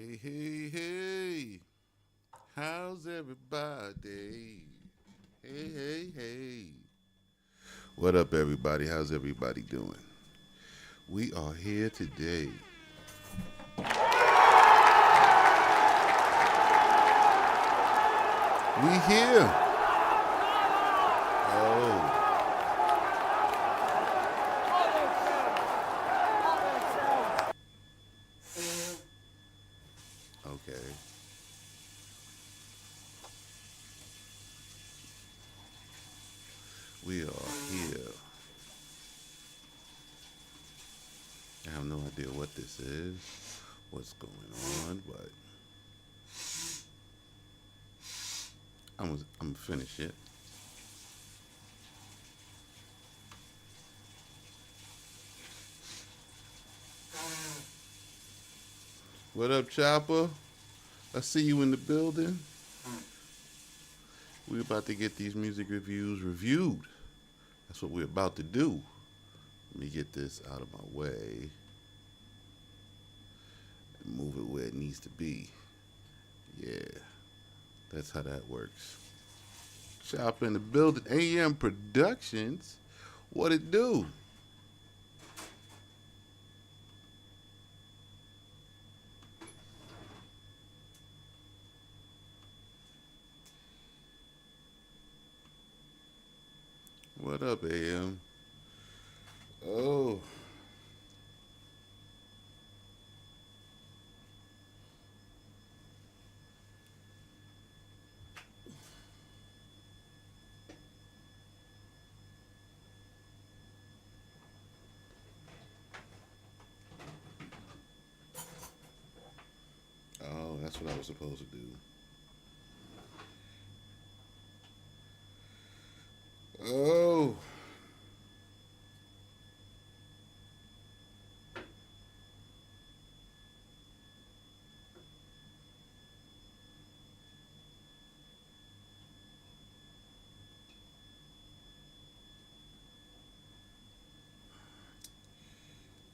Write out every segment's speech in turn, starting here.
Hey, hey, hey. How's everybody? Hey, hey, hey. What up, everybody? How's everybody doing? We are here today. We here. Oh, okay. We are here. I have no idea what this is, what's going on, but I'm gonna finish it. What up, Chopper? I see you in the building. We're about to get these music reviews reviewed. That's what we're about to do. Let me get this out of my way and move it where it needs to be. Yeah, that's how that works. Shop in the building. AM Productions. What it do? What up, AM? Oh, oh, that's what I was supposed to do. Oh,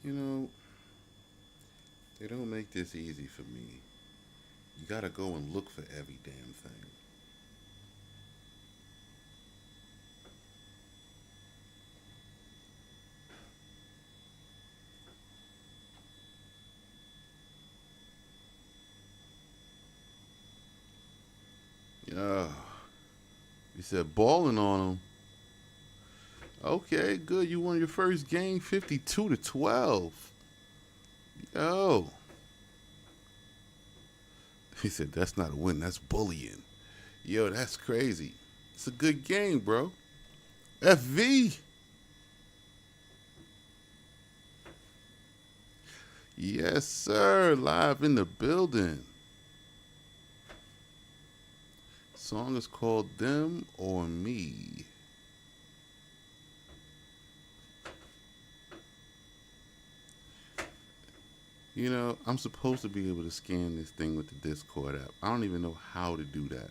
you know, they don't make this easy for me. You gotta go and look for every damn thing. Yeah, you said balling on them. Okay, good. You won your first game, 52-12. Yo, he said that's not a win. That's bullying. Yo, that's crazy. It's a good game, bro. FV. Yes, sir. Live in the building. Song is called Them or Me. You know, I'm supposed to be able to scan this thing with the Discord app. I don't even know how to do that.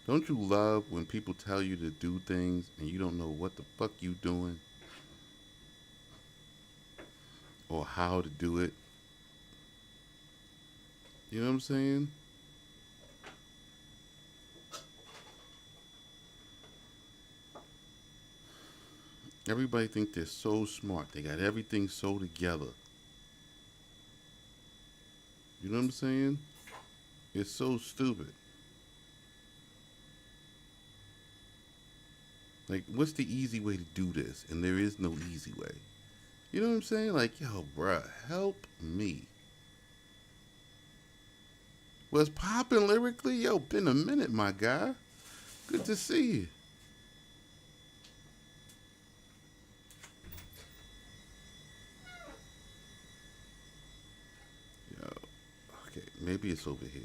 Don't you love when people tell you to do things and you don't know what the fuck you doing or how to do it? You know what I'm saying? Everybody think they're so smart. They got everything so together. You know what I'm saying? It's so stupid. Like, what's the easy way to do this? And there is no easy way. You know what I'm saying? Like, yo, bruh, help me. What's popping lyrically? Yo, been a minute, my guy. Good to see you. Yo, okay, maybe it's over here.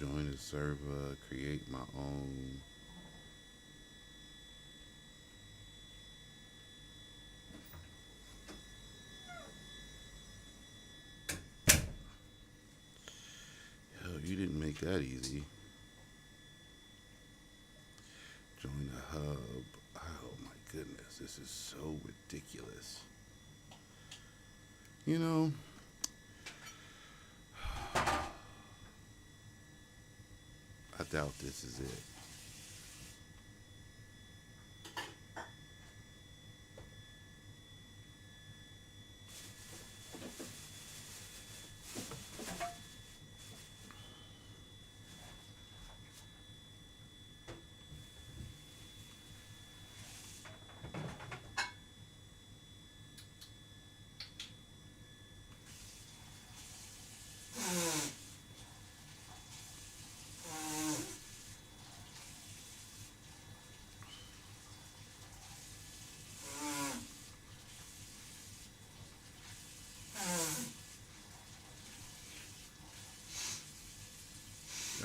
Join the server, create my own. Yo, you didn't make that easy. Join the hub. Oh my goodness, this is so ridiculous. You know, I doubt this is it.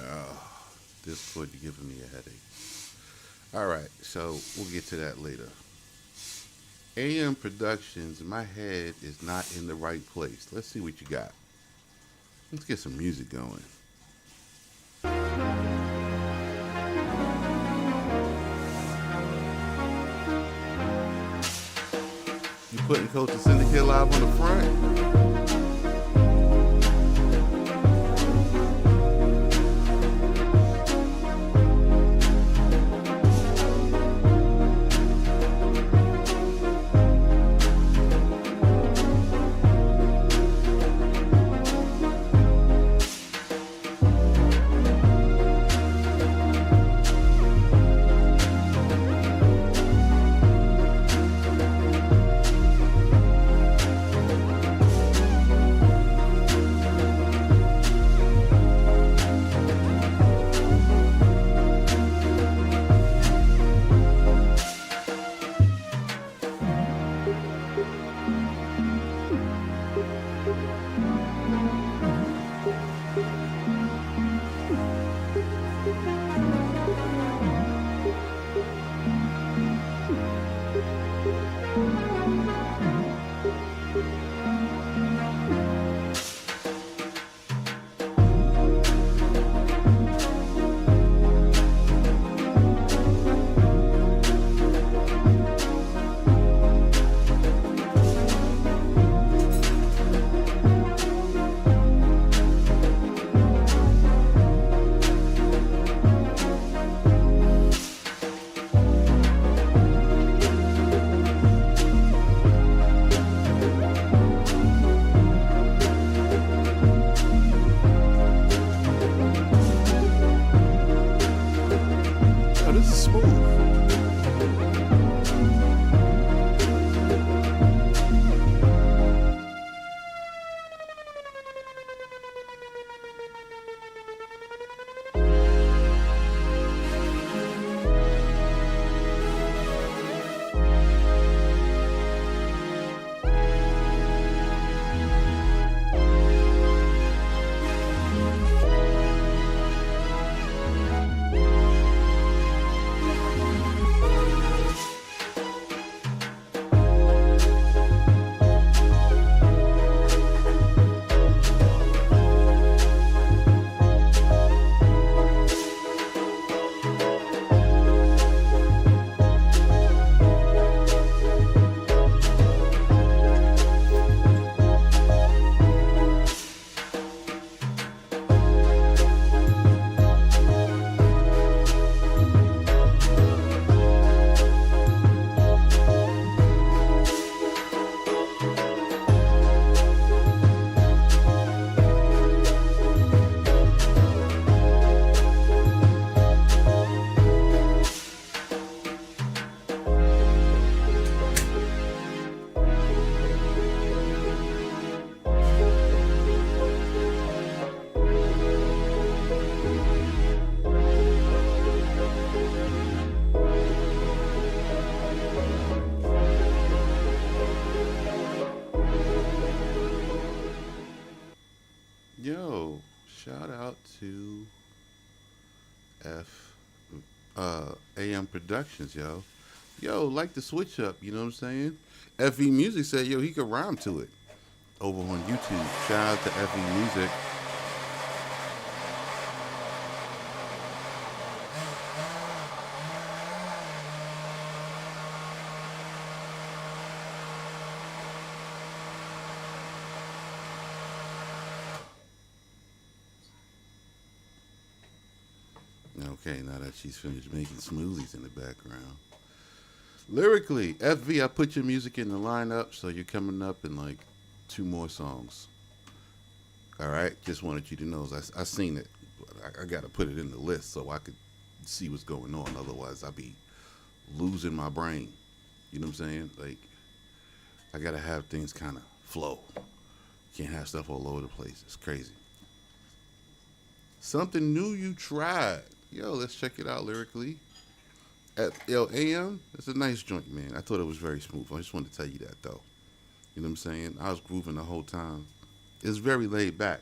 Oh, Discord, you're giving me a headache. All right, so we'll get to that later. AM Productions, my head is not in the right place. Let's see what you got. Let's get some music going. You putting Coach and Syndicate Live on the front? Oh, this is smooth. Yo, shout out to F AM Productions, yo. Yo, like the switch up, you know what I'm saying? FE Music said, yo, he could rhyme to it over on YouTube. Shout out to FE Music. Okay, now that she's finished making smoothies in the background. Lyrically, FV, I put your music in the lineup, so you're coming up in like two more songs. All right, just wanted you to know. I seen it, but I got to put it in the list so I could see what's going on. Otherwise, I'd be losing my brain. You know what I'm saying? Like, I got to have things kind of flow. Can't have stuff all over the place. It's crazy. Something new you tried. Yo, let's check it out lyrically. Yo, AM, it's a nice joint, man. I thought it was very smooth. I just wanted to tell you that, though. You know what I'm saying? I was grooving the whole time. It's very laid back.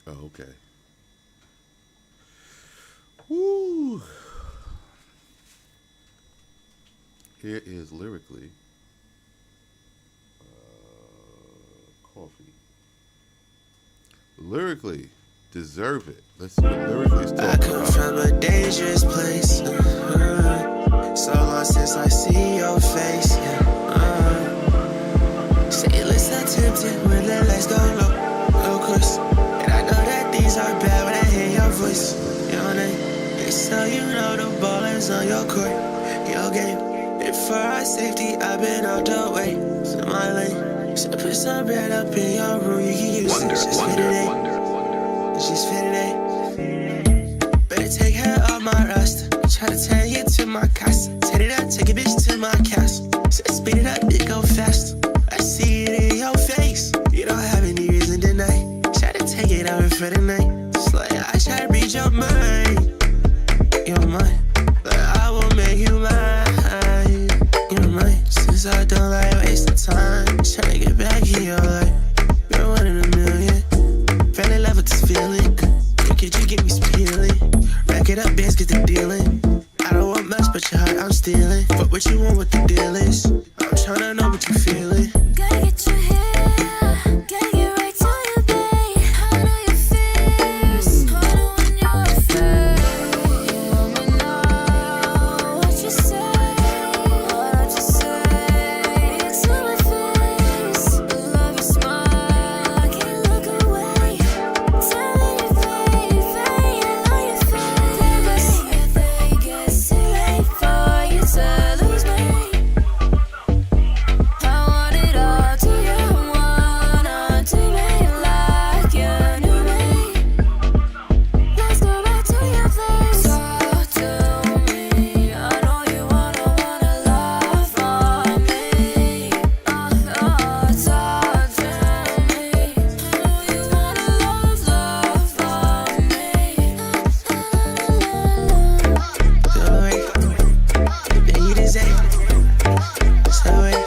Oh, okay. Woo. Here is lyrically coffee. Lyrically, deserve it. Let's see what lyrically is talking I come about. from a dangerous place. So long since I see your face. Say it looks so tempting when the lights go low, of course. And I know that these are bad when I hear your voice, your name. And so you know the ball is on your court, your game. And for our safety, I've been out the way, to my lane. So put some bread up in your room, you can use it just for today. Just for today. Better take her off my roster. Try to turn you to my casa. Set it up, take a bitch to my castle. Say speed it up, it go fast. I see it in your face. You don't have any reason to deny. Try to take it over for the night. Just like I try to read your mind. You're mine. But I will make you mine. You're mine. Since I don't like wasting time. Trying to get back in your life. You're one in a million. Fell in love with this feeling. Could you give me some healing? Rack it up, bands, get the dealing. I don't want much, but your heart I'm stealing. But what you want, what the deal is? I'm tryna know what you feeling. Gotta get you here, gotta get right to you, babe. I know your fears, I know when you're afraid. You want me know what you say, what don't you say to my face? Love your smile, I can't look away. Telling you, baby, I know your face. Baby, it gets too late for you to lose me. I want it all to you, wanna to me like you knew me. Let's go back to your place. Talk to me. I know you wanna love from me. Talk to me. I know you wanna love from me. Baby, you deserve it. So wait,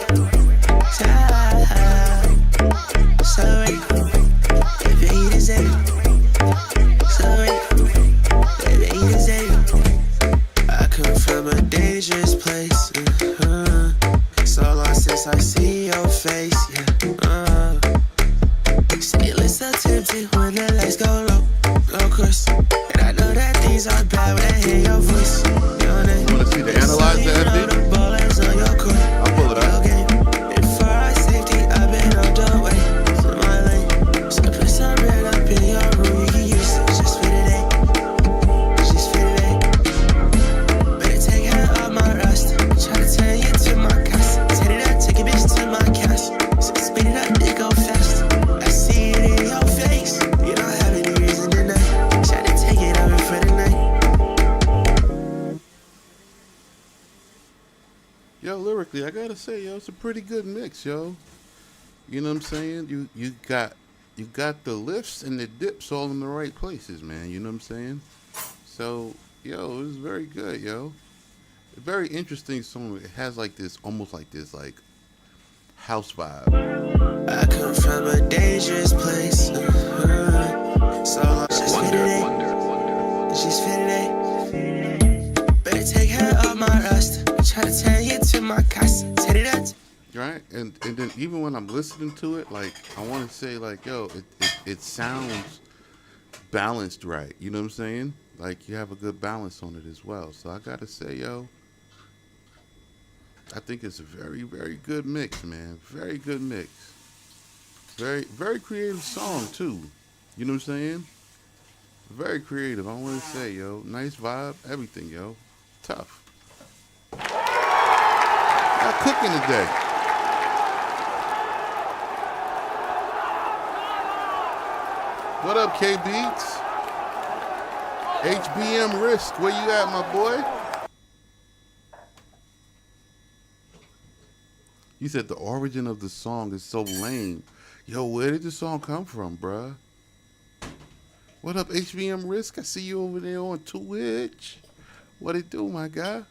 so wait, baby, you deserve it. So wait, baby, you deserve it. I come from a dangerous place. So long since I see your face, yeah. Say it looks so tempting when the lights go low, of course. And I know that things are bad when I hear your voice, your name. You want to see the analyzer, FD? The ball is on your court, I'll pull it your up. game. And for our safety, I've been out the way, to my lane. So put some bread up in your room, you can use it just for today. Just for today. Better take her off my roster. Try to turn you to my casa. Set it up, take a bitch to my castle. So speed it up, it go fast. I see it in your face. You don't have any reason to deny. Try to take it over for the night. Yo, lyrically, I gotta say, yo, it's a pretty good mix, yo. You know what I'm saying? You got the lifts and the dips all in the right places, man. You know what I'm saying? So, yo, it was very good, yo. A very interesting song. It has like this, almost like this, like house vibe. I come from a dangerous place. So long just for today. Just for today. Better take her off my roster. Try to turn you to my casa. Set it up. Right, and then even when I'm listening to it, like I want to say, like, yo, it sounds balanced, right? You know what I'm saying? like you have a good balance on it as well. So I gotta say, yo, I think it's a very, very good mix, man. Very good mix. Very, very creative song too. You know what I'm saying? Very creative. I want to say, yo, nice vibe, everything, yo. Tough. Not cooking today. What up, K Beats? HBM Risk, where you at, my boy? You said the origin of the song is so lame. Yo, where did the song come from, bruh? What up, HBM Risk? I see you over there on Twitch. What it do, my guy?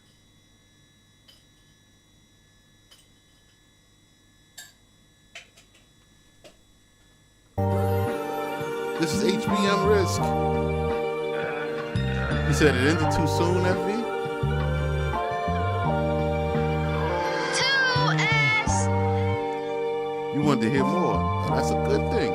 This is HBM Risk. You said it ended too soon, FV? 2S. You wanted to hear more. Oh, that's a good thing.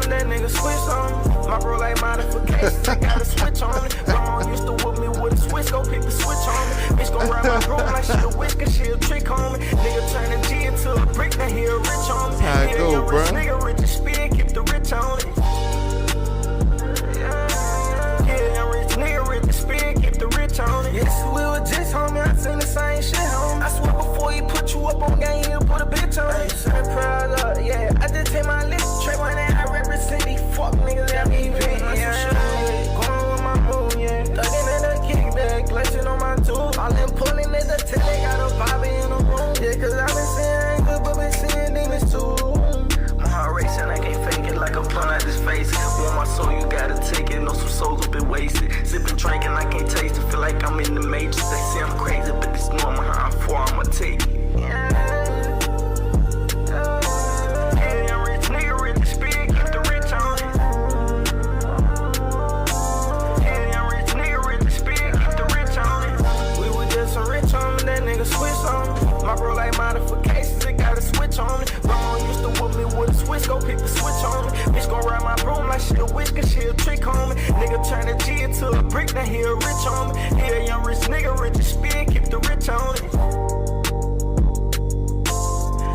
That nigga switch on me. My bro like modifications, I got a switch on it. Mom used to whoop me with a switch, go pick the switch on me. Bitch gon' ride my broom like she a witch, cause she a trick on me. Nigga turn a G into a brick, now he a rich on me. How it go, bro? Nigga rich as speed, keep the rich on it. Yeah, rich nigga rich as speed, keep the rich on it. Yes, we were just homie, I seen the same shit, homie. I swear before he put you up on game, he'll put a bitch on it. Surprise, yeah, I just take my list, trade my name. City, fuck niggas that me even, yeah. Going with my moon, yeah. Thuggin' in the kickback, clutching on my tools. All them pulling at the tail, they got a Bobby in the room. Yeah, cause I been saying I ain't good, but been seeing demons too. My heart racing, I can't fake it like a blunt out this face. Want my soul, you gotta take it. Know some souls have been wasted. Sipping, drinking, I can't taste it. Feel like I'm in the matrix. They say I'm crazy, but it's normal how I'm for, I'ma take it. Yeah. Switch on me. My bro like modifications, it got a switch on me. Mom used to whoop me with a switch, go pick the switch on me. Bitch gon' ride my broom like she a witch, cause she a trick on me. Nigga turn a G into a brick, now he a rich on me. He a young rich nigga, rich as speed, keep the rich on it.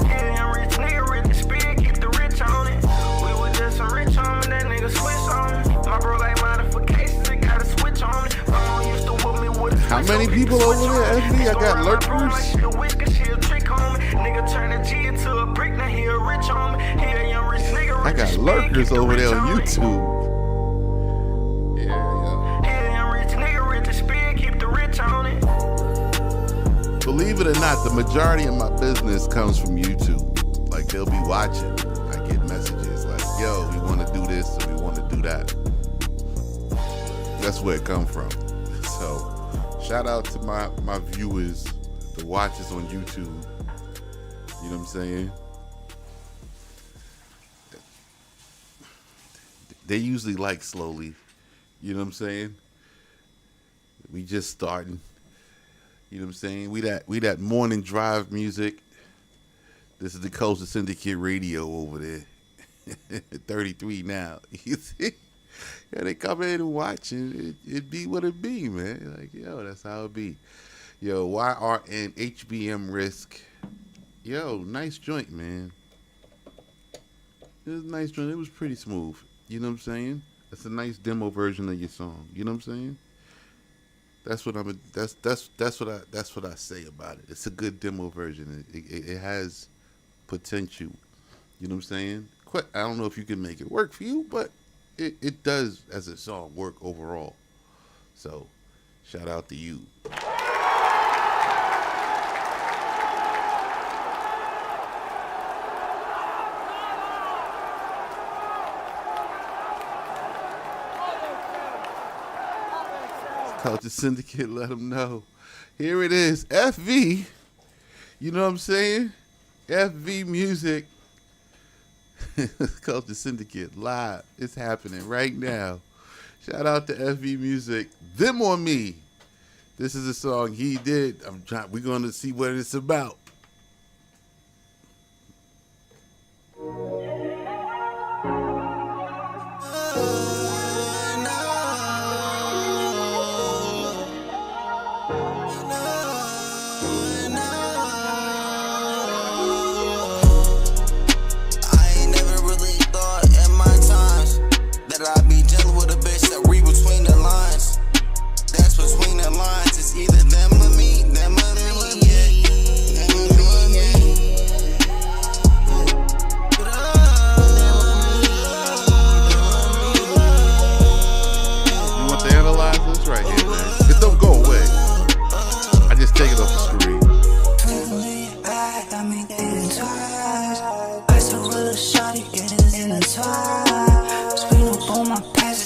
He a young rich nigga, rich as speed, keep the rich on it. We was just a rich on me, that nigga switch on me. My bro like modifications, it got a switch on me. Mom used to whoop me with a switch. How many people over there, FB? I got lurkers. I got lurkers over there on YouTube. Yeah. Believe it or not, the majority of my business comes from YouTube. Like they'll be watching. I get messages like, yo, we want to do this and we want to do that. That's where it comes from. So shout out to my viewers, the watchers on YouTube. You know what I'm saying? They usually like slowly. You know what I'm saying? We just starting. You know what I'm saying? We that morning drive music. This is the Coastal Syndicate Radio over there. 33 now. You see? Yeah, they come in and watch and it be what it be, man. Like, yo, that's how it be. Yo, YRN HBM Risk. Yo, nice joint, man. It was a nice joint. It was pretty smooth. You know what I'm saying? That's a nice demo version of your song. You know what I'm saying? That's what I say about it. It's a good demo version. It has potential. You know what I'm saying? I don't know if you can make it work for you, but it does as a song work overall. So, shout out to you. Culture Syndicate, let them know. Here it is, FV. You know what I'm saying? FV Music. Culture Syndicate live. It's happening right now. Shout out to FV Music. Them on Me. This is a song he did. We're going to see what it's about.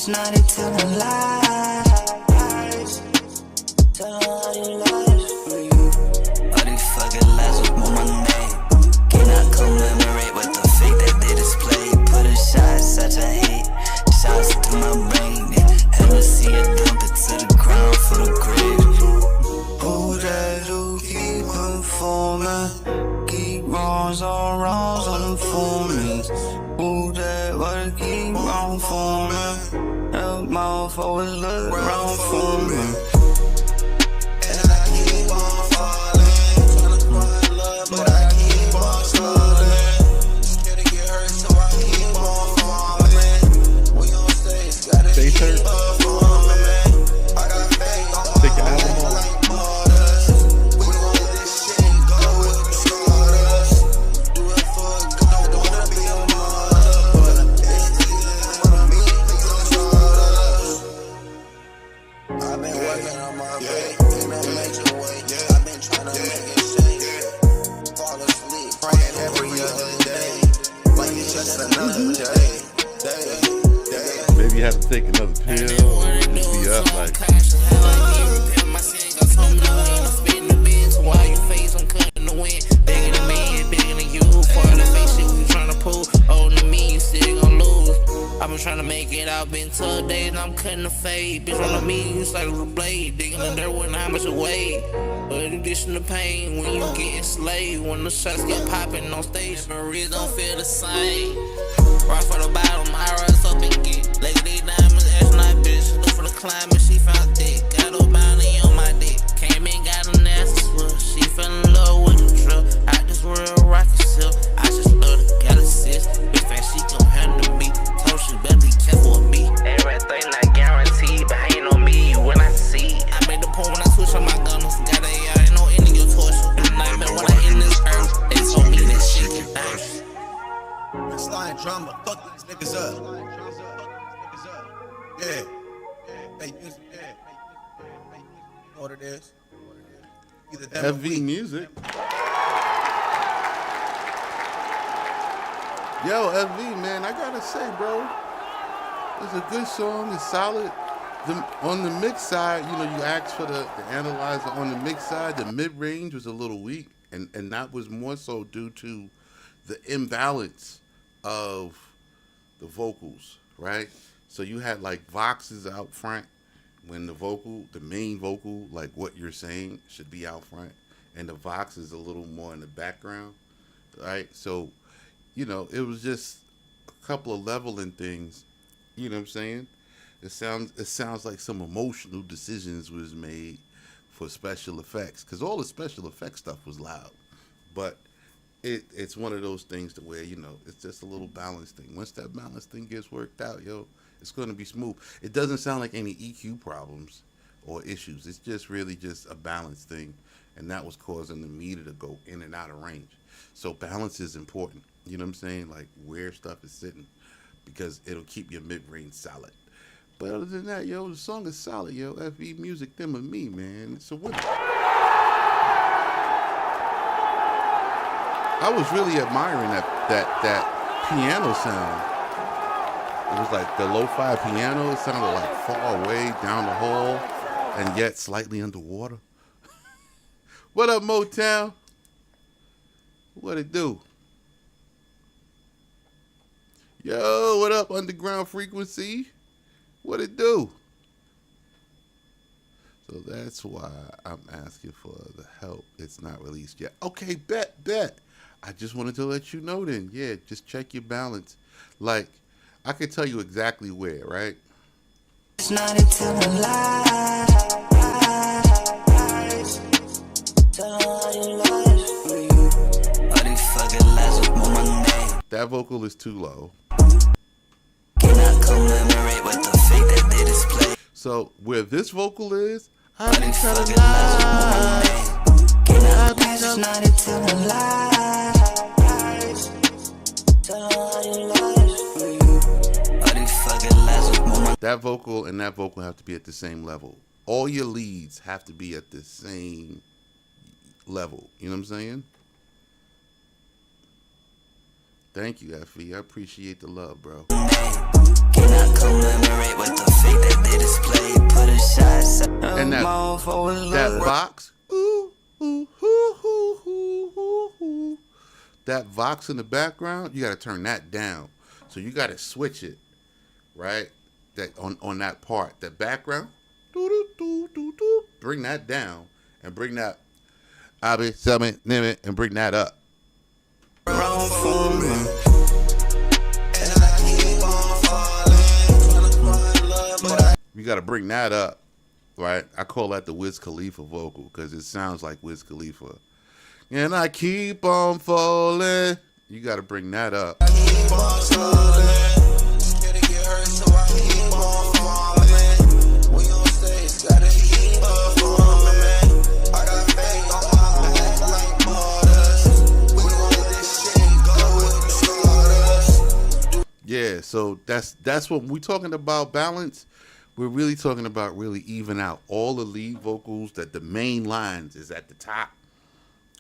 It's not it telling lies. Tell her how you lie for you. All these fucking lies up on my name. Cannot commemorate with the fake that they display. Put a shot, such a hate. Shots to my brain. Ever see it dump it to the ground for the grave? Who that who keep informing? Keep wrongs on the forming. Who that what keep wrong for me? Help mouth always look wrong for me. And I keep on falling. Tryna find love, but I keep on stalling. Scared to get hurt, so I keep on falling. We on stage, gotta Face keep hurt. performing. I got faith on Take your my album life off. like borders. We gon' let this shit go with the starters. Do it for a God, don't wanna be a martyr. But it's easy for me, please don't start us. I've been working on my way in a major way. I've been trying to make it shake. Fall asleep, praying every other day. Like it's just another day. Maybe you have to take another pill. Be up like. I've been trying to make it out, been 12 days, and I'm cutting the fade. Bitch on the mean, it's like a blade. Digging the dirt when how much away. But in addition to pain, when you get enslaved, when the shots get popping on stage, memories don't feel the same. Right for the bottom, I rise up and get. Lady diamonds, astronaut bitch. Look for the climate, she found dick. Got no bounty on my dick. Came in, got a nasty swell. She fell in love with the drill. Out this world, rocket silk. I just love the galaxies. Bitch, think she gon' handle me. Told she better be careful with me. Everything not guaranteed, but ain't on me when I see. I made the point when I switch on my gunners. Got a ain't no end in your torso. And the nightmare when I in this earth. They told me that shit get nice. Slime drama, fuck these niggas up. Yeah. Hey, music, yeah. You know what it is? Either that or FV we. music. Yo, FV, man, I gotta say, bro, it's a good song. It's solid. On the mix side, you know, you asked for the analyzer. On the mix side, the mid range was a little weak, and that was more so due to the imbalance of the vocals, right? So you had like voxes out front when the main vocal, like what you're saying, should be out front, and the vox is a little more in the background, right? So, you know, it was just a couple of leveling things. You know what I'm saying? It sounds like some emotional decisions was made for special effects, because all the special effects stuff was loud, but it's one of those things to where, you know, it's just a little balance thing. Once that balance thing gets worked out, yo, it's going to be smooth. It doesn't sound like any EQ problems or issues. It's just really just a balance thing, and that was causing the meter to go in and out of range. So balance is important. You know what I'm saying? Like where stuff is sitting, because it'll keep your mid-range solid. But other than that, yo, the song is solid, yo. FE Music, them and me, man. It's a winner. I was really admiring that piano sound. It was like the lo-fi piano. It sounded like far away down the hall, and yet slightly underwater. What up, Motown? What it do? Yo, what up, Underground Frequency? What it do? So that's why I'm asking for the help. It's not released yet. Okay, bet. I just wanted to let you know then. Yeah, just check your balance. Like, I could tell you exactly where, right? It's not it telling lies. Tell her how you lie for you. All these fucking lies up on my name. That vocal is too low. Cannot commemorate with the fake that they display. So where this vocal is, I All be these telling fucking lies up on my lies. name. Cannot it's not it telling lies. Tell her how you lie for you. All these fucking lies up on my. That vocal and that vocal have to be at the same level. All your leads have to be at the same level. You know what I'm saying? Thank you, Effie. I appreciate the love, bro. Cannot commemorate with the for a That love. Vox, ooh, ooh, ooh, ooh, ooh, ooh, ooh. That Vox in the background, you got to turn that down. So you got to switch it, right? That on that part, that background, doo doo doo doo doo. Bring that down and bring that Abi Summit Nimit and bring that up. Wrong for me. You got to bring that up, right? I call that the Wiz Khalifa vocal because it sounds like Wiz Khalifa. And I keep on falling. You got to bring that up. Yeah, so that's what we're talking about balance. We're really talking about really even out all the lead vocals that the main lines is at the top.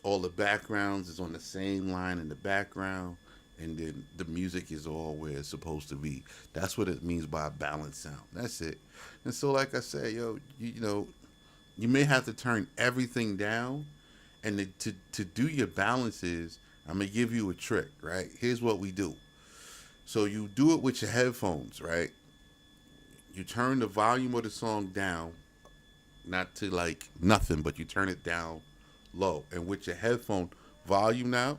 All the backgrounds is on the same line in the background, and then the music is all where it's supposed to be. That's what it means by a balanced sound. That's it. And so, like I said, yo, you know, you may have to turn everything down, and to do your balances, I'm gonna give you a trick. Right? Here's what we do. So you do it with your headphones, right? You turn the volume of the song down, not to like nothing, but you turn it down low. And with your headphone volume now,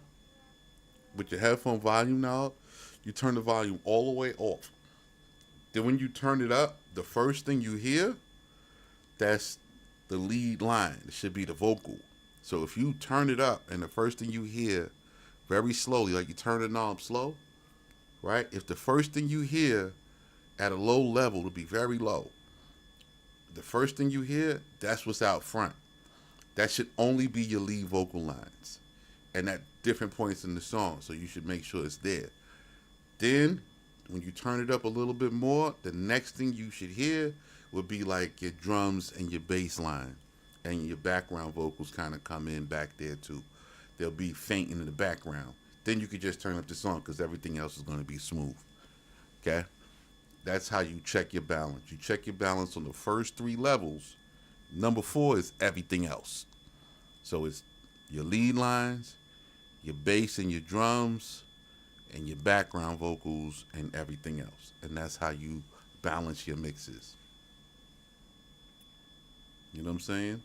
you turn the volume all the way off. Then when you turn it up, the first thing you hear, that's the lead line. It should be the vocal. So if you turn it up and the first thing you hear very slowly, like you turn the knob slow, right? If the first thing you hear at a low level to be very low, the first thing you hear, that's what's out front. That should only be your lead vocal lines. And at different points in the song. So you should make sure it's there. Then when you turn it up a little bit more, the next thing you should hear would be like your drums and your bass line. And your background vocals kind of come in back there too. They'll be fainting in the background. Then you could just turn up the song because everything else is going to be smooth. Okay? That's how you check your balance. You check your balance on the first three levels. Number 4 is everything else. So it's your lead lines, your bass and your drums, and your background vocals and everything else. And that's how you balance your mixes. You know what I'm saying?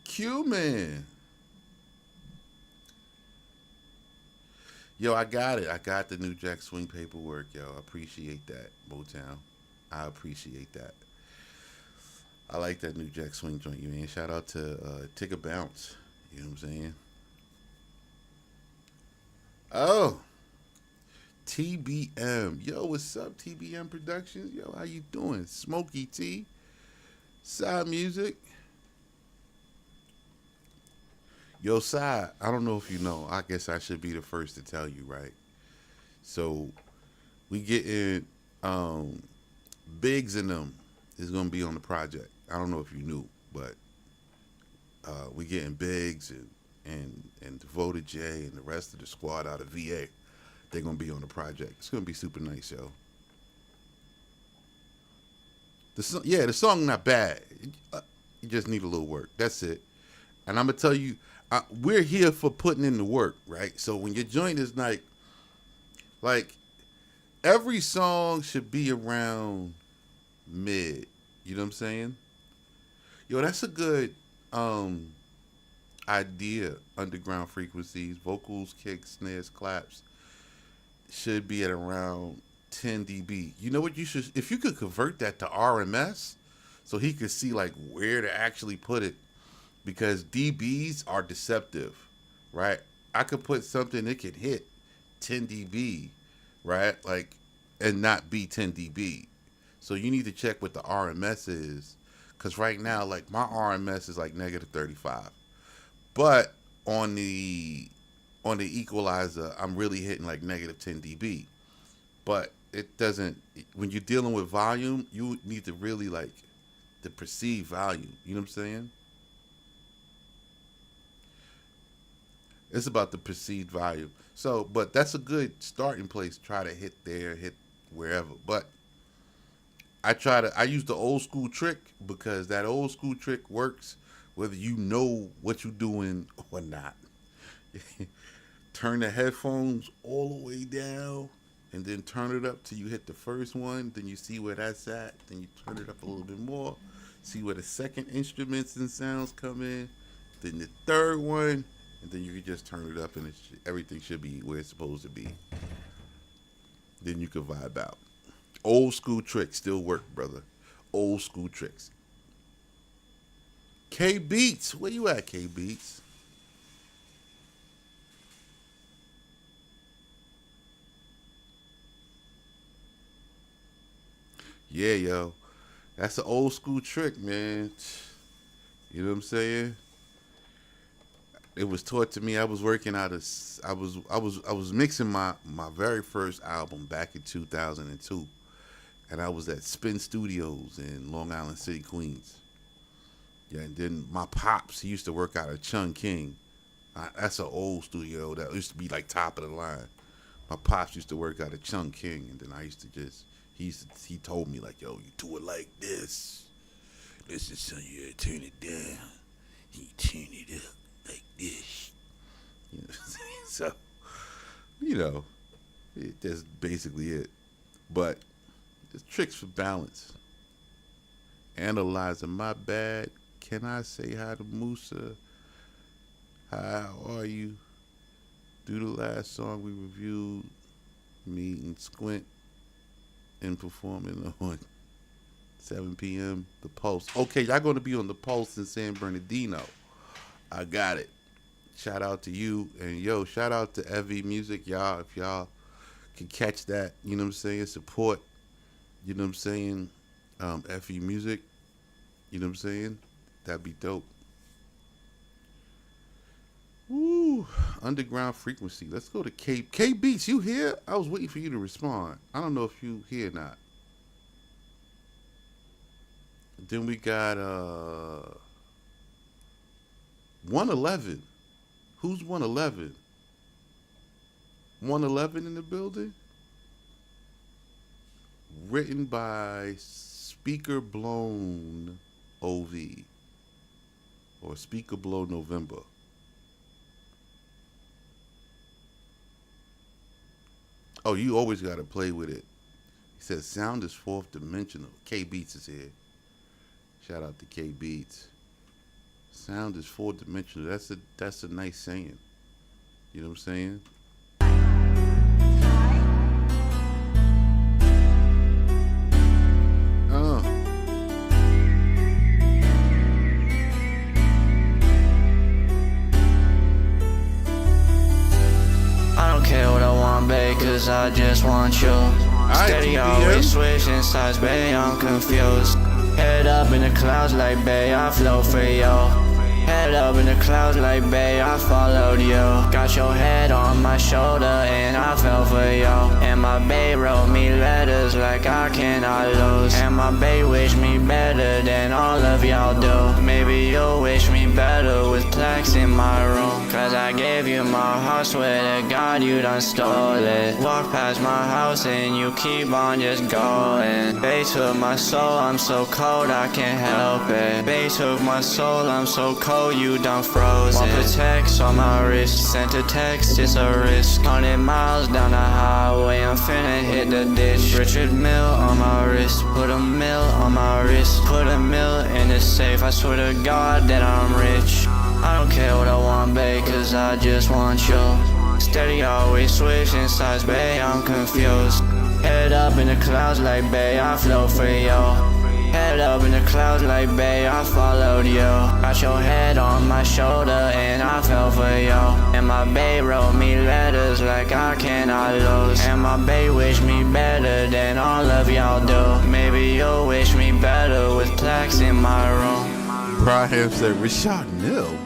Q man. Yo, I got it. I got the new Jack Swing paperwork, yo. I appreciate that, Motown. I appreciate that. I like that new Jack Swing joint, you man. Shout out to Tick a Bounce. You know what I'm saying? Oh, TBM. Yo, what's up, TBM Productions? Yo, how you doing? Smokey T. Side music. Yo, Side, I don't know if you know. I guess I should be the first to tell you, right? So, we getting Biggs and them is going to be on the project. I don't know if you knew, but we getting Biggs and Devoted J and the rest of the squad out of VA. They're going to be on the project. It's going to be super nice, yo. The song not bad. You just need a little work. That's it. And I'm going to tell you, we're here for putting in the work, right? So when your joint is like every song should be around mid. You know what I'm saying? Yo, that's a good idea. Underground frequencies, vocals, kicks, snares, claps should be at around 10 dB. You know what you should, if you could convert that to RMS so he could see like where to actually put it, because dBs are deceptive, right? I could put something that could hit 10 dB, right? Like, and not be 10 dB. So you need to check what the RMS is, because right now, like my RMS is like negative 35, but on the equalizer, I'm really hitting like negative 10 dB. But it doesn't. When you're dealing with volume, you need to really like the perceived volume. You know what I'm saying? It's about the perceived volume. So, but that's a good starting place. Try to hit there, hit wherever. But I use the old school trick because that old school trick works whether you know what you're doing or not. Turn the headphones all the way down and then turn it up till you hit the first one. Then you see where that's at. Then you turn it up a little bit more. See where the second instruments and sounds come in. Then the third one. And then you can just turn it up and everything should be where it's supposed to be. Then you can vibe out. Old school tricks still work, brother. Old school tricks. K Beats. Where you at, K Beats? Yeah, yo. That's an old school trick, man. You know what I'm saying? It was taught to me. I was working out of I was mixing my very first album back in 2002, and I was at Spin Studios in Long Island City, Queens. Yeah, and then my pops, he used to work out of Chung King. That's an old studio that used to be like top of the line. My pops used to work out of Chung King, and then I used to just he told me like, yo, you do it like this. Listen, son, you gotta turn it down. You turn it up like this. You know what I'm saying? So, that's basically it. But there's tricks for balance. Analyzing my bad. Can I say hi to Musa? How are you? Do the last song we reviewed, me and Squint, and performing on 7 p.m. The Pulse. Okay, y'all going to be on the Pulse in San Bernardino. I got it. Shout out to you. And yo, shout out to Evie Music. Y'all, if y'all can catch that, you know what I'm saying? Support, you know what I'm saying? FE Music, you know what I'm saying? That'd be dope. Woo. Underground Frequency. Let's go to K Beats. You here? I was waiting for you to respond. I don't know if you here or not. Then we got 111. Who's 111? 111 in the building? Written by Speaker Blown OV or Speaker Blow November. Oh, you always got to play with it. He says sound is fourth dimensional. K Beats is here. Shout out to K Beats. Sound is fourth dimensional. That's a nice saying. You know what I'm saying? I don't care what I want, babe, cause I just want you. Steady, always switching sides, babe, I'm confused. Head up in the clouds like, babe, I flow for you. Head up in the clouds like, babe, I followed you. Got your head on my shoulder and I fell for you. And my babe wrote me letters like I cannot lose. And my babe wish me better than all of y'all do. Maybe you'll wish me better with plaques in my room. Cause I gave you my heart, swear to God you done stole it. Walk past my house and you keep on just going. They took my soul, I'm so cold I can't help it. They took my soul, I'm so cold you done frozen. Want protects on my wrist, sent a text, it's a risk. 100 miles down the highway, I'm finna hit the ditch. Richard Mill on my wrist, put a mill on my wrist. Put a mill in the safe, I swear to God that I'm rich. I don't care what I want, babe, cause I just want you. Steady, always switching sides, babe, I'm confused. Head up in the clouds like, babe, I flow for you. Head up in the clouds like, babe, I followed you. Got your head on my shoulder and I fell for you. And my babe wrote me letters like I cannot lose. And my babe wish me better than all of y'all do. Maybe you'll wish me better with plaques in my room. Braham said, Rashad Mill.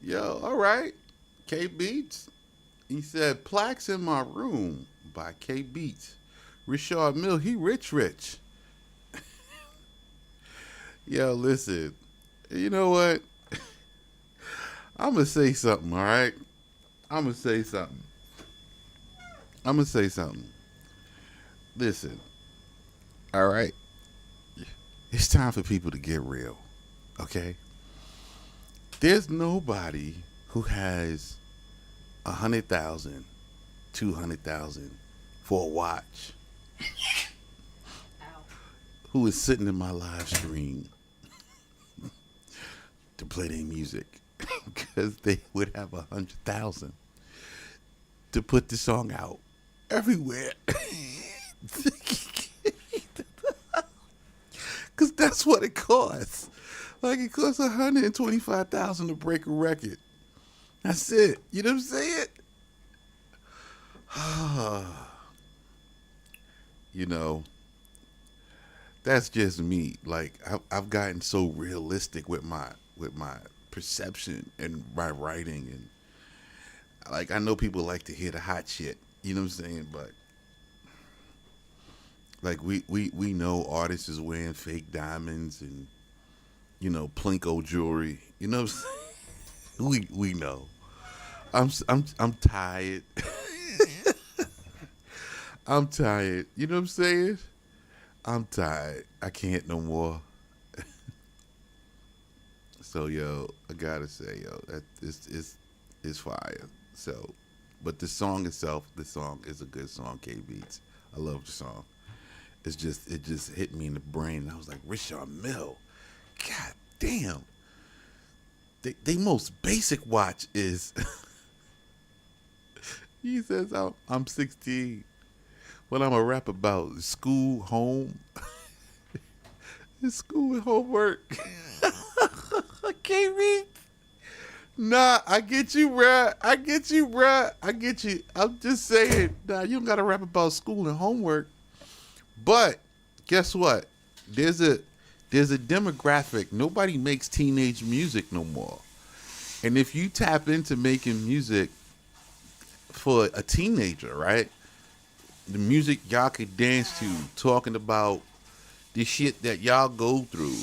Yo, all right. K Beats. He said, Plaques in My Room by K Beats. Richard Mill, he rich. Yo, listen. You know what? I'm gonna say something. All right. I'm gonna say something. I'm gonna say something. Listen. All right. It's time for people to get real. Okay. There's nobody who has 100,000, 200,000 for a watch who is sitting in my live stream to play their music because they would have 100,000 to put the song out everywhere. Because that's what it costs. Like, it costs 125,000 to break a record. That's it. You know what I'm saying? You know, that's just me. Like, I've gotten so realistic with my perception and my writing, and like, I know people like to hear the hot shit. You know what I'm saying? But like, we know artists is wearing fake diamonds and, you know, plinko jewelry. You know what I'm saying? We know. I'm tired. I'm tired. You know what I'm saying? I'm tired. I can't no more. So yo, I gotta say, yo, that is fire. So, but the song itself, the song is a good song. K Beats, I love the song. It just hit me in the brain. And I was like, Richard Mill, god damn. They most basic watch is. He says I'm 16. What I'm a rap about school, home, school and homework. Can't read. Nah, I get you, bruh. I get you, bruh. I get you. I'm just saying, nah, you don't gotta rap about school and homework. But guess what? There's a demographic. Nobody makes teenage music no more. And if you tap into making music for a teenager, right? The music y'all could dance to, talking about the shit that y'all go through.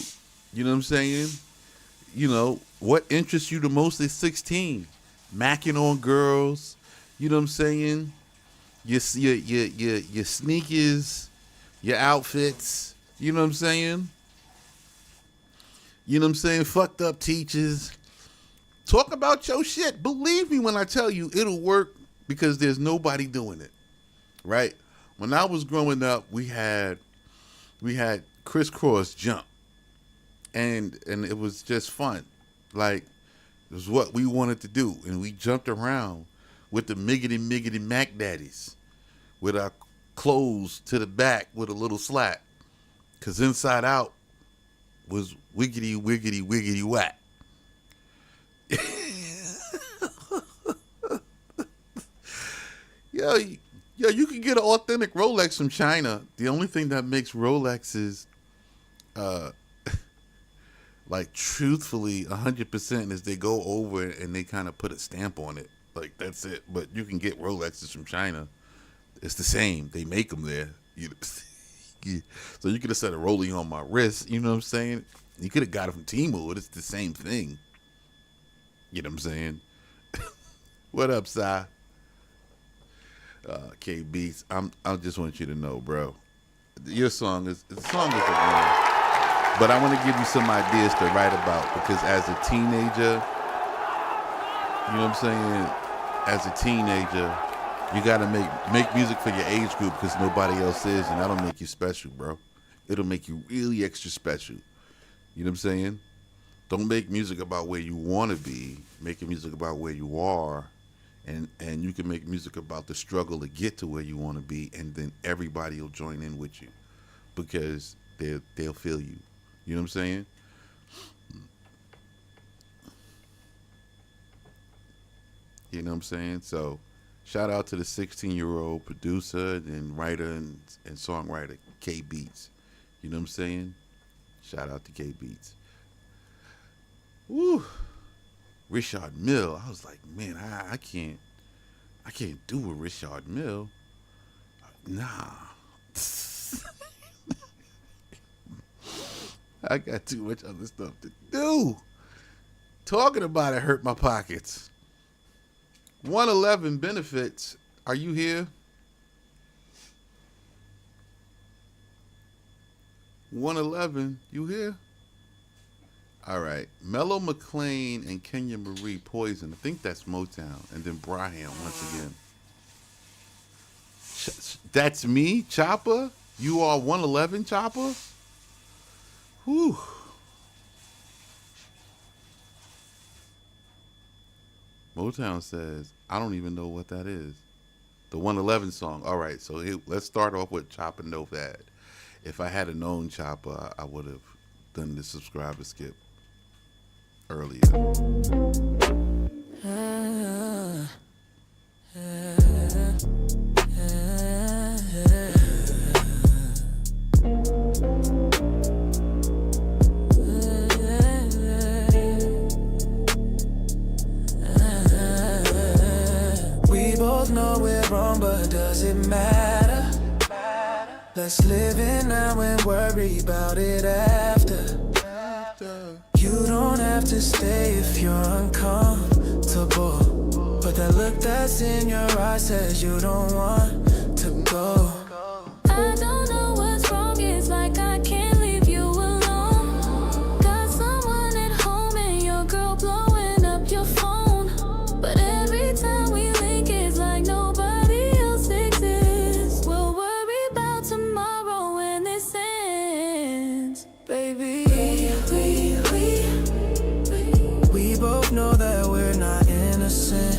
You know what I'm saying? You know, what interests you the most at 16? Macking on girls. You know what I'm saying? Your sneakers, your outfits. You know what I'm saying? You know what I'm saying? Fucked up teachers. Talk about your shit. Believe me when I tell you it'll work because there's nobody doing it. Right? When I was growing up, we had crisscross jump. And it was just fun. Like, it was what we wanted to do. And we jumped around with the miggity Mac Daddies with our clothes to the back with a little slack. Because inside out was wiggity whack. Yo, you can get an authentic Rolex from China. The only thing that makes Rolexes like truthfully 100% is they go over and they kind of put a stamp on it. Like, that's it. But you can get Rolexes from China. It's the same. They make them there. So you could have said a rolling on my wrist. You know what I'm saying? You could have got it from Temu. It's the same thing. You know what I'm saying? What up, Si? K Beats. I just want you to know, bro. The song is a winner. But I want to give you some ideas to write about because as a teenager, you know what I'm saying? As a teenager, you got to make music for your age group because nobody else is, and that'll make you special, bro. It'll make you really extra special. You know what I'm saying? Don't make music about where you want to be. Make your music about where you are, and you can make music about the struggle to get to where you want to be, and then everybody will join in with you because they'll feel you. You know what I'm saying? You know what I'm saying? So, shout out to the 16-year-old producer and writer and songwriter, K Beats. You know what I'm saying? Shout out to K Beats. Woo! Richard Mill. I was like, man, I can't do a Richard Mill. Nah. I got too much other stuff to do. Talking about it hurt my pockets. 111 benefits. Are you here? 111, you here? All right. Mello McLean and Kenya Marie, Poison. I think that's Motown. And then Brian once again. That's me, Chopper? You are 111, Chopper? Whew. Motown says, I don't even know what that is. The 111 song. All right, so let's start off with Chopper Novak. If I had known Chopper, I would have done the subscriber skip earlier. We both know we're wrong, but does it matter? Let's live it now and worry about it after. You don't have to stay if you're uncomfortable, but that look that's in your eyes says you don't want to go. I don't know what's wrong, it's like I can't leave you alone. Got someone at home and your girl blowing up your phone, but every time we link it's like nobody else exists. We'll worry about tomorrow when this ends, baby. We both know that we're not innocent.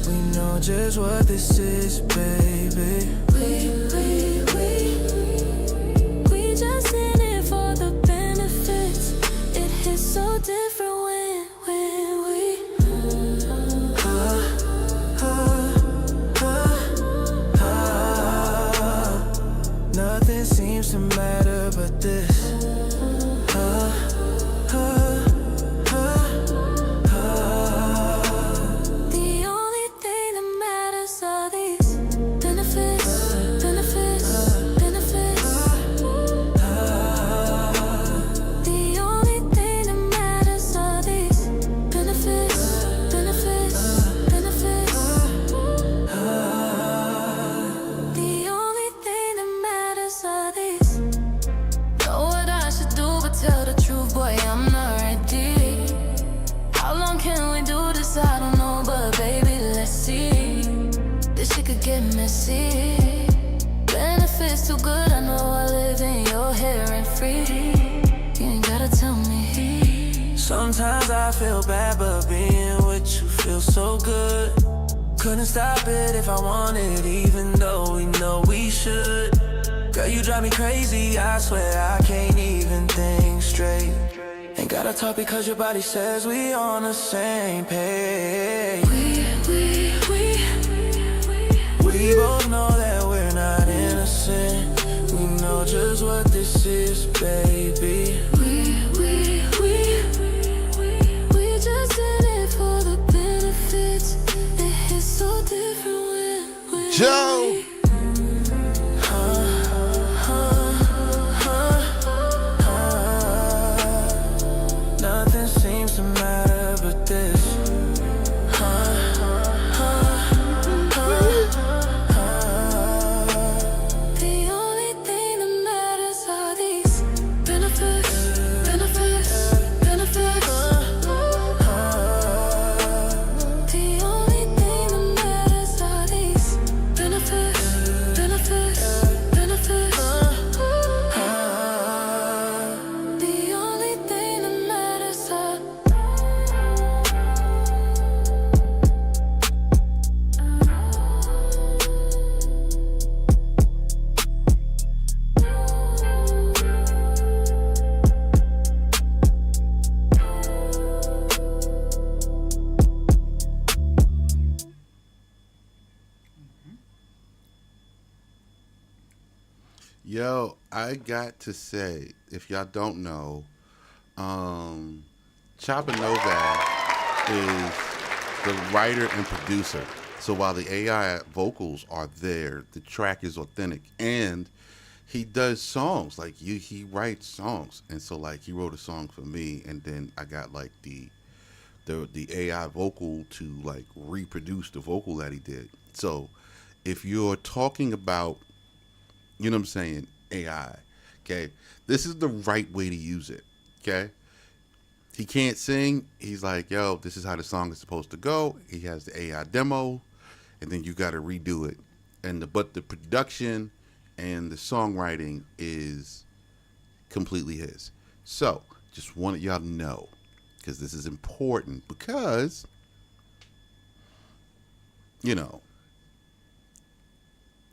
We know just what this is, baby. We just in it for the benefits. It hits so different when we nothing seems to matter but this. The only thing that matters are these benefits, benefits, benefits. The only thing that matters are these benefits, benefits, benefits. The only thing that matters are these. Know what I should do, but tell the truth, boy, I'm not ready. How long can we do this? I don't know, but baby, let's see. This shit could get messy. Benefits too good, I know I live in your hair and free. You ain't gotta tell me. Sometimes I feel bad, but being with you feels so good. Couldn't stop it if I wanted, even though we know we should. Girl, you drive me crazy, I swear I can't even think straight. Ain't gotta talk because your body says we on the same page. We both know that we're not innocent. We know just what this is, baby. We just in it for the benefits. It hits so different when Joe! Nothing seems to matter but this. the only thing that matters are these benefits, benefits, benefits. The only thing that matters are these benefits, benefits, benefits. The only thing that matters are Yo, I got to say, if y'all don't know, Chopper Novak is the writer and producer. So while the AI vocals are there, the track is authentic. And he does songs like you. He writes songs, and so like he wrote a song for me, and then I got like the AI vocal to like reproduce the vocal that he did. So if you're talking about, you know what I'm saying, AI, okay, this is the right way to use it. Okay, he can't sing. He's like, yo, this is how the song is supposed to go. He has the AI demo, and then you got to redo it. But the production and the songwriting is completely his. So just wanted y'all to know, because this is important, because you know,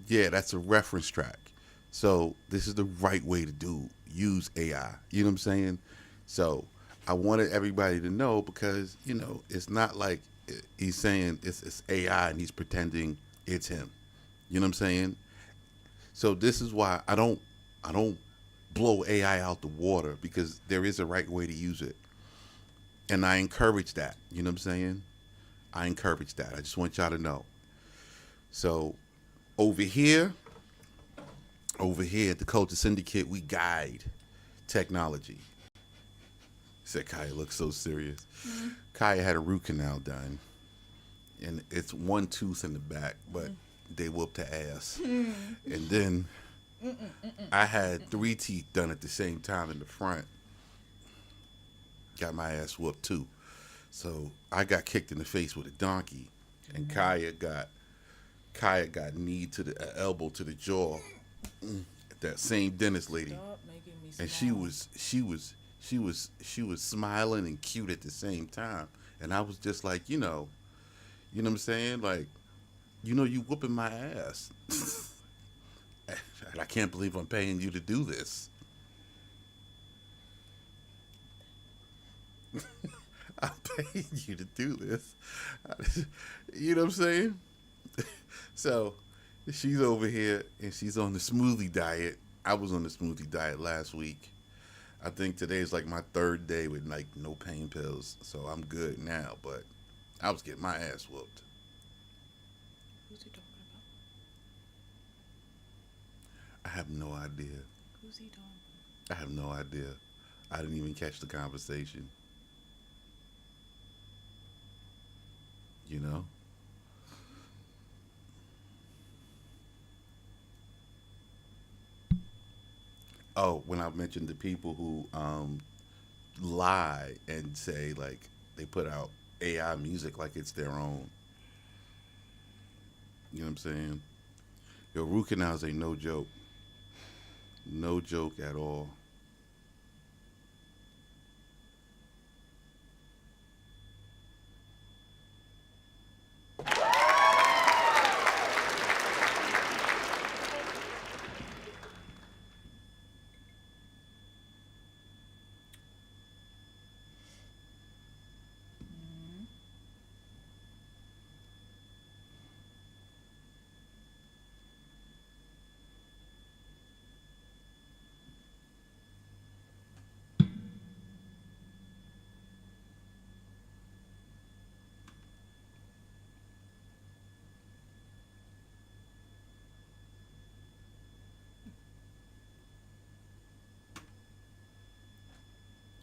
yeah, that's a reference track. So this is the right way to use AI. You know what I'm saying? So I wanted everybody to know, because you know it's not like he's saying it's AI and he's pretending it's him. You know what I'm saying? So this is why I don't blow AI out the water, because there is a right way to use it, and I encourage that. You know what I'm saying? I encourage that. I just want y'all to know. So over here at the Culture Syndicate, we guide technology. Said Kaya looks so serious. Mm-hmm. Kaya had a root canal done, and it's one tooth in the back, but they whooped her ass. And then I had 3 teeth done at the same time in the front. Got my ass whooped too. So I got kicked in the face with a donkey, and Kaya got knee to the elbow to the jaw. That same dentist lady, and she was smiling and cute at the same time, and I was just like, you know what I'm saying, like, you know, you whooping my ass, and I can't believe I'm paying you to do this. I'm paying you to do this. You know what I'm saying? So she's over here and she's on the smoothie diet. I was on the smoothie diet last week. I think today is like my 3rd day with like no pain pills, so I'm good now. But I was getting my ass whooped. Who's he talking about? I have no idea. Who's he talking I have no idea. I didn't even catch the conversation. You know? Oh, when I mentioned the people who lie and say like they put out AI music like it's their own. You know what I'm saying? Yo, root canals ain't no joke. No joke at all.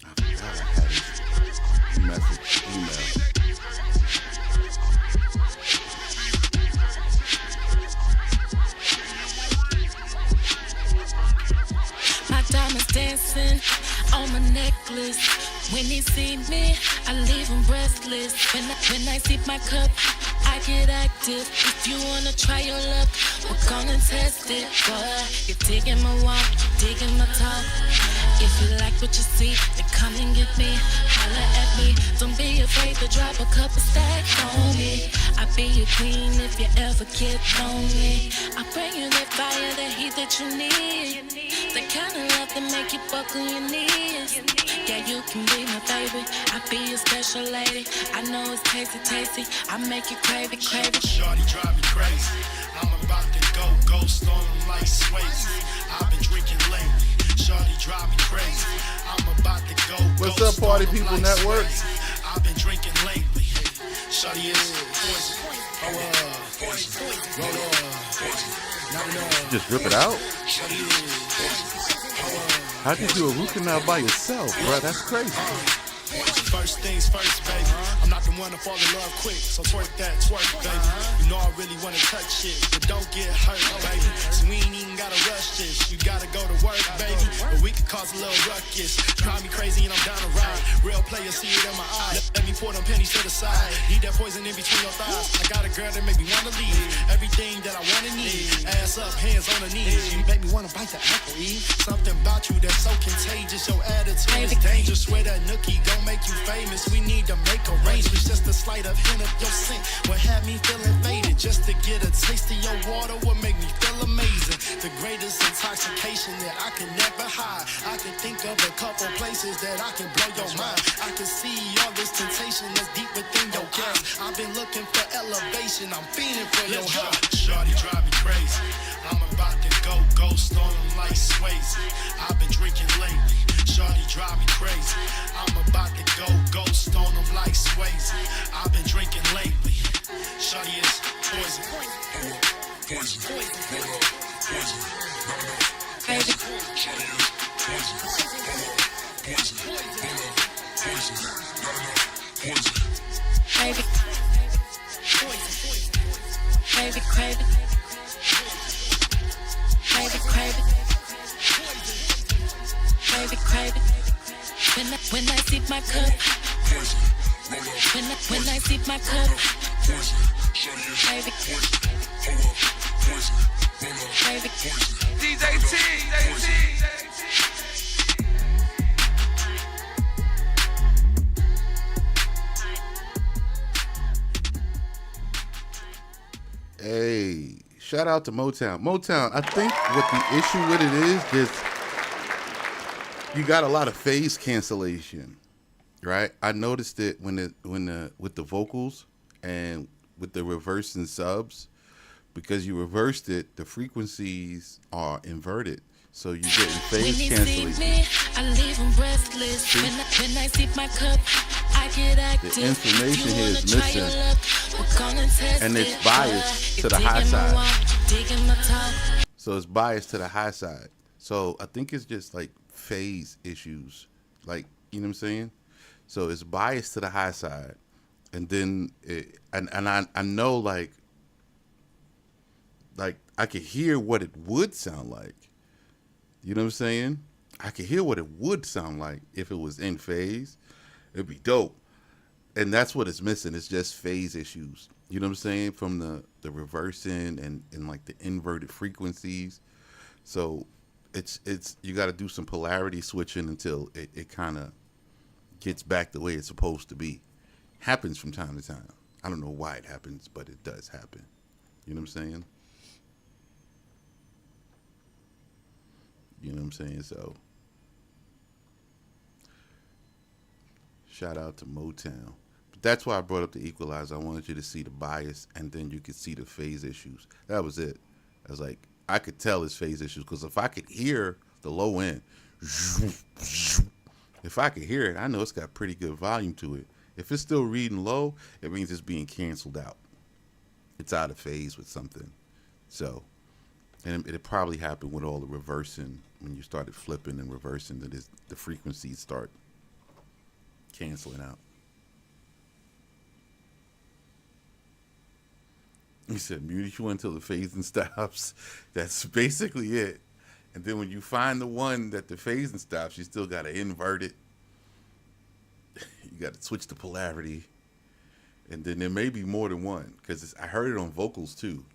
I forgot I had his message, email. My diamonds dancing on my necklace. When he see me, I leave him breathless. When I sip my cup, I get active. If you wanna try your luck, we're gonna test it. Boy, you're digging my walk, digging my talk. If you like what you see, then come and get me. Holla at me, don't be afraid to drop a couple stacks on me. I'll be your queen if you ever get lonely. I'll bring you the fire, the heat that you need. The kind of love that make you buckle your knees. Yeah, you can be my baby, I'll be your special lady. I know it's tasty, tasty, I make you crave it, crave it. Shorty drive me crazy, I'm about to go ghost on them like Swayze. I've been drinking lately. Shorty drive me crazy. I'm about to go. What's up, Party People Network? I've been drinking lately. Shorty is poison. Not Just rip it out? Shorty How'd you do a root canal by yourself, bro? That's crazy. First things first, baby. I'm not the one to fall in love quick, so twerk that twerk, baby. You know I really wanna touch shit, but don't get hurt, baby. So we ain't even gotta rush this. You gotta go to work, baby. But we could cause a little ruckus. Drive me crazy and I'm down to ride. Real players see it in my eyes. Let me pour them pennies to the side. Eat that poison in between your thighs. I got a girl that make me wanna leave. Everything that I wanna need. Ass up, hands on the knees. You make me wanna bite the apple, Eve. Something about you that's so contagious. Your attitude is dangerous. Swear that nookie gon' make you famous. We need to make arrangements. Just a slight of hint of your scent will have me feeling faded. Just to get a taste of your water will make me feel amazing. The greatest intoxication that I can never hide. I can think of a couple places that I can blow your mind. I can see all this temptation that's deep within your eyes. I've been looking for elevation. I'm feeling for your heart. Shorty drive me crazy. I'm about to go ghost on them like Swayze. I've been drinking lately. Shorty drive me crazy. I'm about to go ghost on them like Swayze. I've been drinking lately. Shorty is poison. Poison. Poison. Baby, Shorty is poison. Poison. Poison. Poison. baby, baby, craving, baby, craving, baby, craving. When I sip my cup, when I sip my cup, baby, baby. DJ T. Hey, shout out to Motown. Motown, I think what the issue with it is just you got a lot of phase cancellation, right? I noticed it with the vocals and with the reverse and subs, because you reversed it, the frequencies are inverted. So you're getting When phase he see cancellation. me, I leave him breathless. When I sip my cup, I get active. information You here wanna is try missing. your luck? We're gonna test And it's it. biased You're to the high digging my side. walk, digging my talk. So it's biased to the high side. So I think it's just like phase issues. Like, you know what I'm saying? So it's biased to the high side. And then I know like I could hear what it would sound like. You know what I'm saying? I could hear what it would sound like if it was in phase. It'd be dope. And that's what it's missing. It's just phase issues. You know what I'm saying? From the reversing and like the inverted frequencies. So it's you got to do some polarity switching until it kind of gets back the way it's supposed to be. Happens from time to time. I don't know why it happens, but it does happen. You know what I'm saying? You know what I'm saying? So shout out to Motown. But that's why I brought up the equalizer. I wanted you to see the bias, and then you could see the phase issues. That was it. I was like, I could tell it's phase issues, because if I could hear the low end, if I could hear it, I know it's got pretty good volume to it. If it's still reading low, it means it's being canceled out. It's out of phase with something. So, and it probably happened with all the reversing. When you started flipping and reversing, the frequencies start canceling out. He said, mute you until the phasing stops. That's basically it. And then when you find the one that the phasing stops, you still got to invert it. You got to switch the polarity. And then there may be more than one, because I heard it on vocals too.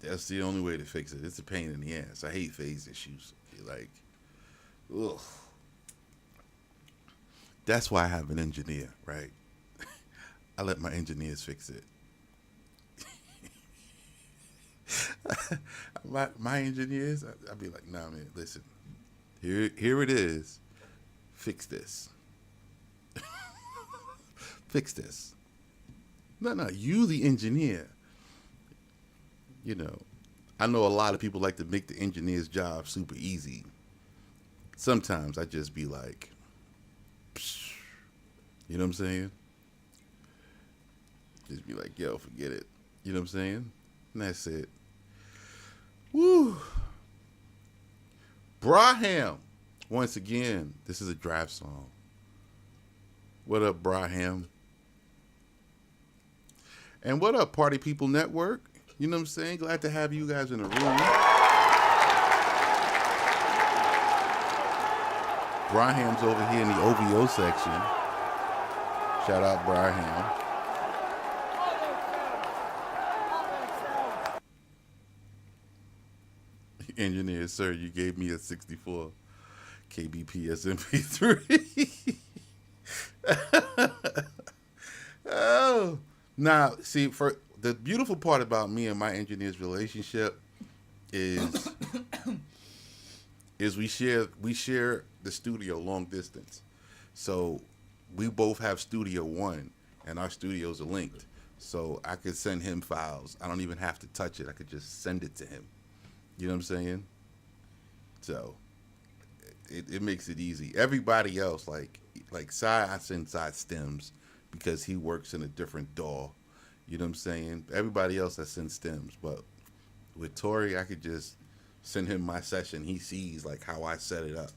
That's the only way to fix it. It's a pain in the ass. I hate phase issues. Like, ugh. That's why I have an engineer, right? I let my engineers fix it. my engineers, I'd be like, nah, man, listen. Here it is. Fix this. Fix this. No, you the engineer. You know, I know a lot of people like to make the engineer's job super easy. Sometimes I just be like, psh, you know what I'm saying? Just be like, yo, forget it. You know what I'm saying? And that's it. Woo. Braham. Once again, this is a draft song. What up, Braham? And what up, Party People Network? You know what I'm saying? Glad to have you guys in the room. Braham's over here in the OVO section. Shout out, Braham. Engineer, sir, you gave me a 64 kbps MP3. Oh, now see, for the beautiful part about me and my engineer's relationship is we share the studio long distance. So we both have Studio One, and our studios are linked. So I could send him files. I don't even have to touch it. I could just send it to him. You know what I'm saying? So it makes it easy. Everybody else, like Sai, I send Side stems because he works in a different DAW. You know what I'm saying? Everybody else I send stems, but with Tori, I could just send him my session. He sees like how I set it up,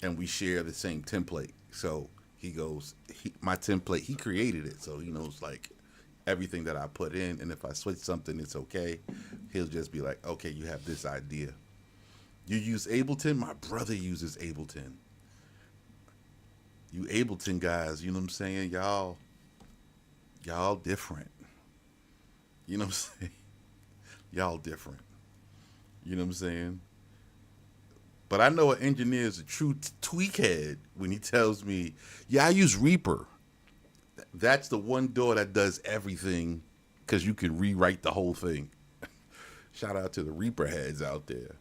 and we share the same template. So he goes, my template, he created it, so he knows like everything that I put in, and if I switch something, it's okay. He'll just be like, okay, you have this idea. You use Ableton? My brother uses Ableton. You Ableton guys, you know what I'm saying? Y'all different. You know what I'm saying? Y'all different. You know what I'm saying? But I know an engineer is a true tweakhead when he tells me, yeah, I use Reaper. That's the one DAW that does everything because you can rewrite the whole thing. Shout out to the Reaper heads out there.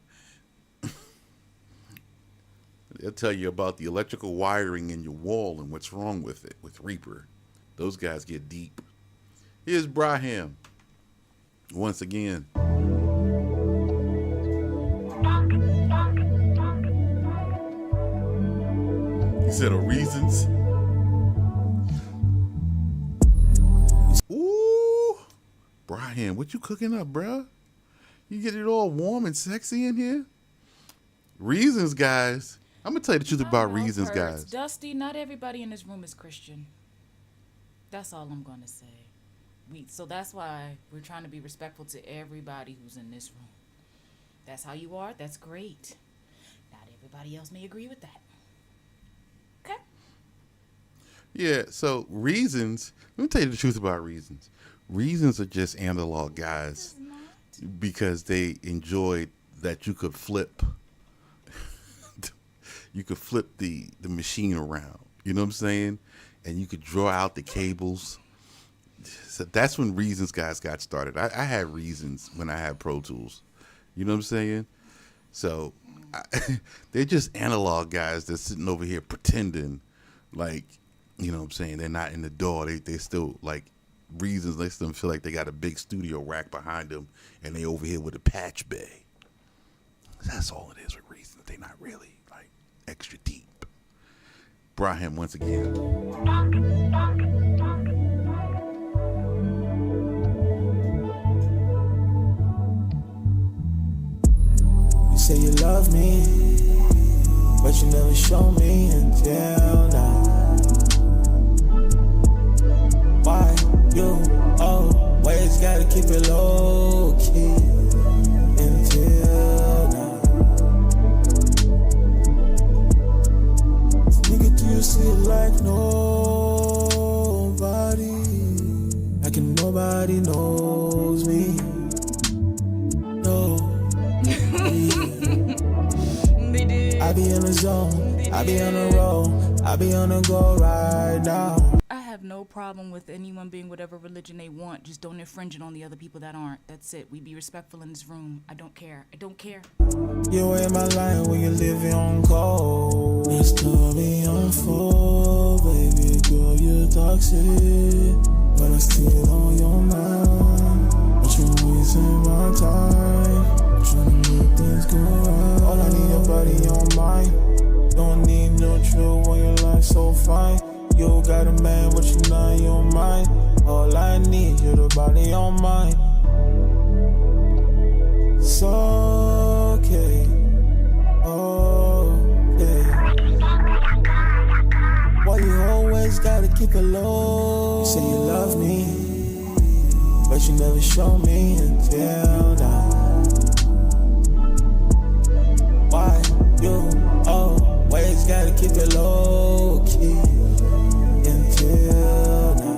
They'll tell you about the electrical wiring in your wall and what's wrong with it with Reaper. Those guys get deep. Here's Braham. Once again. He said, reasons. Ooh, Brian, what you cooking up, bruh? You get it all warm and sexy in here? Reasons, guys. I'm gonna tell you the truth about reasons, guys. Dusty, not everybody in this room is Christian. That's all I'm gonna say. So that's why we're trying to be respectful to everybody who's in this room. That's how you are. That's great. Not everybody else may agree with that. Okay. Yeah, so reasons, let me tell you the truth about reasons. Reasons are just analog guys because they enjoyed that you could flip the machine around. You know what I'm saying? And you could draw out the cables. So that's when Reasons guys got started. I had Reasons when I had Pro Tools. You know what I'm saying? So they're just analog guys that's sitting over here pretending like, you know what I'm saying, they're not in the door. They still like Reasons makes them feel like they got a big studio rack behind them and they over here with a patch bay. That's all it is with Reasons. They're not really like extra deep. Braham once again. You say you love me, but you never show me until now. Why you always gotta keep it low key until now? Nigga, do you see it like nobody? Like nobody knows me. No. I be in the zone, I be on the roll, I be on the go right now. I have no problem with anyone being whatever religion they want. Just don't infringe it on the other people that aren't. That's it. We be respectful in this room. I don't care. I don't care. You in my line when you living on cold. This story on full, baby girl, you're toxic, but I still on your mind. But you wasting my time, trying to make things go right. All I need your body on mine. Don't need no true when your life so fine. You got a man, but you not your mind. All I need, you the body on mine. It's okay. Okay. Why you always gotta keep it low? You say you love me, but you never show me until now. Why you always gotta keep it low key until now?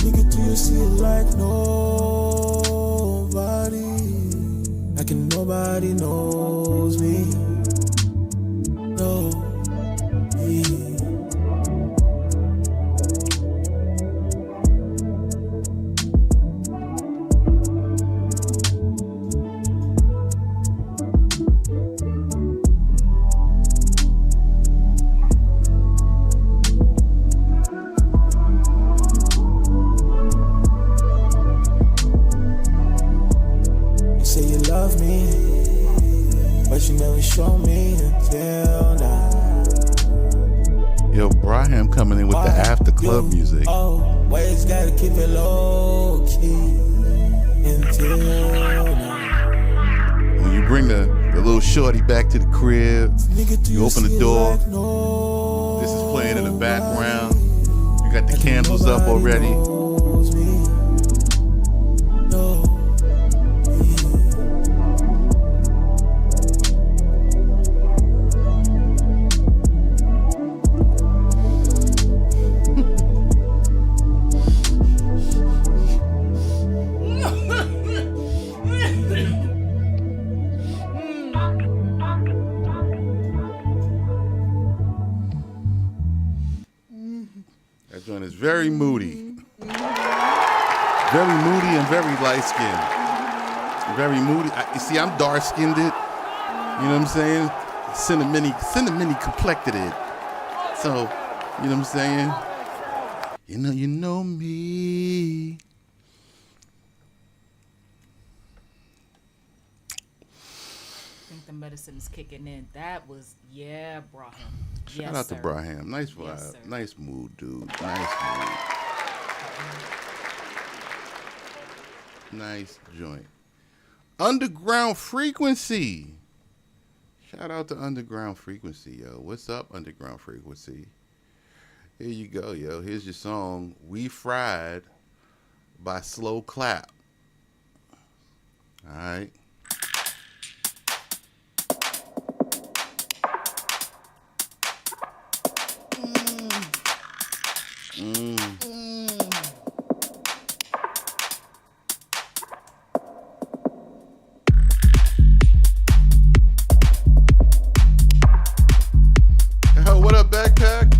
Nigga, do you see it like nobody? Like nobody knows me. No, me. Show me until now. Yo, Braham coming in with the after club music. Always gotta keep it low key until now. When you bring the little shorty back to the crib, you open the door. This is playing in the background. You got the candles up already. That joint is very moody. Very moody and very light-skinned. Very moody. You see, I'm dark-skinned. You know what I'm saying? Cinnamony complected it. So, you know what I'm saying? You know me. I think the medicine is kicking in. That was, yeah, Braham. Shout out to Braham. Nice vibe. Yes, nice mood, dude. Nice mood. Nice joint. Underground Frequency. Shout out to Underground Frequency, yo. What's up, Underground Frequency? Here you go, yo. Here's your song, We Fried by Slow Clap. All right. Yo, what up, Backpack?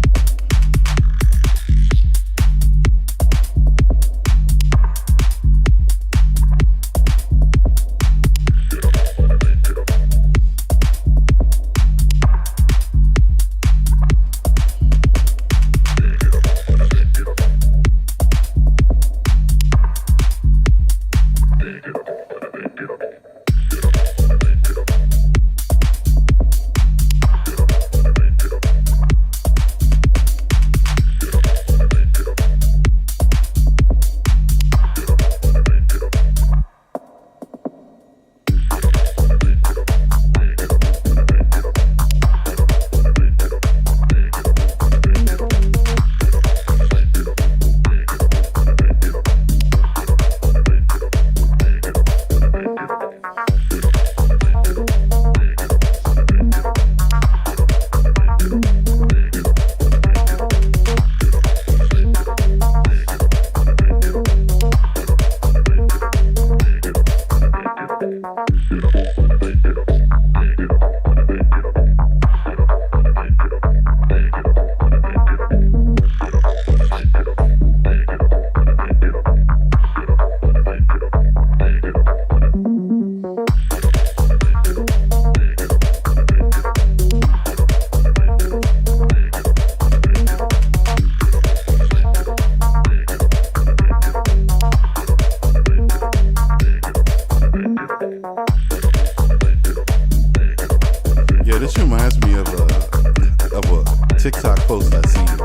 This reminds me of a TikTok post I seen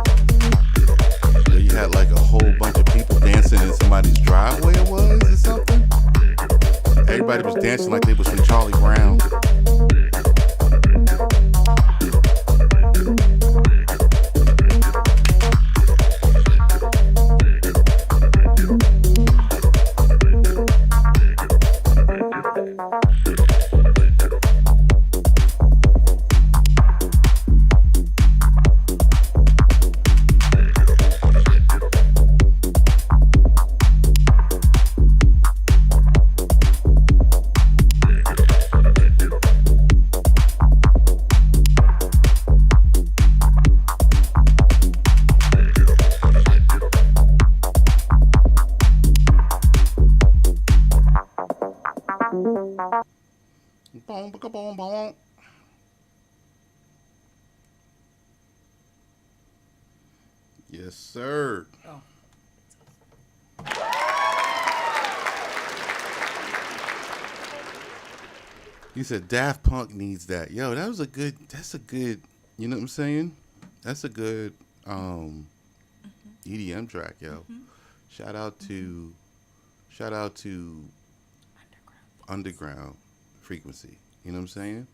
where you had like a whole bunch of people dancing in somebody's driveway. It was. dancing like they was from Charlie Brown. Boom, boom, boom, boom. Yes, sir. Oh. He said Daft Punk needs that. Yo, that's a good, you know what I'm saying? That's a good EDM track, yo. Shout out to shout out to Underground Frequency. You know what I'm saying?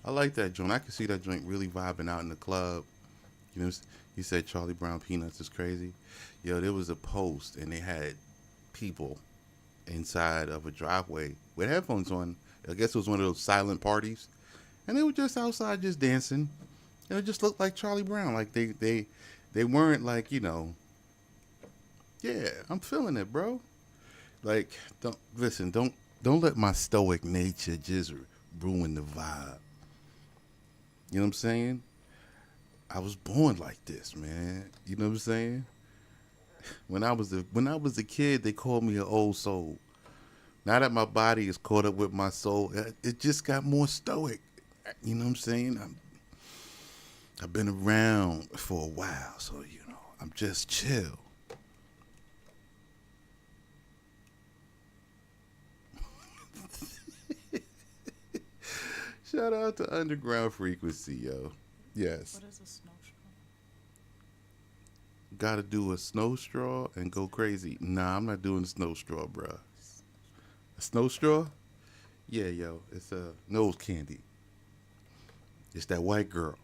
I like that joint. I can see that joint really vibing out in the club. You know, he said Charlie Brown Peanuts is crazy. Yo, there was a post and they had people inside of a driveway with headphones on. I guess it was one of those silent parties, and they were just outside just dancing. And it just looked like Charlie Brown. Like they weren't like, you know. Yeah, I'm feeling it, bro. Like, don't let my stoic nature just ruin the vibe. You know what I'm saying? I was born like this, man. You know what I'm saying? When I was a kid, they called me an old soul. Now that my body is caught up with my soul, it just got more stoic. You know what I'm saying? I've been around for a while, so you know, I'm just chill. Shout out to Underground Frequency, yo. Yes. What is a snow straw? Gotta do a snow straw and go crazy. Nah, I'm not doing a snow straw, bruh. A snow straw? Yeah, yo. It's a nose candy. It's that white girl.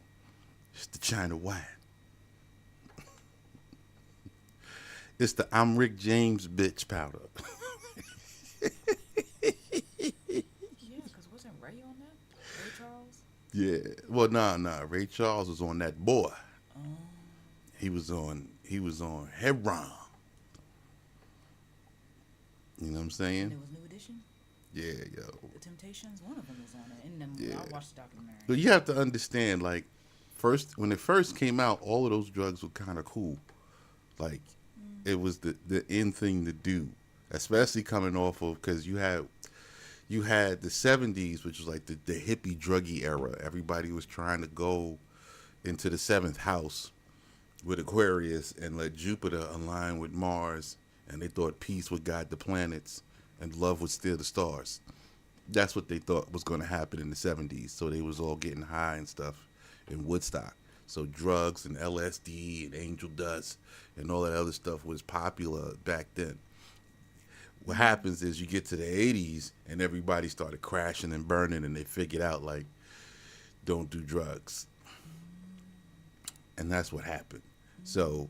It's the China white. It's the I'm Rick James bitch powder. Yeah, because wasn't Ray on that? Ray Charles? Yeah. Well, nah. Ray Charles was on that boy. He was on Hebron. You know what I'm And saying? it was New Edition? Yeah, yo. The Temptations? One of them was on it. In them, Yeah. I watched the documentary. But you have to understand, like, when it first came out, all of those drugs were kind of cool. Like, it was the in thing to do, especially coming off of, because you had the 70s, which was like the hippie druggy era. Everybody was trying to go into the seventh house with Aquarius and let Jupiter align with Mars, and they thought peace would guide the planets and love would steer the stars. That's what they thought was going to happen in the 70s. So they was all getting high and stuff in Woodstock. So drugs and LSD and angel dust and all that other stuff was popular back then. What happens is you get to the 80s and everybody started crashing and burning, and they figured out, like, don't do drugs. And that's what happened. So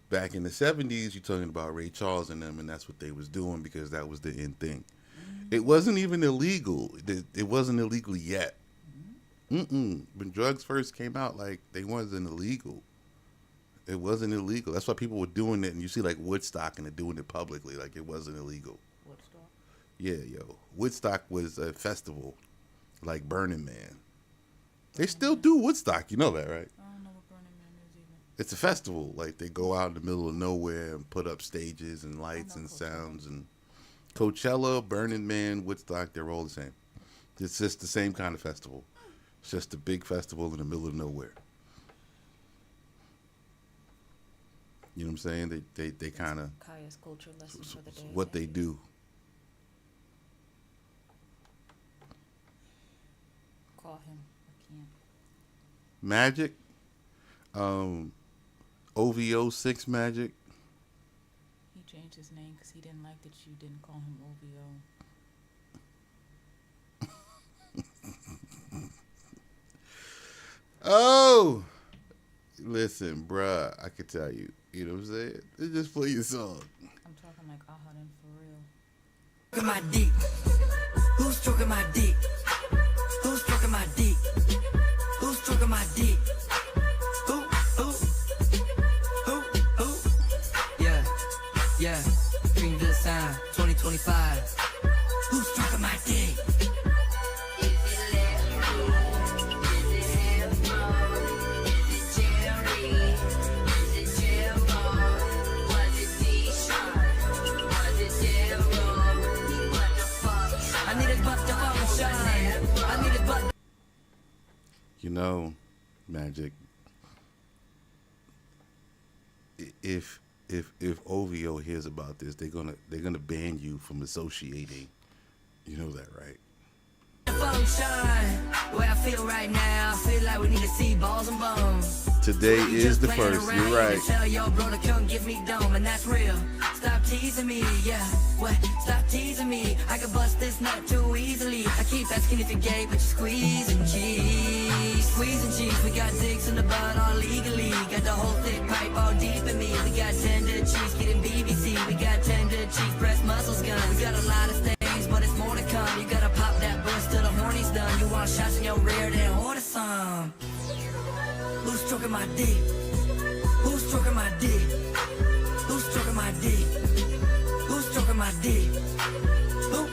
back in the 70s, you're talking about Ray Charles and them, and that's what they was doing because that was the in thing. It wasn't even illegal. It wasn't illegal yet. When drugs first came out, like, they wasn't illegal. It wasn't illegal. That's why people were doing it, and you see, like, Woodstock, and they're doing it publicly. Like, it wasn't illegal. Woodstock? Yeah, yo. Woodstock was a festival, like Burning Man. They still do Woodstock. You know that, right? I don't know what Burning Man is even. It's a festival. Like, they go out in the middle of nowhere and put up stages and lights and Coachella. sounds. And Coachella, Burning Man, Woodstock, they're all the same. It's just the same kind of festival. It's just a big festival in the middle of nowhere. You know what I'm saying? They kind of Kaya's culture lesson for the day. what they do. Call him. I can't. Magic, OVO 6 Magic. He changed his name because he didn't like that you didn't call him OVO. Oh, listen, bruh. I could tell you. You know what I'm saying? Just play your song. I'm talking like aha then for real. Stroking my dick? Who's stroking my dick? Who's stroking my dick? Who's stroking my dick? Who? Yeah, yeah. Dream to the sound, 2025. Who's stroking my dick? You know, Magic. If OVO hears about this, they're gonna ban you from associating. You know that, right? Function. Where I feel right now, I feel like we need to see balls and bones. Today is the first. You're right. Tell your bro to come give me dome, and that's real. Stop teasing me, yeah. What? Stop teasing me. I can bust this nut too easily. I keep asking if you're gay, but you're squeezing cheese. Squeezing cheese. We got dicks in the butt all legally. Got the whole thick pipe all deep in me. We got tender cheeks getting BBC. We got tender cheeks, breast muscles gun. We got a lot of things, but it's more to come. You gotta pop that bush till the horny's done. You want shots in your rear, then order some. Who's stroking my dick? Who's stroking my dick? Who's stroking my dick? Who's stroking my dick? Who?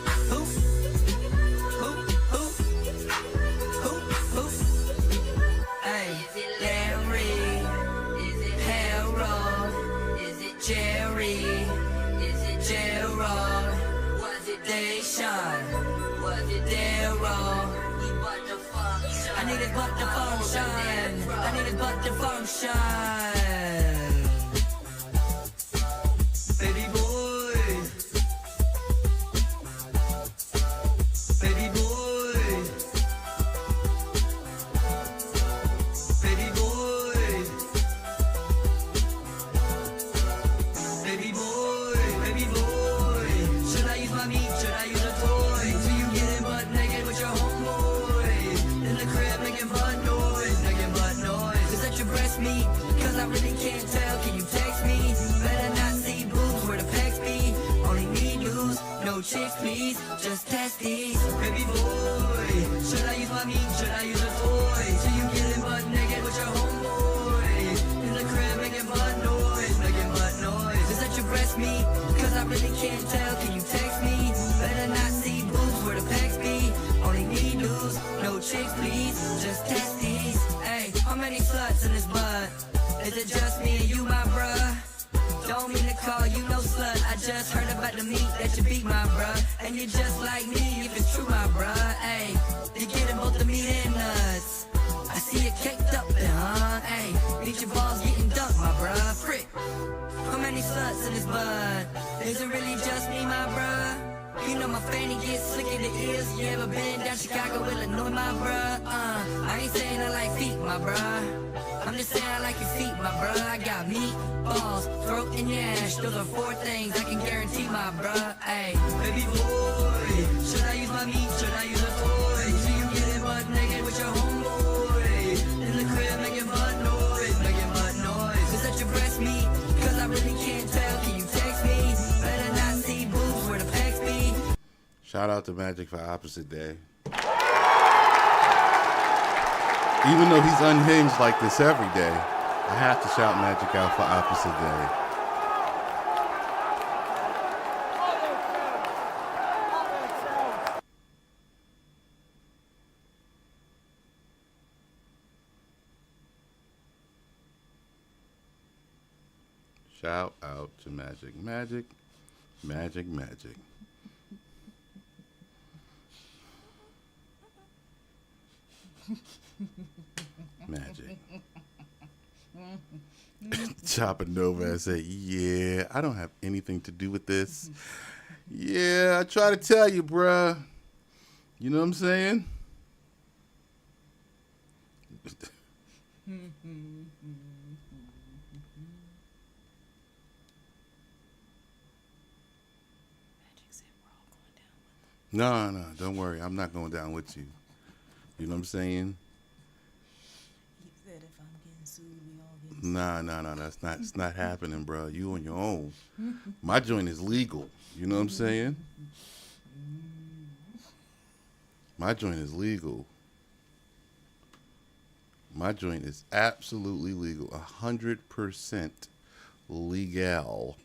Hey, Larry, Harold, Jerry, Gerald, Deshaun, Daryl. I need it but to function. I need it but to function. Baby boy. Baby boy. Baby boy. Baby boy. Baby boy. Should I use my meat? Should I use a toy? Do you get it butt naked with your homeboy? In the crib making butt noise. Making butt noise. Is that your breast meat? Cause I really can't tell. Can you text me? Better not see boobs where the pecs be. Only need news. No chicks please. Just test these. Baby boy. Should I use my meat? Should I use a toy? Do you get it butt naked with your homeboy? In the crib making butt noise. Making butt noise. Is that your breast meat? Cause I really can't tell. Can you text me? Better not see boobs where the pecs be. Only need news. No chicks please. Just test these. Hey, how many sluts in this butt? Is it just me and you, my bruh? Don't mean to call you no slut. I just heard about the meat that you beat, my bruh. And you're just like me if it's true, my bruh. Hey, you're getting both the meat and nuts. I see you caked up there, huh? Hey, need your balls getting dunked, my bruh. Frick. How many sluts in this bud? Is it really just me, my bruh? You know my fanny gets slick in the ears. You ever been down Chicago, Illinois, my bruh? I ain't saying I like feet, my bruh. I'm just saying I like your feet, my bruh. I got meat, balls, throat, and yash. Those are 4 things I can guarantee, my bruh. Hey, baby boy, should I use my meat? Should I use a toy? Do you get it butt naked with your homeboy? In the crib making butt noise, making butt noise. Is that your breast meat? Cause I really can't tell. Can you text me? Better not see boobs where the pecs be. Shout out to Magic for Opposite Day. Even though he's unhinged like this every day, I have to shout Magic out for Opposite Day. Shout out to Magic. Magic, magic, magic. Magic. Chopping Nova and say, yeah, I don't have anything to do with this. Yeah, I try to tell you, bruh. You know what I'm saying? No, don't worry. I'm not going down with you. You know what I'm saying? getting sued. We all getting Nah. That's not. It's not happening, bro. You on your own. My joint is legal. You know what I'm saying? My joint is legal. My joint is absolutely legal. 100% legal.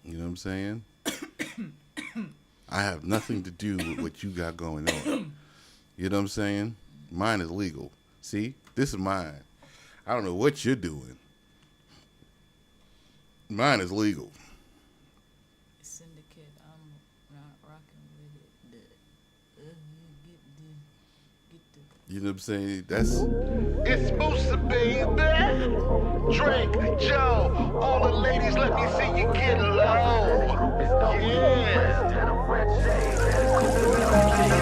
You know what I'm saying? I have nothing to do with what you got going on. You know what I'm saying? Mine is legal. See? This is mine. I don't know what you're doing. Mine is legal. syndicate. I'm not rocking with it. Get the. You know what I'm saying? That's It's Musa, baby. Drake, Joe, all the ladies, let me see you get low. Yeah.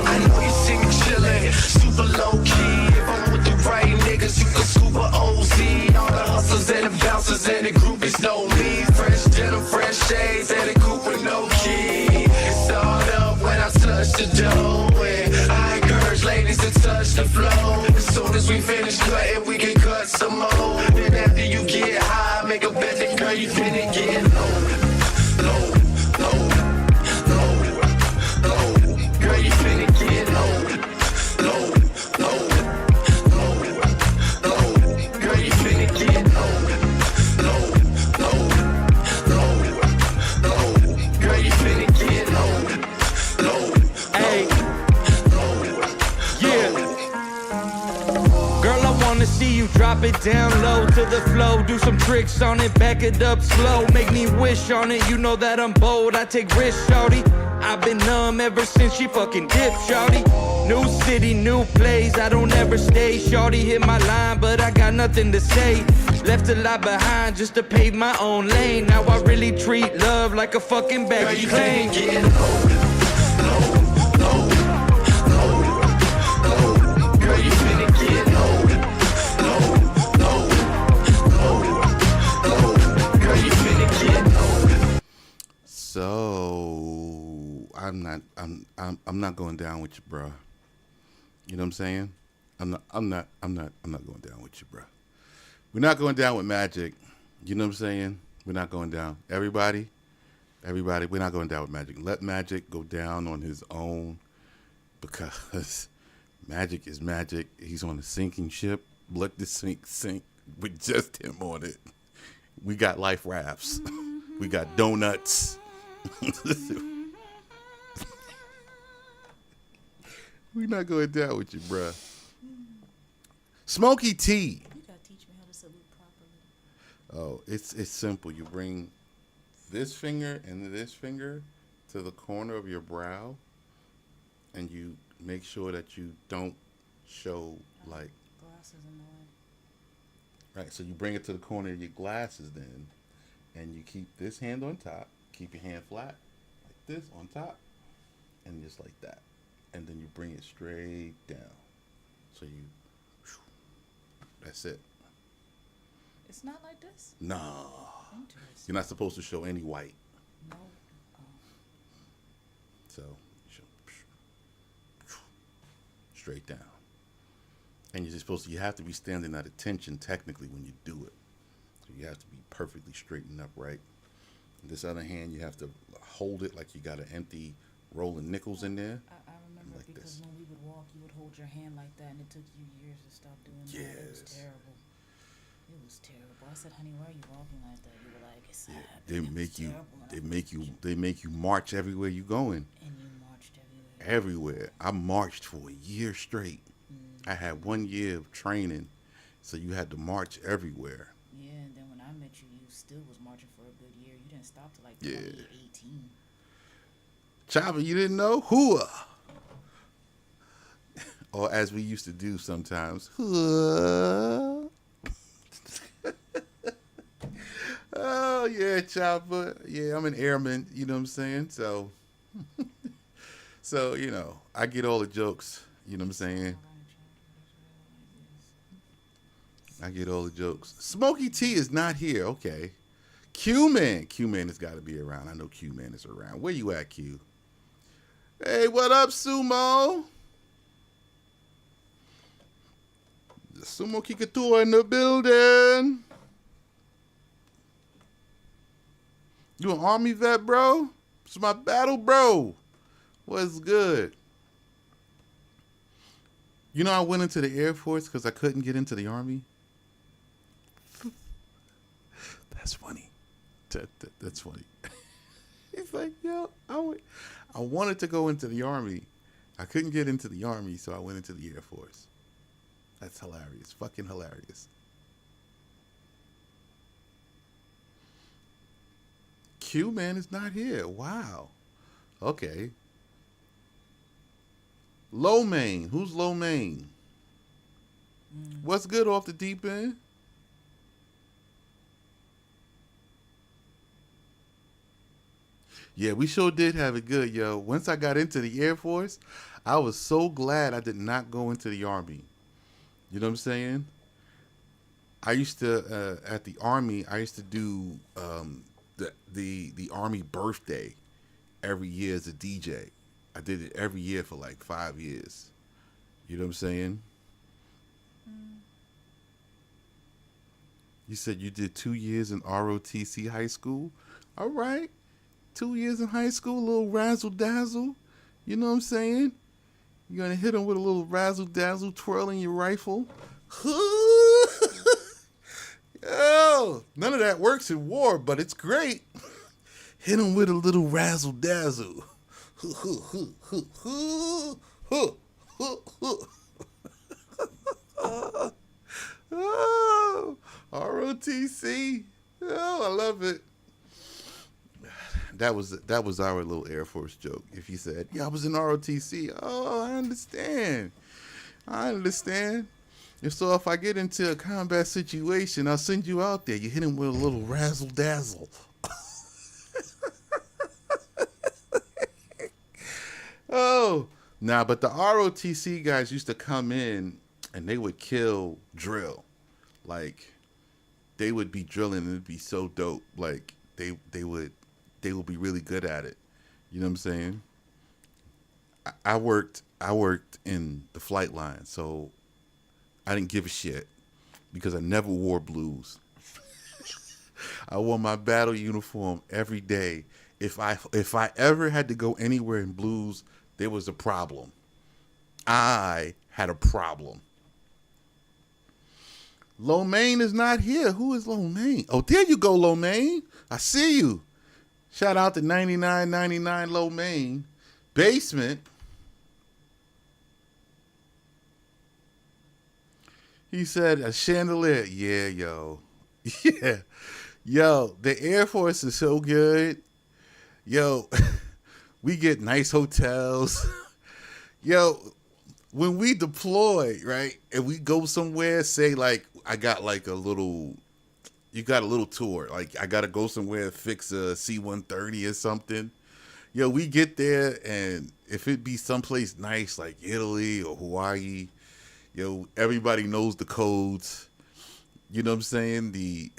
I know you see me chillin', super low key. If I'm with the right niggas, you can scuba OZ. All the hustlers and the bouncers and the groupies know me. Fresh denim, fresh shades, and a coupe with no key. It's all up when I touch the dough. And I encourage ladies to touch the flow. As soon as we finish cutting, we can cut some more. Then after you get high, make a bet that girl you finna get low, low. Girl, you finna get low. Girl, you finna get low. Girl, you finna get low. Hey. Yeah. Girl, I wanna see you drop it down low to the flow. Do some tricks on it, back it up slow. Make me wish on it, you know that I'm bold. I take risks, shawty. I've been numb ever since she fucking dipped, shawty. New city, new place, I don't ever stay. Shawty hit my line, but I got nothing to say. Left a lot behind just to pave my own lane. Now I really treat love like a fucking bag of claim. Get low. Girl, you finna get low. Girl, you finna get low. so. I'm not going down with you, bro. You know what I'm saying? I'm not going down with you, bro. We're not going down with Magic. You know what I'm saying? We're not going down. Everybody, we're not going down with Magic. Let Magic go down on his own because Magic is Magic. He's on a sinking ship. Let the sink with just him on it. We got life rafts. We got donuts. We're not going down with you, bruh. Smoky T. You gotta teach me how to salute properly. Oh, it's simple. You bring this finger and this finger to the corner of your brow, and you make sure that you don't show like. Glasses in the way. Right, so you bring it to the corner of your glasses then, and you keep this hand on top. Keep your hand flat, like this on top, and just like that. And then you bring it straight down. So you, that's it. It's not like this? No. Interesting. You're not supposed to show any white. No. So, straight down. And you're supposed to, you have to be standing at attention technically when you do it. So you have to be perfectly straight and upright. This other hand, you have to hold it like you got an empty roll of nickels in there. I remember like because this. when we would walk, you would hold your hand like that, and it took you years to stop doing that. It was Yes. terrible. It was terrible. I said, honey, why are you walking like that? You were like, it's Yeah, happening. they It was make you, terrible. And I they was make you, like, they make you march everywhere you going. And you marched everywhere. Everywhere. I marched for a year straight. I had 1 year of training, so you had to march everywhere. Yeah, and then when I met you, you still was marching for a good year. You didn't stop till like Yeah. 2018. Chava, you didn't know? Hooah! Or as we used to do sometimes, hooah. Oh, yeah, Chava. Yeah, I'm an airman, you know what I'm saying? So, so, you know, I get all the jokes, you know what I'm saying? I get all the jokes. Smokey T is not here. Okay. Q-Man. Q-Man has got to be around. I know Q-Man is around. Where you at, Q? Hey, what up, Sumo? Sumo Kikatua in the building. You an Army vet, bro? It's my battle, bro. What's good? You know I went into the Air Force because I couldn't get into the Army? That's funny. That's funny. He's like, yo, I wanted to go into the Army. I couldn't get into the Army, so I went into the Air Force. That's hilarious. Fucking hilarious. Q Man is not here. Wow. Okay. Low Main. Who's Low Main? What's good off the deep end? Yeah, we sure did have it good, yo. Once I got into the Air Force, I was so glad I did not go into the Army. You know what I'm saying? I used to at the Army. I used to do the Army birthday every year as a DJ. I did it every year for like 5 years. You know what I'm saying? You said you did 2 years in ROTC high school. All right. 2 years in high school, a little razzle dazzle. You know what I'm saying? You're going to hit him with a little razzle dazzle, twirling your rifle. Yo, none of that works in war, but it's great. Hit him with a little razzle dazzle. Oh, ROTC. Oh, I love it. That was our little Air Force joke. If you said, yeah, I was in ROTC. Oh, I understand. If I get into a combat situation, I'll send you out there. You hit him with a little razzle dazzle. Oh, nah, but the ROTC guys used to come in and they would kill drill. Like, they would be drilling and it'd be so dope. Like, they would be really good at it. You know what I'm saying? I worked in the flight line, so I didn't give a shit because I never wore blues. I wore my battle uniform every day. If I ever had to go anywhere in blues, there was a problem. I had a problem. Lo Main is not here. Who is Lo Main? Oh, there you go, Lo Main. I see you. Shout out to 99.99 Lo Main. Basement. He said a chandelier. Yeah, yo. Yeah. Yo, the Air Force is so good. Yo, we get nice hotels. Yo, when we deploy, right, and we go somewhere, say like I got like a little, you got a little tour, like I got to go somewhere and fix a C-130 or something. Yo, we get there, and if it be someplace nice like Italy or Hawaii, yo, everybody knows the codes. You know what I'm saying?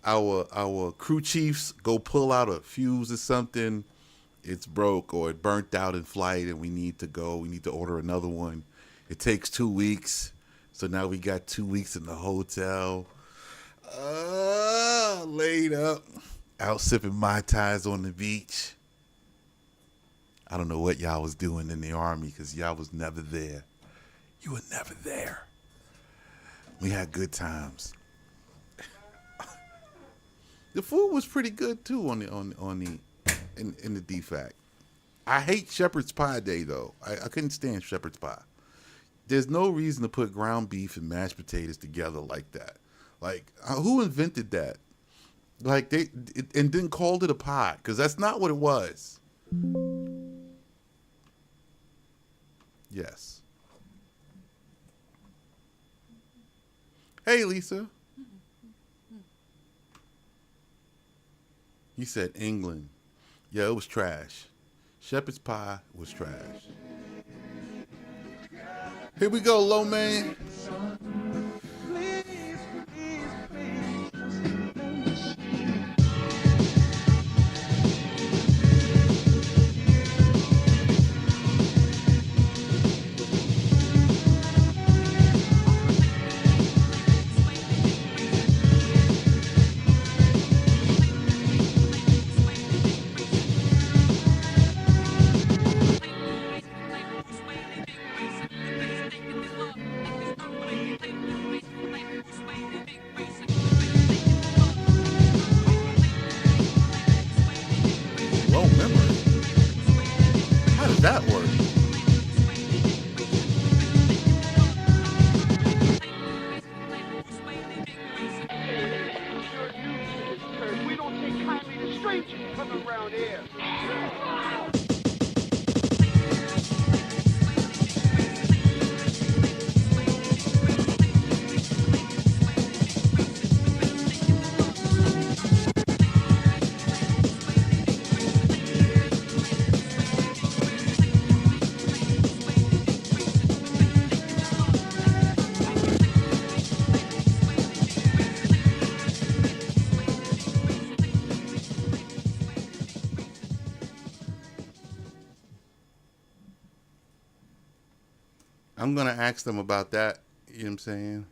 Our crew chiefs go pull out a fuse or something. It's broke or it burnt out in flight, and we need to order another one. It takes 2 weeks, so now we got 2 weeks in the hotel, laid up, out sipping Mai Tais on the beach. I don't know what y'all was doing in the Army because y'all was never there. You were never there. We had good times. The food was pretty good too in the DFAC. I hate shepherd's pie day though. I couldn't stand shepherd's pie. There's no reason to put ground beef and mashed potatoes together like that. Like, who invented that? Like, and then called it a pie, because that's not what it was. Yes. Hey, Lisa. He said England. Yeah, it was trash. Shepherd's pie was trash. Here we go, Lo Main. I'm gonna ask them about that. You know what I'm saying?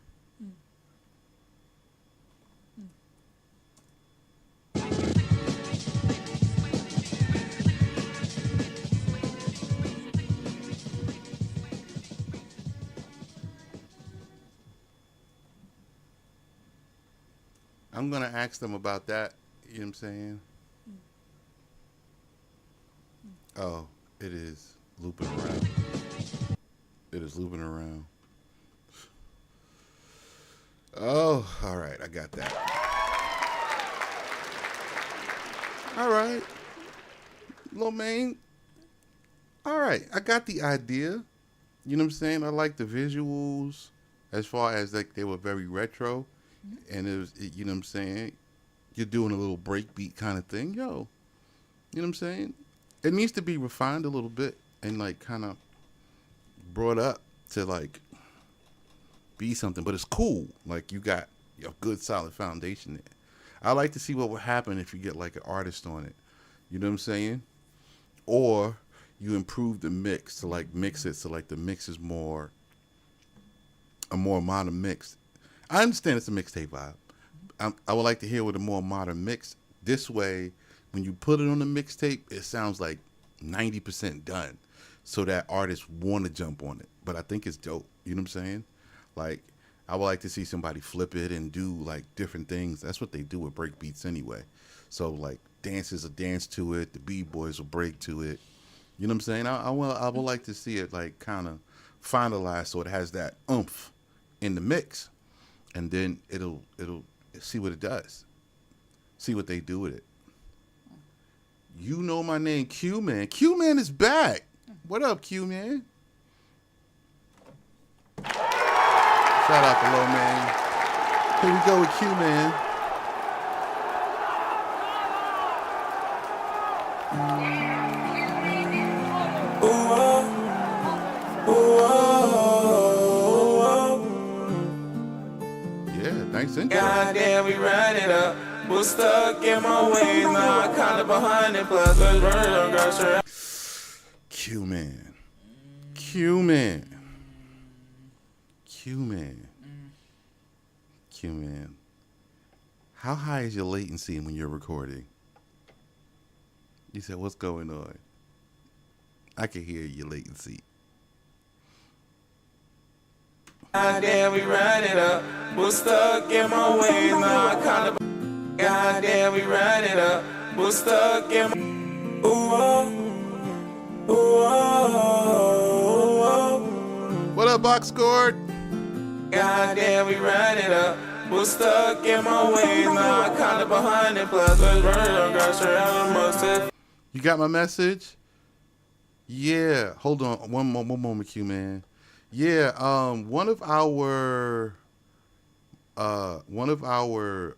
I'm gonna ask them about that. You know what I'm saying? Oh, it is looping around. It is looping around. Oh, all right. I got that. All right. Lil Maine. All right. I got the idea. You know what I'm saying? I like the visuals as far as like they were very retro. And you know what I'm saying? You're doing a little breakbeat kind of thing. Yo, you know what I'm saying? It needs to be refined a little bit and like kind of brought up to like be something, but it's cool. Like you got a good solid foundation there. I like to see what would happen if you get like an artist on it. You know what I'm saying? Or you improve the mix to like mix it so like the mix is a more modern mix. I understand it's a mixtape vibe. I would like to hear with a more modern mix. This way, when you put it on the mixtape, it sounds like 90% done, so that artists want to jump on it. But I think it's dope. You know what I'm saying? Like, I would like to see somebody flip it and do like different things. That's what they do with break beats anyway. So like dancers will dance to it, the b-boys will break to it. You know what I'm saying? I would like to see it like kind of finalized so it has that oomph in the mix, and then it'll see what it does, see what they do with it. You know my name, Q Man. Q Man is back. What up, Q Man? Shout out to Low Man. Here we go with Q Man. Yeah, nice intro. Goddamn, we ran it up. Was stuck in my ways, now I kinda behind it. Plus, let's burn it up, girl, straight. Q Man. Q Man. Q Man. Q Man. How high is your latency when you're recording? You said, what's going on? I can hear your latency. Goddamn, we ran it up. Was stuck in my ways, now I kinda. Goddamn, we ran it up. Was stuck in my. What up, Box Scored? Goddamn, we ran it up. Was stuck in my ways, now I kinda behind it. Plus, let's burn it up, girl, straight out of the mustard. You got my message? Yeah. Hold on. One moment, Q Man. Yeah. One of our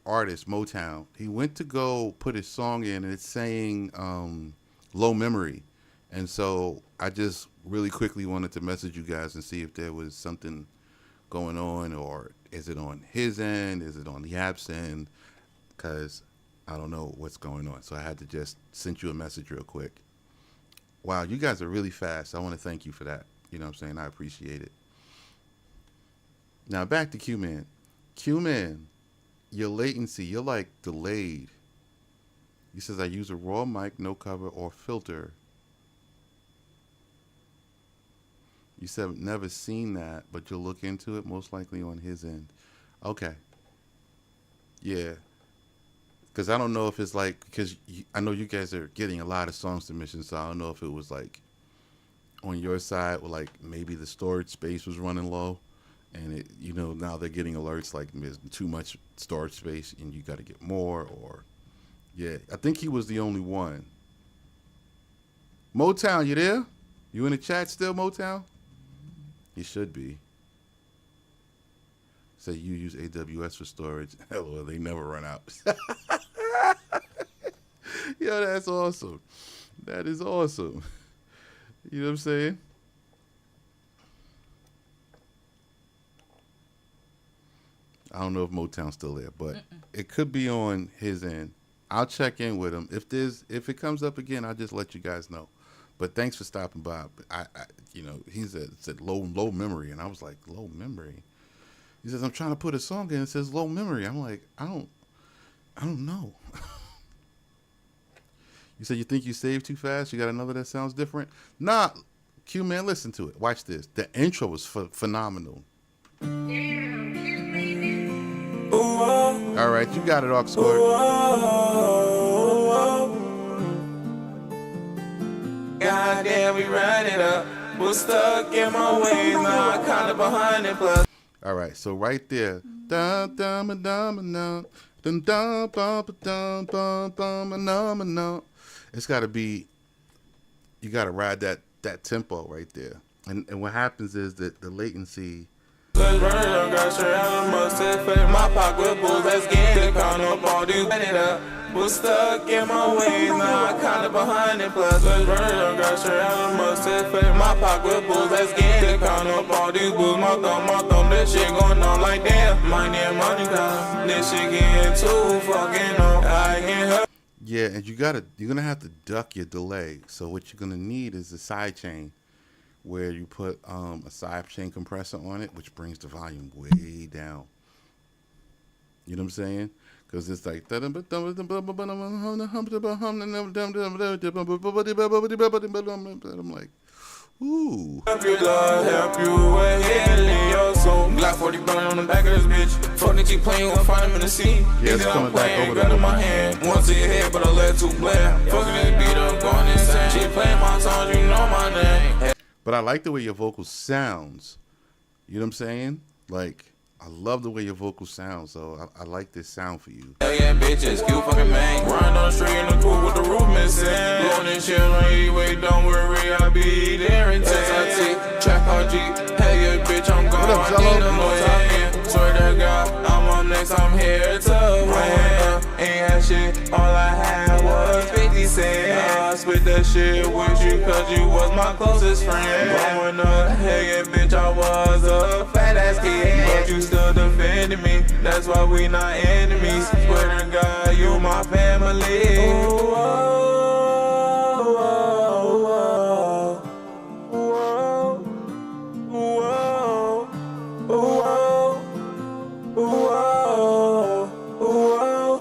artists, Motown, he went to go put his song in, and it's saying low memory, and so I just really quickly wanted to message you guys and see if there was something going on, or is it on his end, is it on the app's end? Because I don't know what's going on, so I had to just send you a message real quick. Wow, you guys are really fast. I want to thank you for that. You know what I'm saying? I appreciate it. Now back to Q Man. Q Man, your latency, you're like delayed. He says I use a raw mic, no cover or filter. You said never seen that, but you'll look into it, most likely on his end. Okay. Yeah. Because I don't know if it's like, because I know you guys are getting a lot of song submissions, so I don't know if it was like on your side, or like maybe the storage space was running low, and it, you know, now they're getting alerts like there's too much storage space and you got to get more, or Yeah, I think he was the only one. Motown, you there? You in the chat still, Motown? You should be. Say you use AWS for storage. Well, they never run out. Yo, that's awesome. That is awesome. You know what I'm saying? I don't know if Motown's still there, but it could be on his end. I'll check in with him. If it comes up again, I'll just let you guys know. But thanks for stopping by. He said low memory, and I was like, low memory. He says I'm trying to put a song in. It says low memory. I'm like, I don't know. You said you think you saved too fast. You got another that sounds different. Nah, Q man, listen to it. Watch this. The intro was phenomenal. All right, you got it, Oxford. Goddamn, we ran it up. Was stuck in my ways, now I kinda behind it plus. All right, so right there. Dun dun dun dun dun dun dun dun dun dun dun. It's got to be. You got to ride that tempo right there, and what happens is that the latency. Let's burn it up, got straight out of mustard. Fed my pocket bulls, let's get it. Count up all these, ran it up. Was stuck in my ways, now I kinda behind it plus. Let's burn it up, got straight out of mustard. Fed my pocket bulls, let's get it. Count up all these bulls, my thumb, this shit going on like damn. My name money come, this shit getting too fucking on. I can't help. Yeah, and you're gonna have to duck your delay. So what you're gonna need is a side chain, where you put a side chain compressor on it, which brings the volume way down. You know what I'm saying? Because it's like I'm like, ooh. Help you, Lord, help you with healing your soul. Glock 40 burning on the back of this bitch. Fuck that you playing, we'll find him in the scene. Yeah, it's coming back over gun in my hand. One to your head, but I let two blare. Fucking this beat up, going insane. She playing my songs, you know my name. But I like the way your vocal sounds. You know what I'm saying? Like, I love the way your vocal sounds, so I like this sound for you. Hell yeah, bitches, cute fucking man. Grind on the street in the cool with the roof missing. Blowing this shit on anyway, don't worry, I'll be there in SIT. Track RG, hell yeah, bitch, I'm gone. What up, I need a noise I'm in. Swear to God, I'm on next, I'm here to win. Ain't had shit, all I had was 50 cents. I split that shit with you, cause you was my closest friend. Growing up, hell yeah, bitch, I was a fat ass kid. But you still defending me, that's why we not enemies. Swear to God, you my family. Ooh, oh, oh, oh, oh, oh, oh, oh,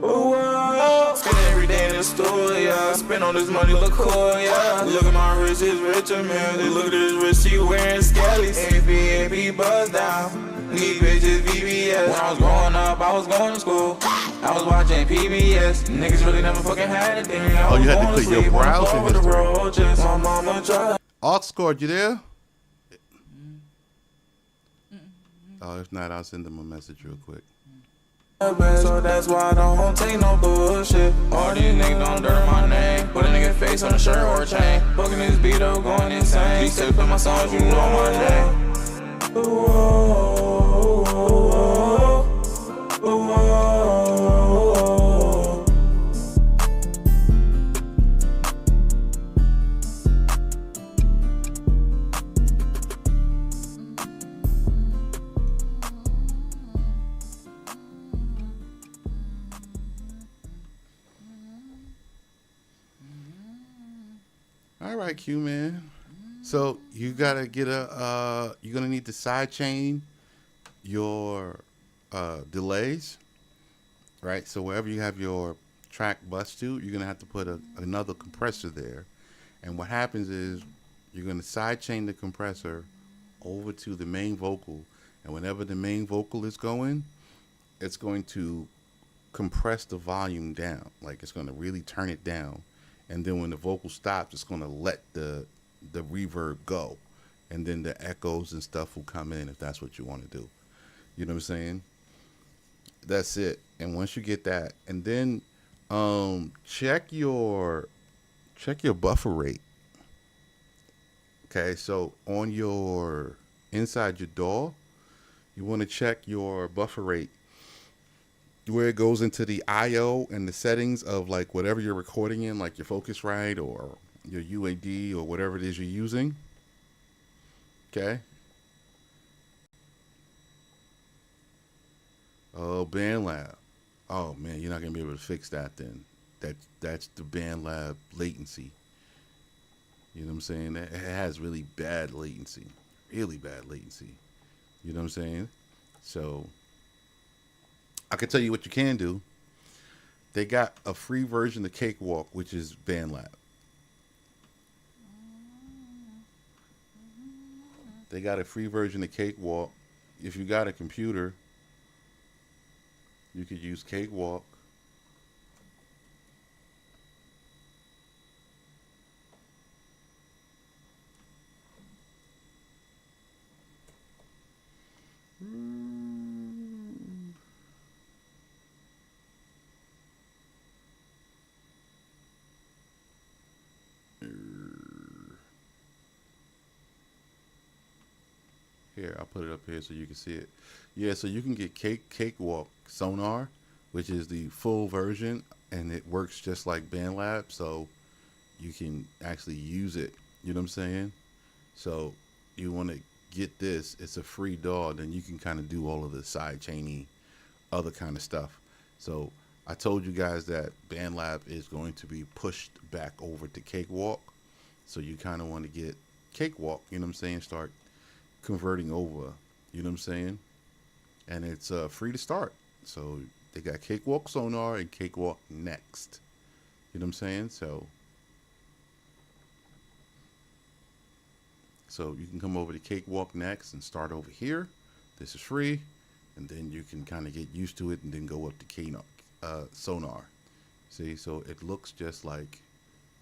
oh, oh. Spend every day in the store, yeah. Spend all this money, look cool, yeah. Look at my wrist, it's richer, man. Look at this wrist, she wearing skellies. AP buzz down. Need bitches VBS. When I was growing up, I was going to school. I was watching PBS. Niggas really never fucking had a thing. Oh, you had to put your browser in the road, just my mama tried. Oxcord, you there? Oh, if not, I'll send them a message real quick. So that's why I don't take no bullshit. All these niggas don't dirt my name. Put a nigga face on a shirt or a chain. Fucking this beat up, going insane. He said, play my songs, you know my name. Ooh, oh, oh, oh, oh, oh. All right, Q man. So you gotta get you're gonna need to side chain your delays, right? So wherever you have your track bus to, you're gonna have to put another compressor there. And what happens is you're gonna side chain the compressor over to the main vocal, and whenever the main vocal is going, it's going to compress the volume down. Like it's gonna really turn it down. And then when the vocal stops, it's gonna let the reverb go, and then the echoes and stuff will come in if that's what you want to do. You know what I'm saying? That's it. And once you get that, and then Check your buffer rate. Okay, so on your inside your DAW, you want to check your buffer rate where it goes into the IO and the settings of like whatever you're recording in, like your Focusrite or your UAD or whatever it is you're using. Okay. Oh, BandLab. Oh man, you're not gonna be able to fix that then. That's the BandLab latency. You know what I'm saying? It has really bad latency. Really bad latency. You know what I'm saying? So I can tell you what you can do. They got a free version of Cakewalk, which is BandLab. They got a free version of Cakewalk. If you got a computer, you could use Cakewalk. Here, I'll put it up here so you can see it. Yeah, so you can get Cakewalk Sonar, which is the full version, and it works just like BandLab, so you can actually use it. You know what I'm saying? So you want to get this. It's a free DAW. Then you can kind of do all of the side chainy, other kind of stuff. So I told you guys that BandLab is going to be pushed back over to Cakewalk. So you kind of want to get Cakewalk. You know what I'm saying? Start converting over. You know what I'm saying? And it's free to start. So they got Cakewalk Sonar and Cakewalk Next. You know what I'm saying? So you can come over to Cakewalk Next and start over here. This is free. And then you can kind of get used to it and then go up to Sonar. See, so it looks just like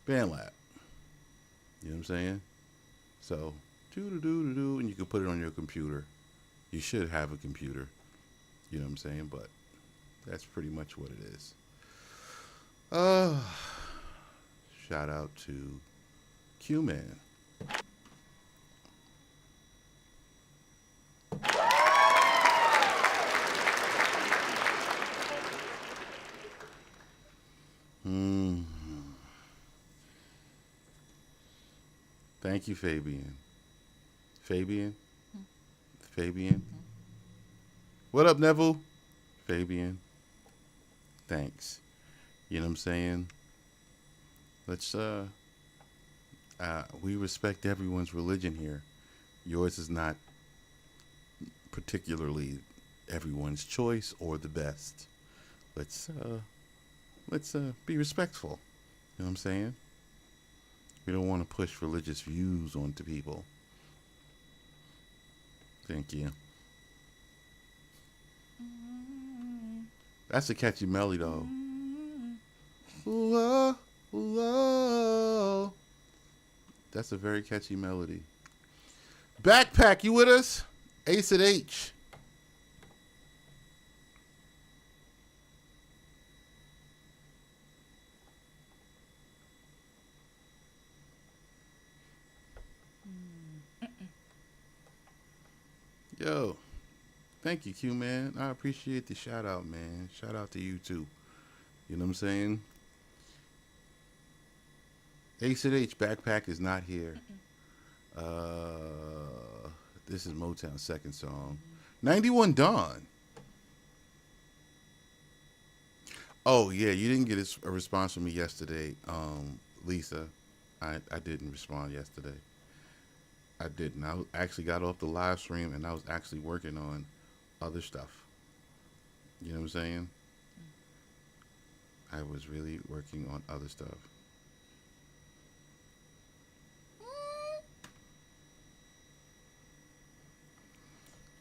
BandLab. You know what I'm saying? So, and you can put it on your computer. You should have a computer. You know what I'm saying? But that's pretty much what it is. Shout out to Q-Man. Thank you, Fabian. Fabian? Fabian? What up, Neville? Fabian. Thanks. You know what I'm saying? Let's, we respect everyone's religion here. Yours is not particularly everyone's choice or the best. Let's be respectful. You know what I'm saying? We don't want to push religious views onto people. Thank you. That's a catchy melody, though. Ooh, oh, ooh, oh. That's a very catchy melody. Backpack, you with us? Ace at H. Yo, thank you, Q, man. I appreciate the shout out, man. Shout out to you, too. You know what I'm saying? Ace at H, Backpack is not here. This is Motown's second song. 91 Dawn. Oh, yeah, you didn't get a response from me yesterday, Lisa. I didn't respond yesterday. I didn't. I actually got off the live stream and I was actually working on other stuff. You know what I'm saying? I was really working on other stuff.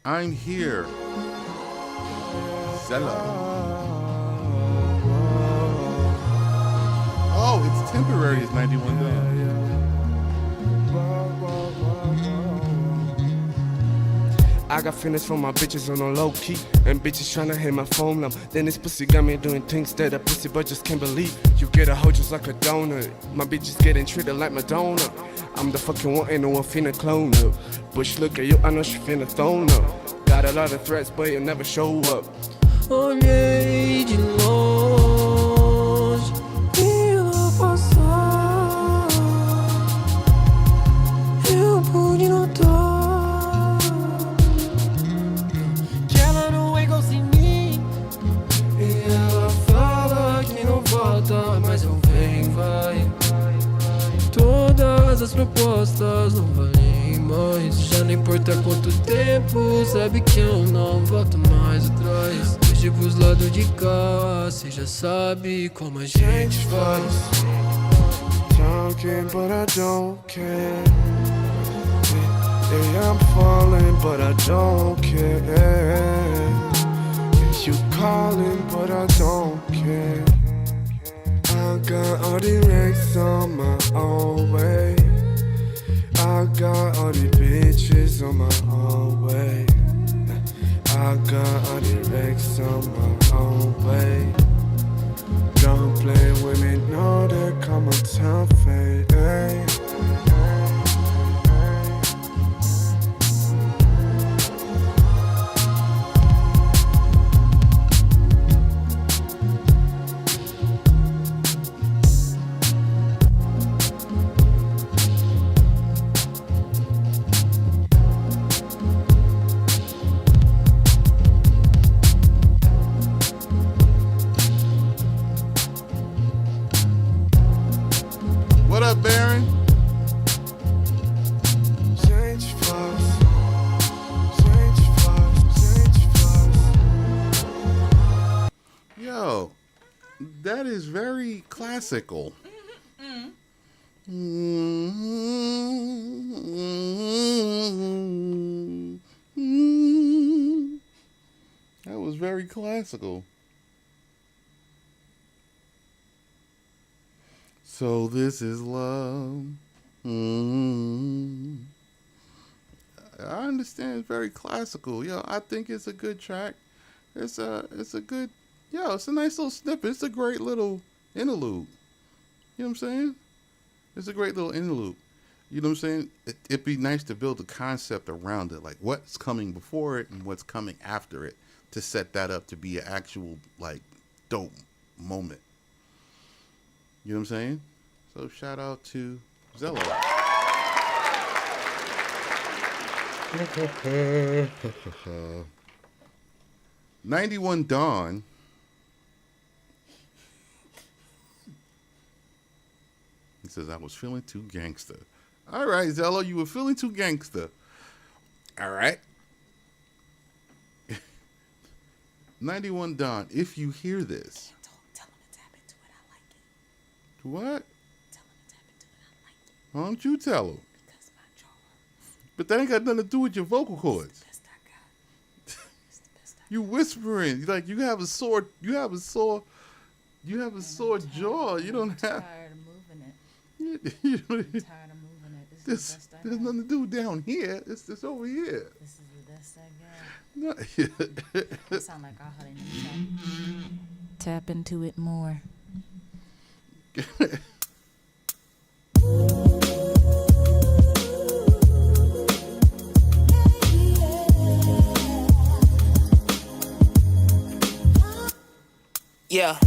I'm here. Zella. Oh, it's temporary. It's 91 days. I got feelings for my bitches on a low key, and bitches tryna hit my phone up. Then this pussy got me doing things that a pussy but just can't believe. You get a hoe just like a donut. My bitch is getting treated like Madonna. I'm the fucking one, ain't no one finna clone up. Bush look at you, I know she finna thrown up. Got a lot of threats, but you never show up. Olhei de longe, vi ela passar. Eu pude notar que ela não é igual sem mim. E ela fala que não volta, mas eu venho, vai. Todas as propostas não valem mais. Já não importa quanto tempo, sabe que eu não volto mais atrás. Hoje pros lados de cá, cê já sabe como a gente faz. Talking, but I don't care. Yeah, I'm falling, but I don't care. Yeah, you calling, but I don't care. I got all the racks on my own way. I got all the bitches on my own way. I got all the racks on my own way. Don't play with me, know there come a time fade. What up, Baron? Gente faz, gente faz, gente faz. Yo, that is very classical. That was very classical. So this is love. I understand it's very classical. Yo, I think it's a good track. It's a good, yo, it's a nice little snippet. It's a great little interlude. You know what I'm saying? It's a great little interlude. You know what I'm saying? It'd be nice to build a concept around it, like what's coming before it and what's coming after it, to set that up to be an actual, like, dope moment. You know what I'm saying? So shout out to Zello. 91 Dawn. He says, I was feeling too gangster. All right, Zello, you were feeling too gangster. All right. 91 Dawn, if you hear this. Tell him to tap into it. I like it. What? Tell him to tap into it. I like it. Why don't you tell him? Because my jaw hurts. But that ain't got nothing to do with your vocal cords. It's the best I got. It's the best I got. You whispering like you have a sore jaw. You don't have. Tired of moving it. You Tired of moving it. This is the best I there's got. nothing to do down here. It's over here. This is the best I got. No. I sound like I heard it. Tap into it more. Yeah.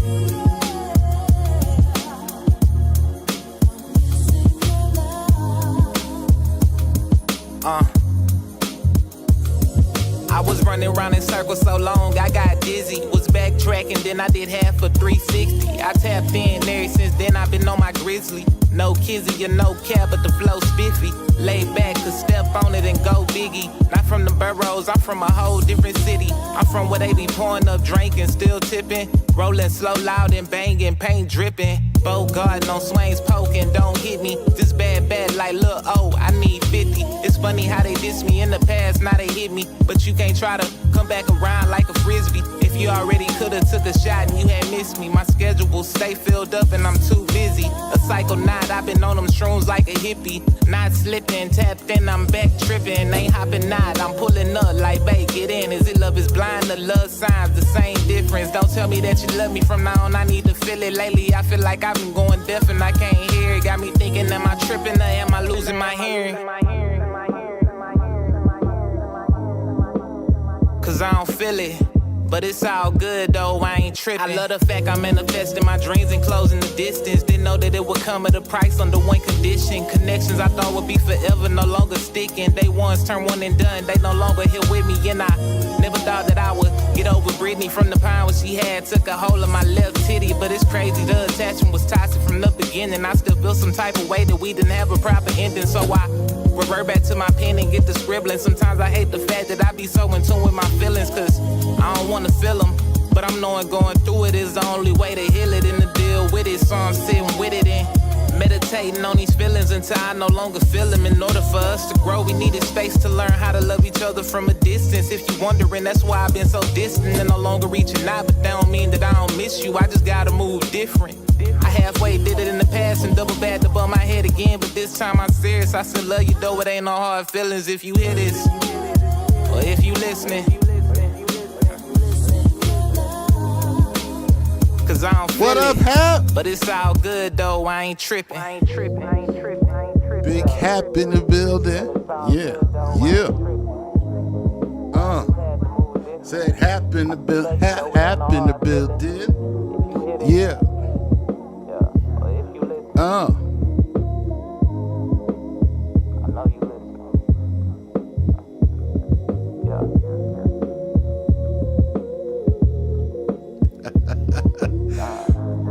I was running around in circles so long, I got dizzy. Was backtracking, then I did half a 360. I tapped in ever since then, I've been on my grizzly. No kizzy or no cap, but the flow spiffy. Laid back, could step on it and go biggie. Not from the boroughs, I'm from a whole different city. I'm from where they be pouring up, drinking, still tipping. Rolling slow, loud and banging, paint dripping. Bogart, no swings poking, don't hit me. This bad like Lil O, I need 50. It's funny how they diss me in the past, now they hit me. But you can't try to come back around like a frisbee. If you already could've took a shot and you had missed me. My schedule stay filled up and I'm too busy. A psychonaut, I've been on them shrooms like a hippie. Not slipping, tapped in, I'm back tripping. Ain't hopping out, I'm pulling up like, babe, get in. Is it love is blind, the love signs, the same difference. Don't tell me that you love me from now on, I need to feel it. Lately I feel like I've been going deaf and I can't hear it. Got me thinking, am I tripping or am I losing my hearing? Cause I don't feel it, but it's all good though, I ain't tripping. I love the fact I'm manifesting my dreams and closing the distance. Didn't know that it would come at a price under one condition. Connections I thought would be forever, no longer sticking. They once turn one and done, they no longer here with me. And I never thought that I would get over Britney from the power she had. Took a hold of my left titty, but it's crazy, the attachment was toxic from the beginning. I still feel some type of way that we didn't have a proper ending. So I revert back to my pen and get the scribbling. Sometimes I hate the fact that I be so in tune with my feelings, cause I don't wanna feel them, but I'm knowing going through it is the only way to heal it and to deal with it. So I'm sitting with it and meditating on these feelings until I no longer feel them. In order for us to grow, we needed space to learn how to love each other from a distance. If you're wondering, that's why I've been so distant and no longer reaching out. But that don't mean that I don't miss you, I just gotta move different. I halfway did it in the past and double back to bump my head again, but this time I'm serious. I still love you though, it ain't no hard feelings if you hear this, or if you listening. Cause I don't feel What up, it, Hap? but it's all good though, I ain't tripping. Big Hap in the building. Yeah, yeah. Said Hap in the building. Hap in the building. Yeah.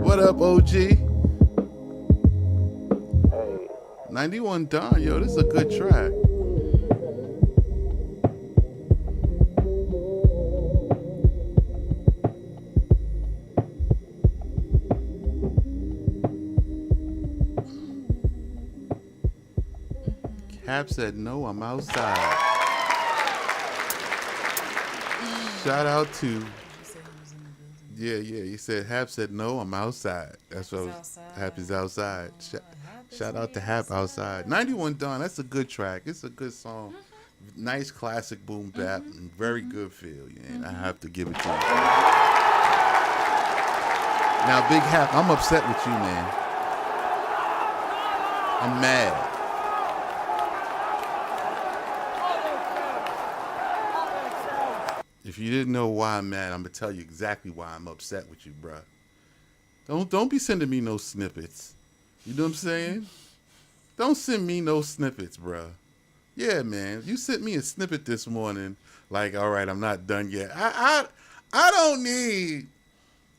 What up, OG? 91 Don, yo, this is a good track. Cap said, no, I'm outside. Shout out to... Yeah, he said, Hap said, no, I'm outside. That's what Hap is outside. Shout out to Hap outside. 91 Dawn, that's a good track. It's a good song. Nice classic boom bap. And very good feel. Yeah, and I have to give it to you. Now, Big Hap, I'm upset with you, man. I'm mad. If you didn't know why I'm mad, I'm gonna tell you exactly why I'm upset with you, bruh. Don't be sending me no snippets. You know what I'm saying? Don't send me no snippets, bruh. Yeah, man. You sent me a snippet this morning. Like, all right, I'm not done yet. I don't need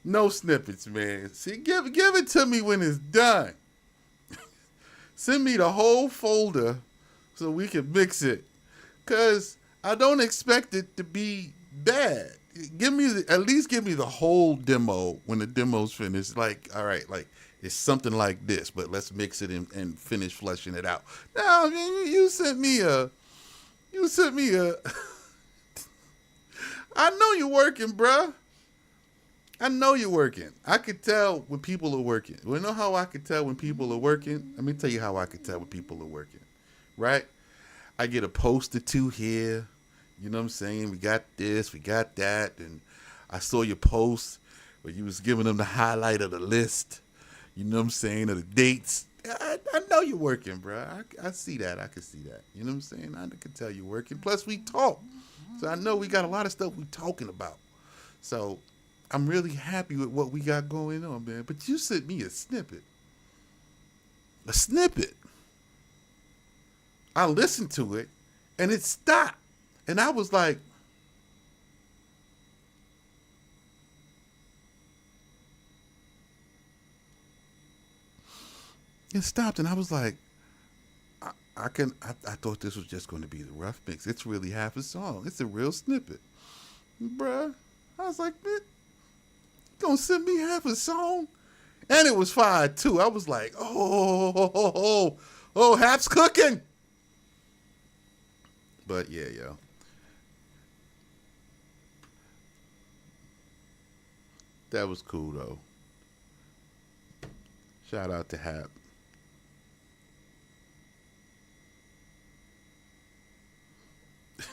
no snippets, man. See, give it to me when it's done. Send me the whole folder so we can mix it. Cause I don't expect it to be bad. At least give me the whole demo when the demo's finished. Like, all right, like it's something like this, but let's mix it and finish fleshing it out. Now, I mean, you sent me a I know you're working, bruh. I know you're working. I could tell when people are working. You know how I could tell when people are working? Let me tell you how I could tell when people are working, right? I get a post or two here. You know what I'm saying? We got this, we got that. And I saw your post where you was giving them the highlight of the list. You know what I'm saying? Of the dates. I know you're working, bro. I see that. I can see that. You know what I'm saying? I can tell you're working. Plus, we talk. So I know we got a lot of stuff we talking about. So I'm really happy with what we got going on, man. But you sent me a snippet. A snippet. I listened to it, and it stopped. And I was like, it stopped, and I was like, I thought this was just going to be the rough mix. It's really half a song. It's a real snippet. Bruh. I was like, man, you gonna send me half a song? And it was fire, too. I was like, oh, Hap's cooking. But, yeah, yo. That was cool though. Shout out to Hap.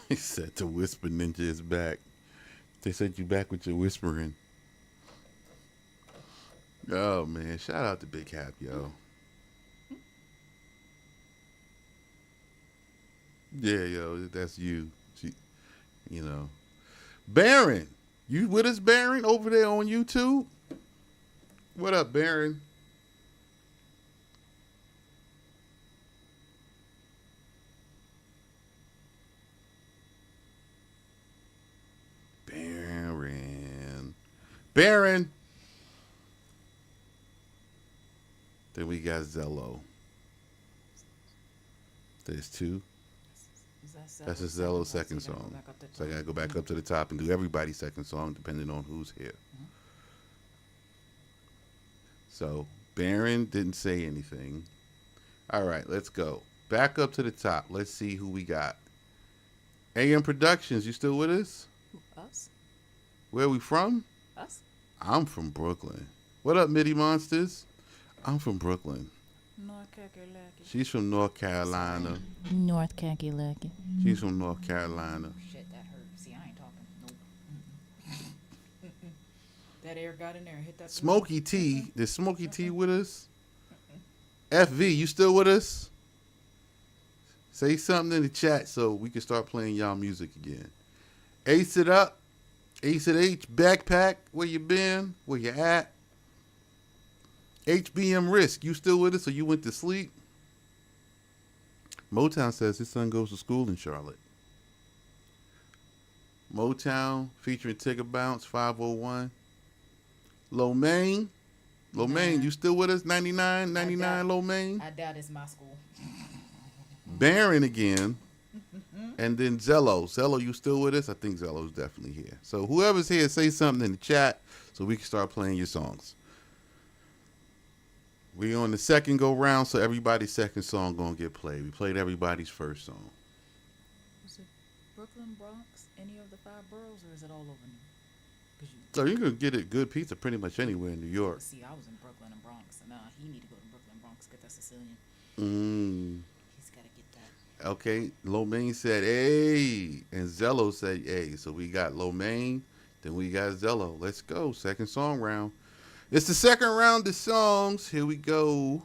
He said the Whisper Ninja is back. They sent you back with your whispering. Oh man, shout out to Big Hap, yo. Yeah, yo, that's you. You know. Baron, you with us, Baron, over there on YouTube? What up, Baron? Baron. Then we got Zello. There's two. That's a Zello second song. So I gotta go back up to the top and do everybody's second song depending on who's here. So Baron didn't say anything. All right, let's go. Back up to the top. Let's see who we got. AM Productions, you still with us? Us? Where are we from? Us? I'm from Brooklyn. What up, Midi Monsters? I'm from Brooklyn. North Carolina. She's from North Carolina. North Carolina. She's from North Carolina. Shit, that hurt. See, I ain't talking. Nope. That air got in there and hit that. Smokey T. Is Smokey T with us? FV, you still with us? Say something in the chat so we can start playing y'all music again. Ace it up. Ace at H, Backpack, where you been? Where you at? HBM Risk, you still with us or you went to sleep? Motown says his son goes to school in Charlotte. Motown featuring Tigger Bounce, 501. Lomaine, you still with us? 99 Lomaine? I doubt it's my school. Baron again. And then Zello, you still with us? I think Zello's definitely here. So whoever's here, say something in the chat so we can start playing your songs. We on the second go round, so everybody's second song gonna get played. We played everybody's first song. Is it Brooklyn, Bronx, any of the 5 boroughs, or is it all over New York? So you can get a good pizza pretty much anywhere in New York. See, I was in Brooklyn and Bronx. Nah, he need to go to Brooklyn, Bronx, get that Sicilian. He's gotta get that. Okay, Lomaine said hey, and Zello said hey. So we got Lomaine, then we got Zello. Let's go, second song round. It's the second round of songs. Here we go.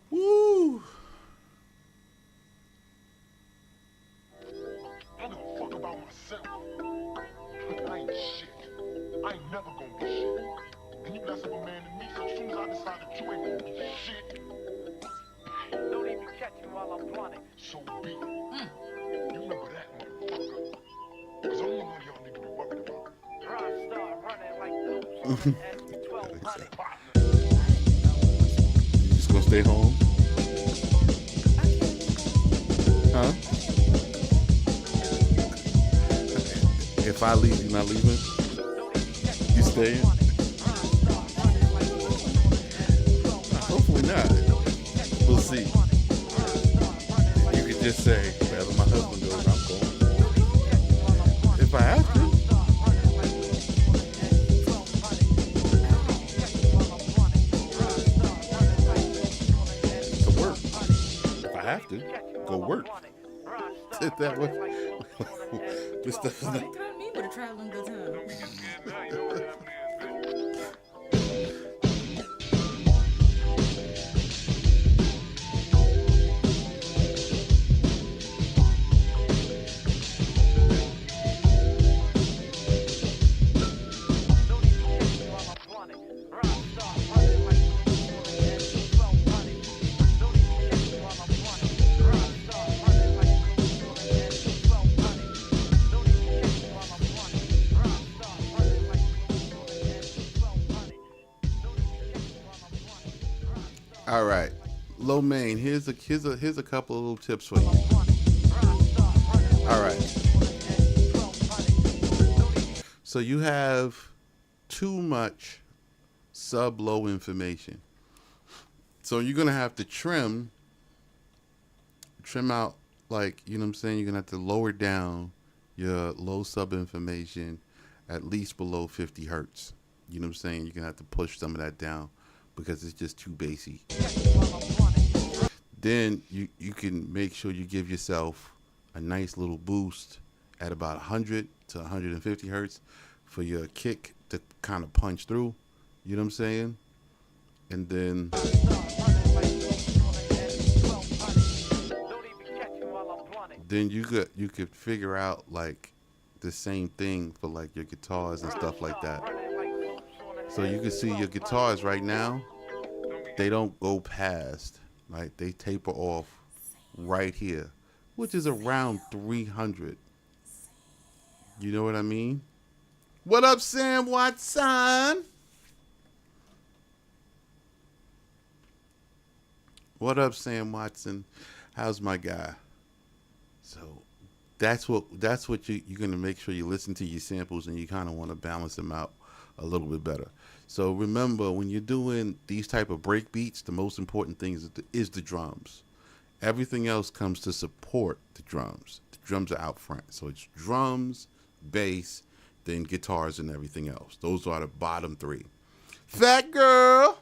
Woo! I don't fuck about myself. I ain't shit. I ain't never gonna be shit. And you less of a man than me, so as soon as I decide that you ain't gonna be shit, don't even catch me while I'm running. So be it. You remember that, motherfucker. Cause only one of y'all need to be worried about. Drive start running like those on the 1200. You just gonna stay home? Huh? If I leave, you not leaving? You staying? Hopefully not. We'll see. You could just say, wherever my husband goes, I'm going. If I have to. To work. If I have to, go work. That way. This stuff is not. What I mean with a traveling good time? All right, Lomaine, here's a couple of little tips for you. All right. So you have too much sub low information. So you're gonna have to trim out, like, you know what I'm saying? You're gonna have to lower down your low sub information at least below 50 hertz. You know what I'm saying? You're gonna have to push some of that down because it's just too bassy. Then you can make sure you give yourself a nice little boost at about 100 to 150 hertz for your kick to kind of punch through. You know what I'm saying? And then you could figure out like the same thing for like your guitars and stuff like that. So you can see your guitars right now, they don't go past, right? They taper off right here, which is around 300. You know what I mean? What up, Sam Watson? What up, Sam Watson? How's my guy? So that's what you're gonna make sure you listen to your samples and you kind of want to balance them out a little bit better. So remember, when you're doing these type of break beats, the most important thing is the drums. Everything else comes to support the drums. The drums are out front, so it's drums, bass, then guitars and everything else. Those are the bottom three. Fat girl.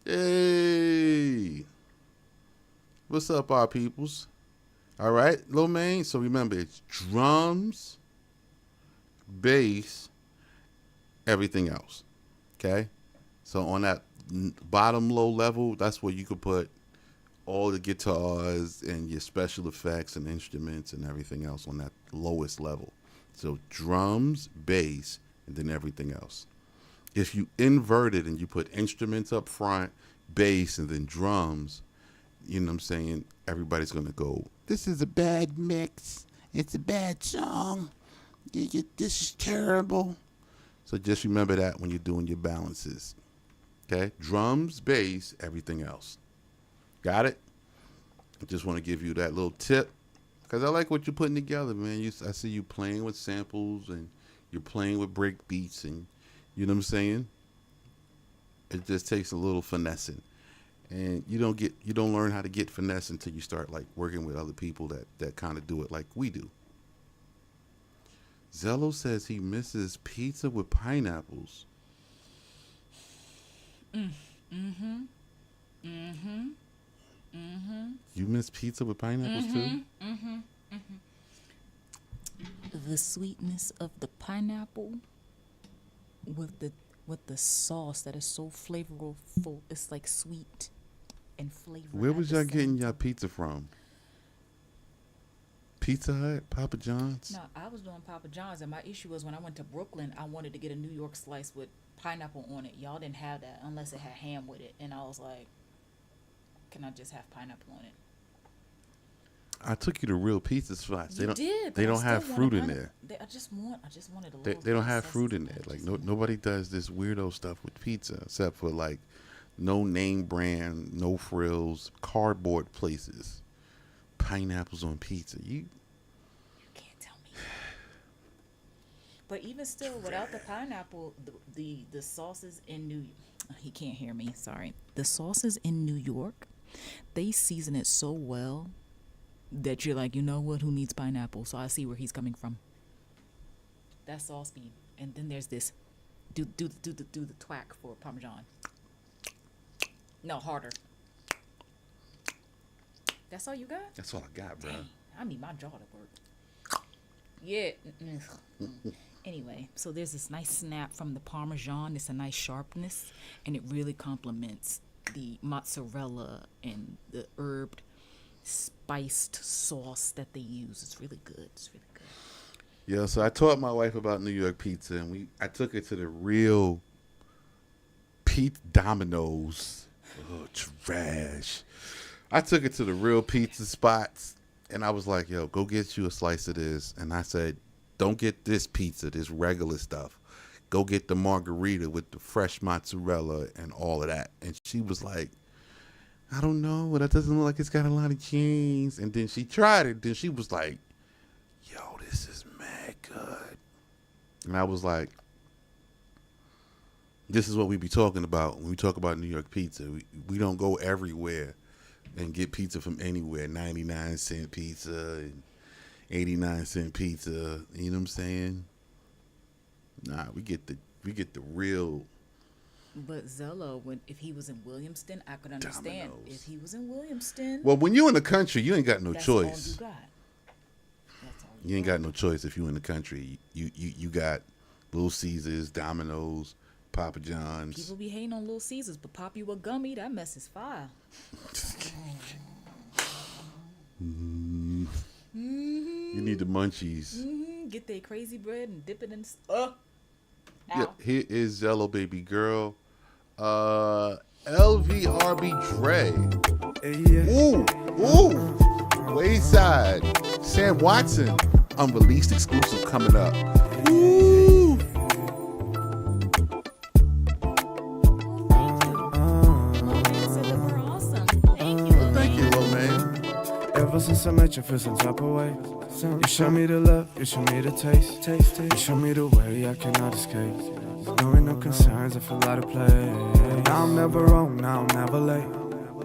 Hey. What's up, our peoples? All right, Lil Main. So remember, it's drums, bass, everything else. Okay? So on that bottom low level, that's where you could put all the guitars and your special effects and instruments and everything else on that lowest level. So drums, bass, and then everything else. If you invert it and you put instruments up front, bass, and then drums, you know what I'm saying, everybody's going to go, this is a bad mix. It's a bad song. This is terrible. So just remember that when you're doing your balances. Okay? Drums, bass, everything else. Got it? I just want to give you that little tip because I like what you're putting together, man. I see you playing with samples and you're playing with break beats, and you know what I'm saying? It just takes a little finessing. And you don't learn how to get finesse until you start like working with other people that kind of do it like we do. Zello says he misses pizza with pineapples. Mm-hmm. You miss pizza with pineapples too? The sweetness of the pineapple with the sauce that is so flavorful. It's like sweet and flavorful. Where was y'all getting y'all pizza from? Pizza Hut? Papa John's? No, I was doing Papa John's, and my issue was when I went to Brooklyn, I wanted to get a New York slice with pineapple on it. Y'all didn't have that unless it had ham with it, and I was like, can I just have pineapple on it? I took you to real pizza spots. You did. They don't have fruit in there. I just wanted a little. They don't have fruit in there. Like nobody does this weirdo stuff with pizza except for like no name brand, no frills, cardboard places. Pineapples on pizza. You can't tell me. But even still, without the pineapple, the sauces in New York, he can't hear me. Sorry. The sauces in New York, they season it so well that you're like, you know what? Who needs pineapple? So I see where he's coming from. That's sauce speed, and then there's this. Do the twack for Parmesan. No, harder. That's all you got? That's all I got, bro. Dang, I need my jaw to work. Yeah. Anyway, so there's this nice snap from the Parmesan. It's a nice sharpness, and it really complements the mozzarella and the herbed spiced sauce that they use. It's really good. It's really good. Yeah, so I taught my wife about New York pizza, and I took her to the real Pete Domino's. Oh, trash. I took it to the real pizza spots, and I was like, yo, go get you a slice of this. And I said, don't get this pizza, this regular stuff. Go get the margarita with the fresh mozzarella and all of that. And she was like, I don't know. That doesn't look like it's got a lot of cheese. And then she tried it. Then she was like, yo, this is mad good. And I was like, this is what we be talking about when we talk about New York pizza. We don't go everywhere and get pizza from anywhere. 99-cent pizza and 89-cent pizza. You know what I'm saying? Nah, we get the real. But Zello, if he was in Williamston, I could understand. Domino's. If he was in Williamston, Well, when you in the country, you ain't got no that's choice. all you got. That's all You ain't got no choice if you in the country. You got Little Caesars, Domino's, Papa John's. People be hating on Little Caesars, but pop you a gummy, that mess is fire. You need the munchies. Get their crazy bread and dip it in. Yeah, here is Zello Baby Girl. LVRB Dre. Ooh. Wayside. Sam Watson. Unreleased exclusive coming up. Ooh. Thank you, little man. Ever since I met you, feel some type of way. You show me the love, you show me the taste. You show me the way I cannot escape. Knowing no concerns, I feel out of place. Now I'm never wrong, now I'm never late.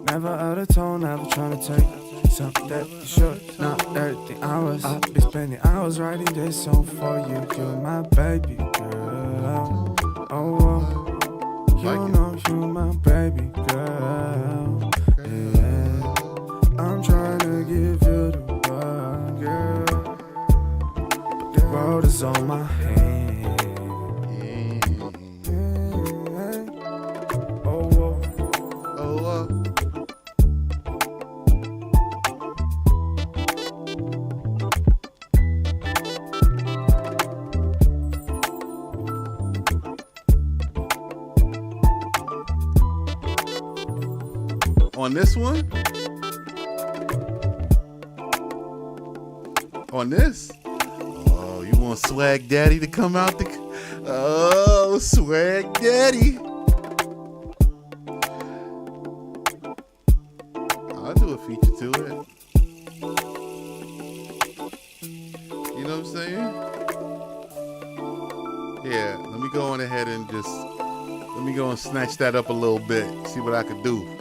Never out of tone, never trying to take something that you should. Not everything hours. I'll be spending hours writing this song for you. You're my baby girl. Oh, you know you're my baby girl. Yeah, I'm trying to give you the world, girl. But the world is on my hand. On this one? On this? Oh, you want Swag Daddy to come out? Oh, Swag Daddy. I'll do a feature to it. You know what I'm saying? Yeah, let me go on ahead and let me go and snatch that up a little bit. See what I can do.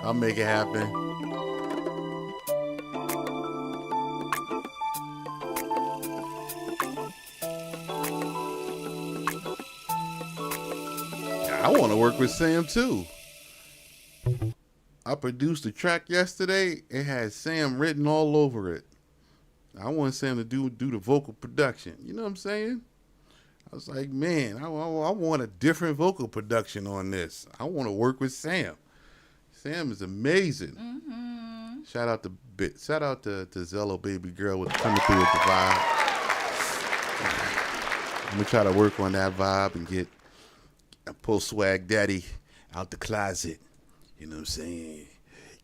I'll make it happen. I want to work with Sam too. I produced a track yesterday. It had Sam written all over it. I want Sam to do the vocal production. You know what I'm saying? I was like, man, I want a different vocal production on this. I want to work with Sam. Sam is amazing. Shout out to Zello Baby Girl with coming through with the vibe. I'm gonna try to work on that vibe and pull Swag Daddy out the closet. You know what I'm saying?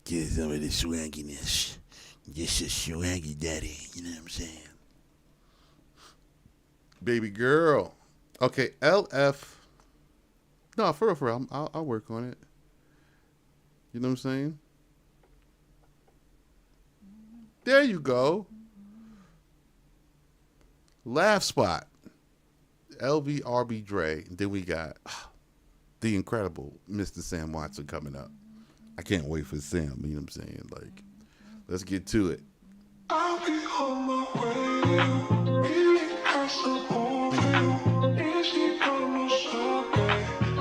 Get some of the swagginess. Just a swaggy daddy. You know what I'm saying? Baby Girl. Okay, LF. No, for real. I'll work on it. You know what I'm saying? There you go. Laugh Spot. LVRB Dre. And then we got the incredible Mr. Sam Watson coming up. I can't wait for Sam. You know what I'm saying? Like, let's get to it. I'll be on my way. Really has to hold you. Easy on my subway.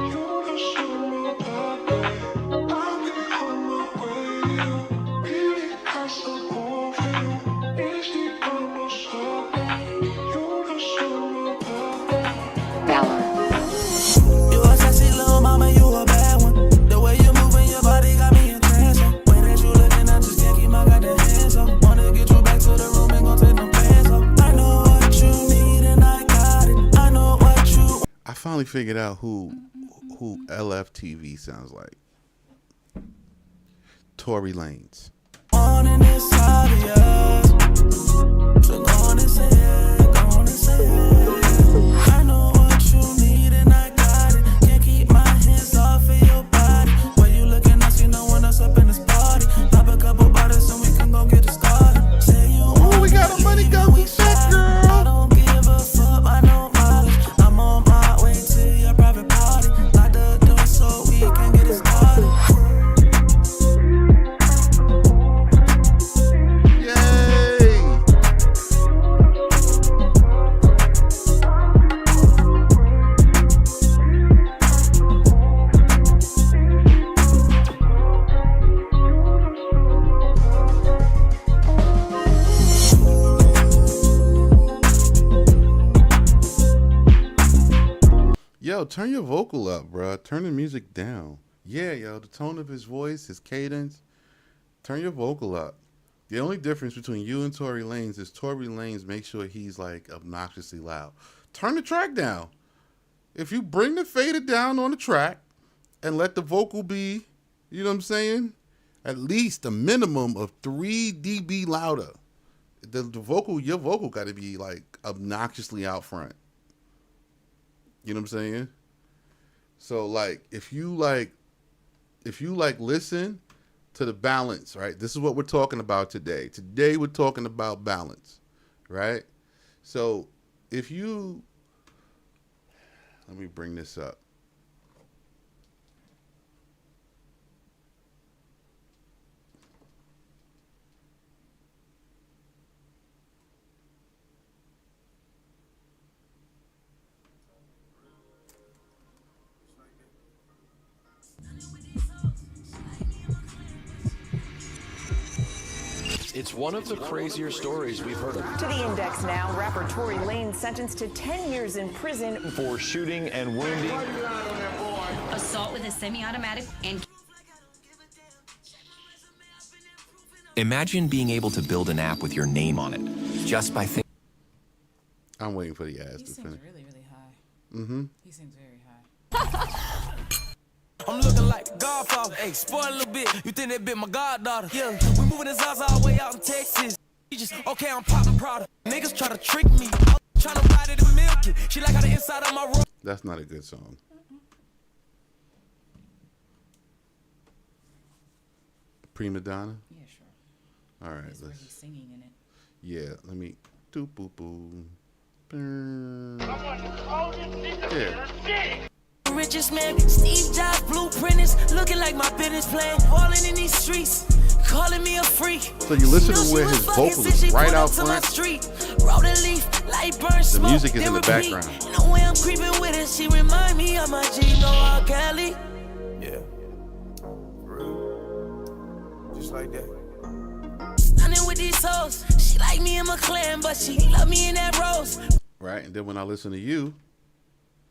You the summer baby. I'll be on my way. Really has to hold you. Easy on my subway. You the summer baby. You a sexy little mama, you a bad one. The way you moving your body got me entranced. Way that you looking, I just can't keep my goddamn hands up. Wanna get you back to the room and gon' take them pants up. I know what you need and I got it. I know what you. I finally figured out who LFTV sounds like. Tory Lanez. On in this obvious. So go on and say it, go on and say it. I know what you need and I got it. Can't keep my hands off of your body. When you looking, I see no one else up in this party. Pop a couple bottles and we can go get it started. Say you we got a money gun, we set yo, turn your vocal up, bro. Turn the music down. Yeah, yo, the tone of his voice, his cadence. Turn your vocal up. The only difference between you and Tory Lanez is Tory Lanez makes sure he's like obnoxiously loud. Turn the track down. If you bring the fader down on the track and let the vocal be, you know what I'm saying? At least a minimum of 3 dB louder. The vocal, your vocal got to be like obnoxiously out front. You know what I'm saying? So like, if you listen to the balance, right? This is what we're talking about today. Today we're talking about balance, right? So if you, let me bring this up. It's one of the crazier stories we've heard of. To the index now, rapper Tory Lanez sentenced to 10 years in prison for shooting and wounding. Assault with a semi-automatic and... Imagine being able to build an app with your name on it, just by thinking. I'm waiting for the ass to finish. He sings really, really high. Mm-hmm. He sings very high. I'm looking like a godfather. Hey, spoil a little bit. You think that bit my goddaughter? Yeah, we moving his ass all the way out in Texas. He just, okay, I'm popping proud. Niggas try to trick me. I'm trying to ride it and milk it. She like how the inside of my room. That's not a good song. Prima Donna? Yeah, sure. All right. That's where he's singing in it. Yeah, let me do boo boo. Yeah. Richest man, Steve Jobs blueprint is looking like my business plan. Falling in these streets, calling me a freak. So you listen to where his vocal is right out front. The music is in the background. No way I'm creeping with it. She remind me of my G, no R. Kelly. Yeah. For real. Just like that. Stunning with these hoes. She like me in my clan, but she love me in that rose. Right, and then when I listen to you,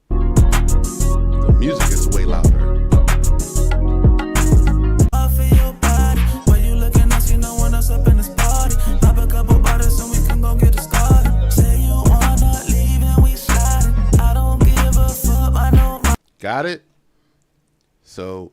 the music is way louder. Off of your body, why you looking at you? No one else up in this party. Pop a couple bottles so we can go get it started. Say you wanna leave and we slide. I don't give a fuck. I know. Got it? So,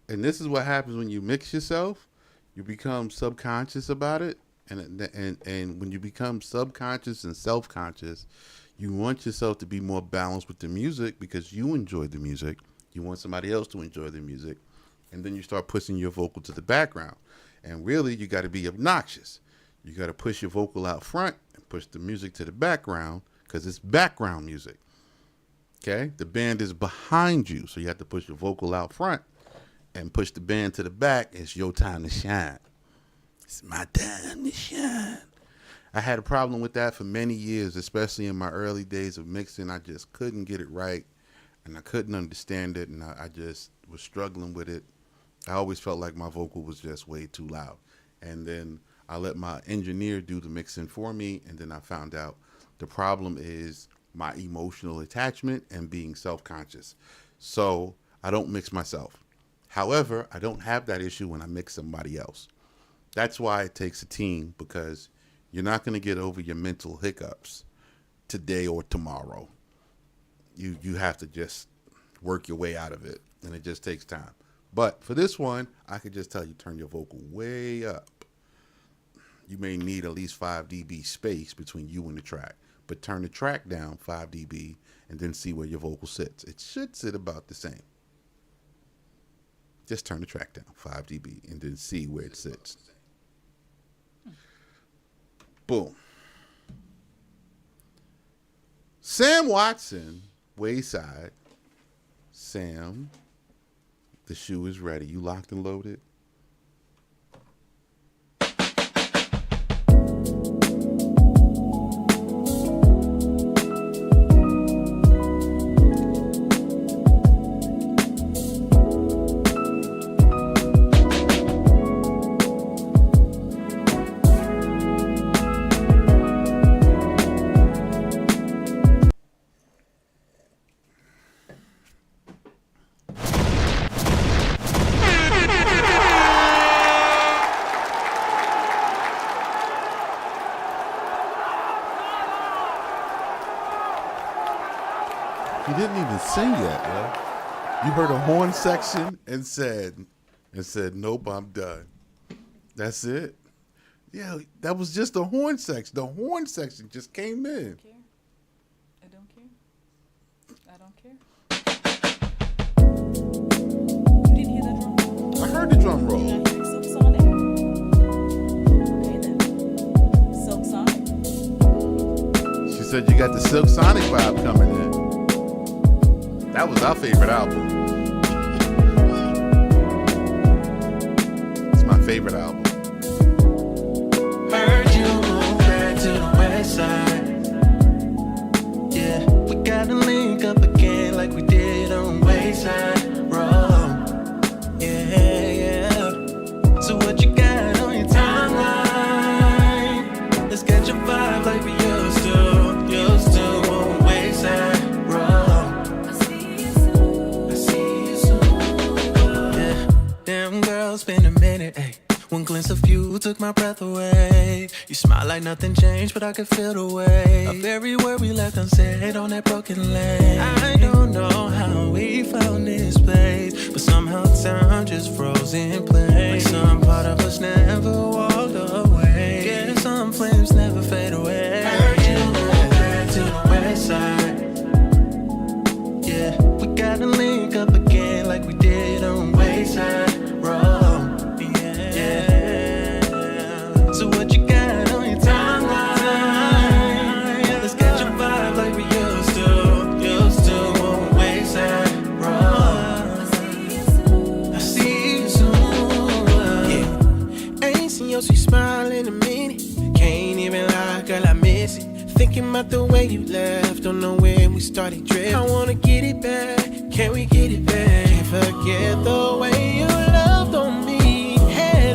and this is what happens when you mix yourself. You become subconscious about it, and when you become subconscious and self-conscious, you want yourself to be more balanced with the music because you enjoy the music. You want somebody else to enjoy the music. And then you start pushing your vocal to the background. And really, you got to be obnoxious. You got to push your vocal out front and push the music to the background because it's background music. Okay? The band is behind you. So you have to push your vocal out front and push the band to the back. It's your time to shine. It's my time to shine. I had a problem with that for many years, especially in my early days of mixing. I just couldn't get it right, and I couldn't understand it, and I just was struggling with it. I always felt like my vocal was just way too loud. And then I let my engineer do the mixing for me, and then I found out the problem is my emotional attachment and being self-conscious. So I don't mix myself. However, I don't have that issue when I mix somebody else. That's why it takes a team, because you're not going to get over your mental hiccups today or tomorrow. You have to just work your way out of it, and it just takes time. But for this one, I could just tell you, turn your vocal way up. You may need at least 5 dB space between you and the track, but turn the track down 5 dB and then see where your vocal sits. It should sit about the same. Just turn the track down 5 dB and then see where it sits. Boom. Sam Watson, Wayside. Sam, the shoe is ready. You locked and loaded? He didn't even sing yet, yo. You heard a horn section and said, nope, I'm done. That's it. Yeah, that was just the horn section. The horn section just came in. I don't care. I don't care. You didn't hear that drum roll? I heard the drum roll. Silk Sonic. Okay then. Silk Sonic. She said you got the Silk Sonic vibe coming in. That was our favorite album. It's my favorite album. Heard you moved back to the west side. Yeah, we gotta link up again like we did on Wayside Road. Yeah, yeah. So what you got on your timeline? Let's catch a vibe like we used to on Wayside Road. I see you soon. Yeah, damn girl, it's been a minute, ayy. One glimpse of you took my breath away. You smile like nothing changed, but I could feel the way of every word we left unsaid on that broken lane. I don't know how we found this place, but somehow time just froze in place. Like some part of us never walked away. Yeah, some flames never fade away. Heard you moved back to the west side. Yeah, we gotta link up again like we did on Wayside Road. So what you got on your timeline? Let's catch a vibe like we used to on Wayside Road. I see you soon. Yeah, ain't seen your sweet smile in a minute. Can't even lie, girl, I miss it. Thinking about the way you left, don't know when we started drifting. I wanna get it back, can we get it back? Can't forget the way you loved on me.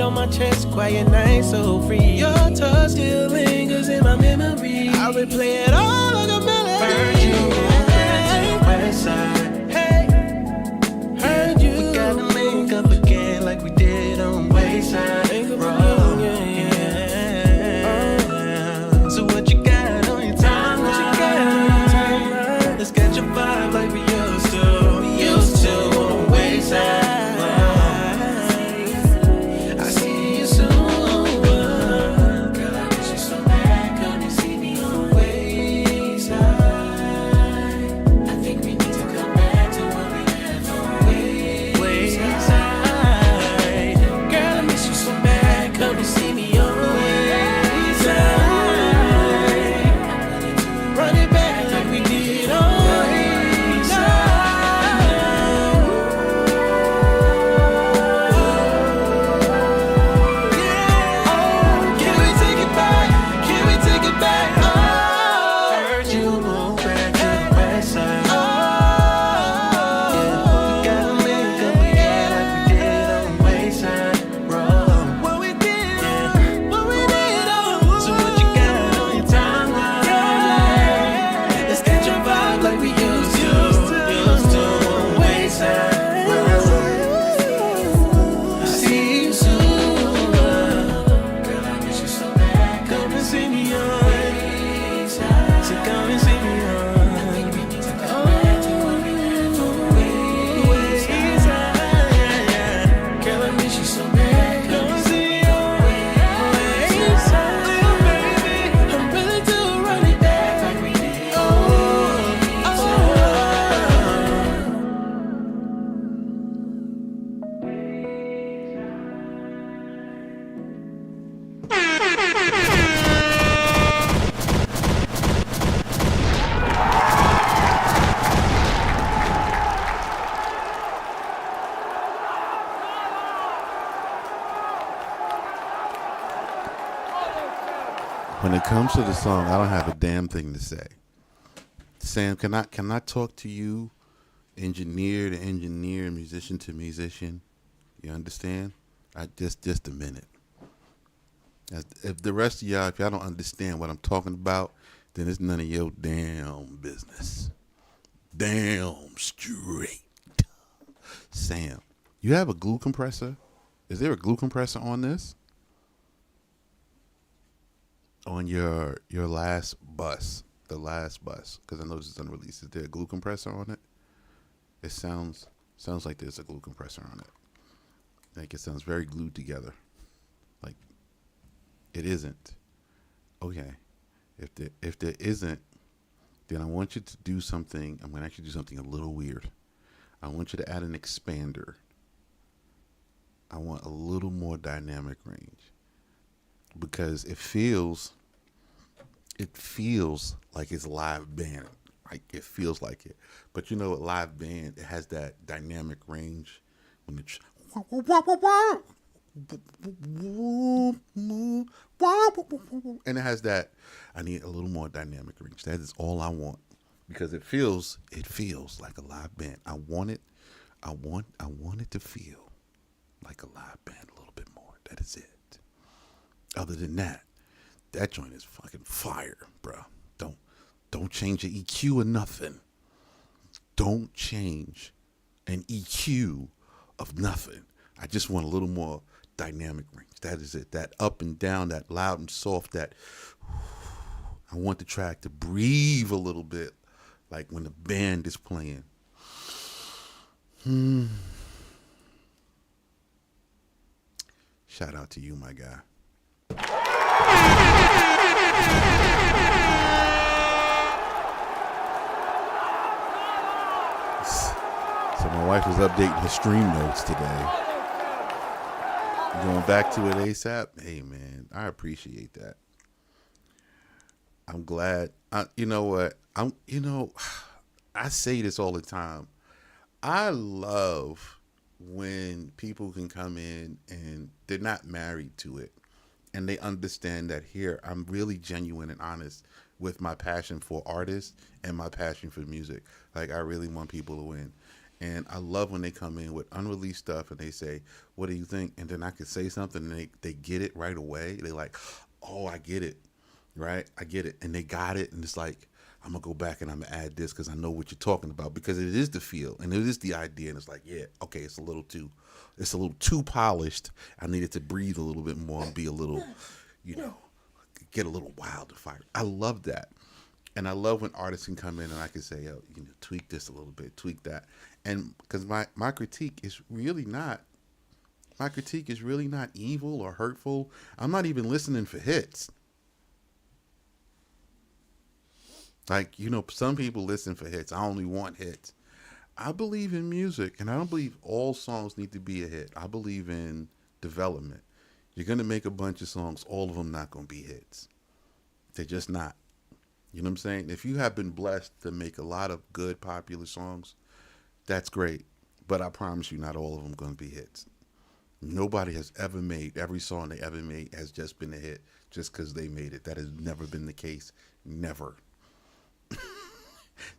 On my chest, quiet night, so free. Your touch still lingers in my memory. I replay it all like a melody. Heard you back to the west side. Hey, heard you. We gotta link up again like we did on Wayside Road. Yeah. So what you got on your timeline? Let's catch a vibe like we used to on Wayside. When it comes to the song, I don't have a damn thing to say. Sam, can I talk to you, engineer to engineer, musician to musician? You understand? Just a minute. If the rest of y'all, if y'all don't understand what I'm talking about, then it's none of your damn business. Damn straight. Sam, you have a glue compressor? Is there a glue compressor on this? On your last bus? the last bus, because I know this is unreleased. Is there a glue compressor on it? It sounds like there's a glue compressor on it. Like it sounds very glued together. Like it isn't. Okay. If there isn't, then I want you to do something. I'm gonna actually do something a little weird. I want you to add an expander. I want a little more dynamic range because it feels like it's live band. Like it feels like it. But you know, a live band, it has that dynamic range when it's and it has that. I need a little more dynamic range. That is all I want because it feels like a live band. I want it to feel like a live band a little bit more. That is it. Other than that, that joint is fucking fire, bro. Don't change the EQ or nothing. Don't change an EQ of nothing. I just want a little more dynamic range. That is it. That up and down, that loud and soft, that I want the track to breathe a little bit like when the band is playing. Shout out to you, my guy. So my wife was updating her stream notes today. Going back to it ASAP. Hey man, I appreciate that. I'm glad. You know what? I say this all the time. I love when people can come in and they're not married to it and they understand that here I'm really genuine and honest with my passion for artists and my passion for music. Like I really want people to win. And I love when they come in with unreleased stuff and they say, what do you think? And then I could say something and they get it right away. They're like, oh, I get it. Right? I get it. And they got it. And it's like, I'm going to go back and I'm going to add this because I know what you're talking about because it is the feel and it is the idea. And it's like, yeah, okay, it's a little too polished. I need it to breathe a little bit more and be a little, get a little wild and fire. I love that. And I love when artists can come in and I can say, yo, tweak this a little bit, tweak that. And because my critique is really not evil or hurtful. I'm not even listening for hits. Like, some people listen for hits. I only want hits. I believe in music, and I don't believe all songs need to be a hit. I believe in development. You're going to make a bunch of songs, all of them not going to be hits. They're just not. You know what I'm saying? If you have been blessed to make a lot of good, popular songs, that's great. But I promise you, not all of them going to be hits. Nobody has ever made, every song they ever made has just been a hit just because they made it. That has never been the case. Never.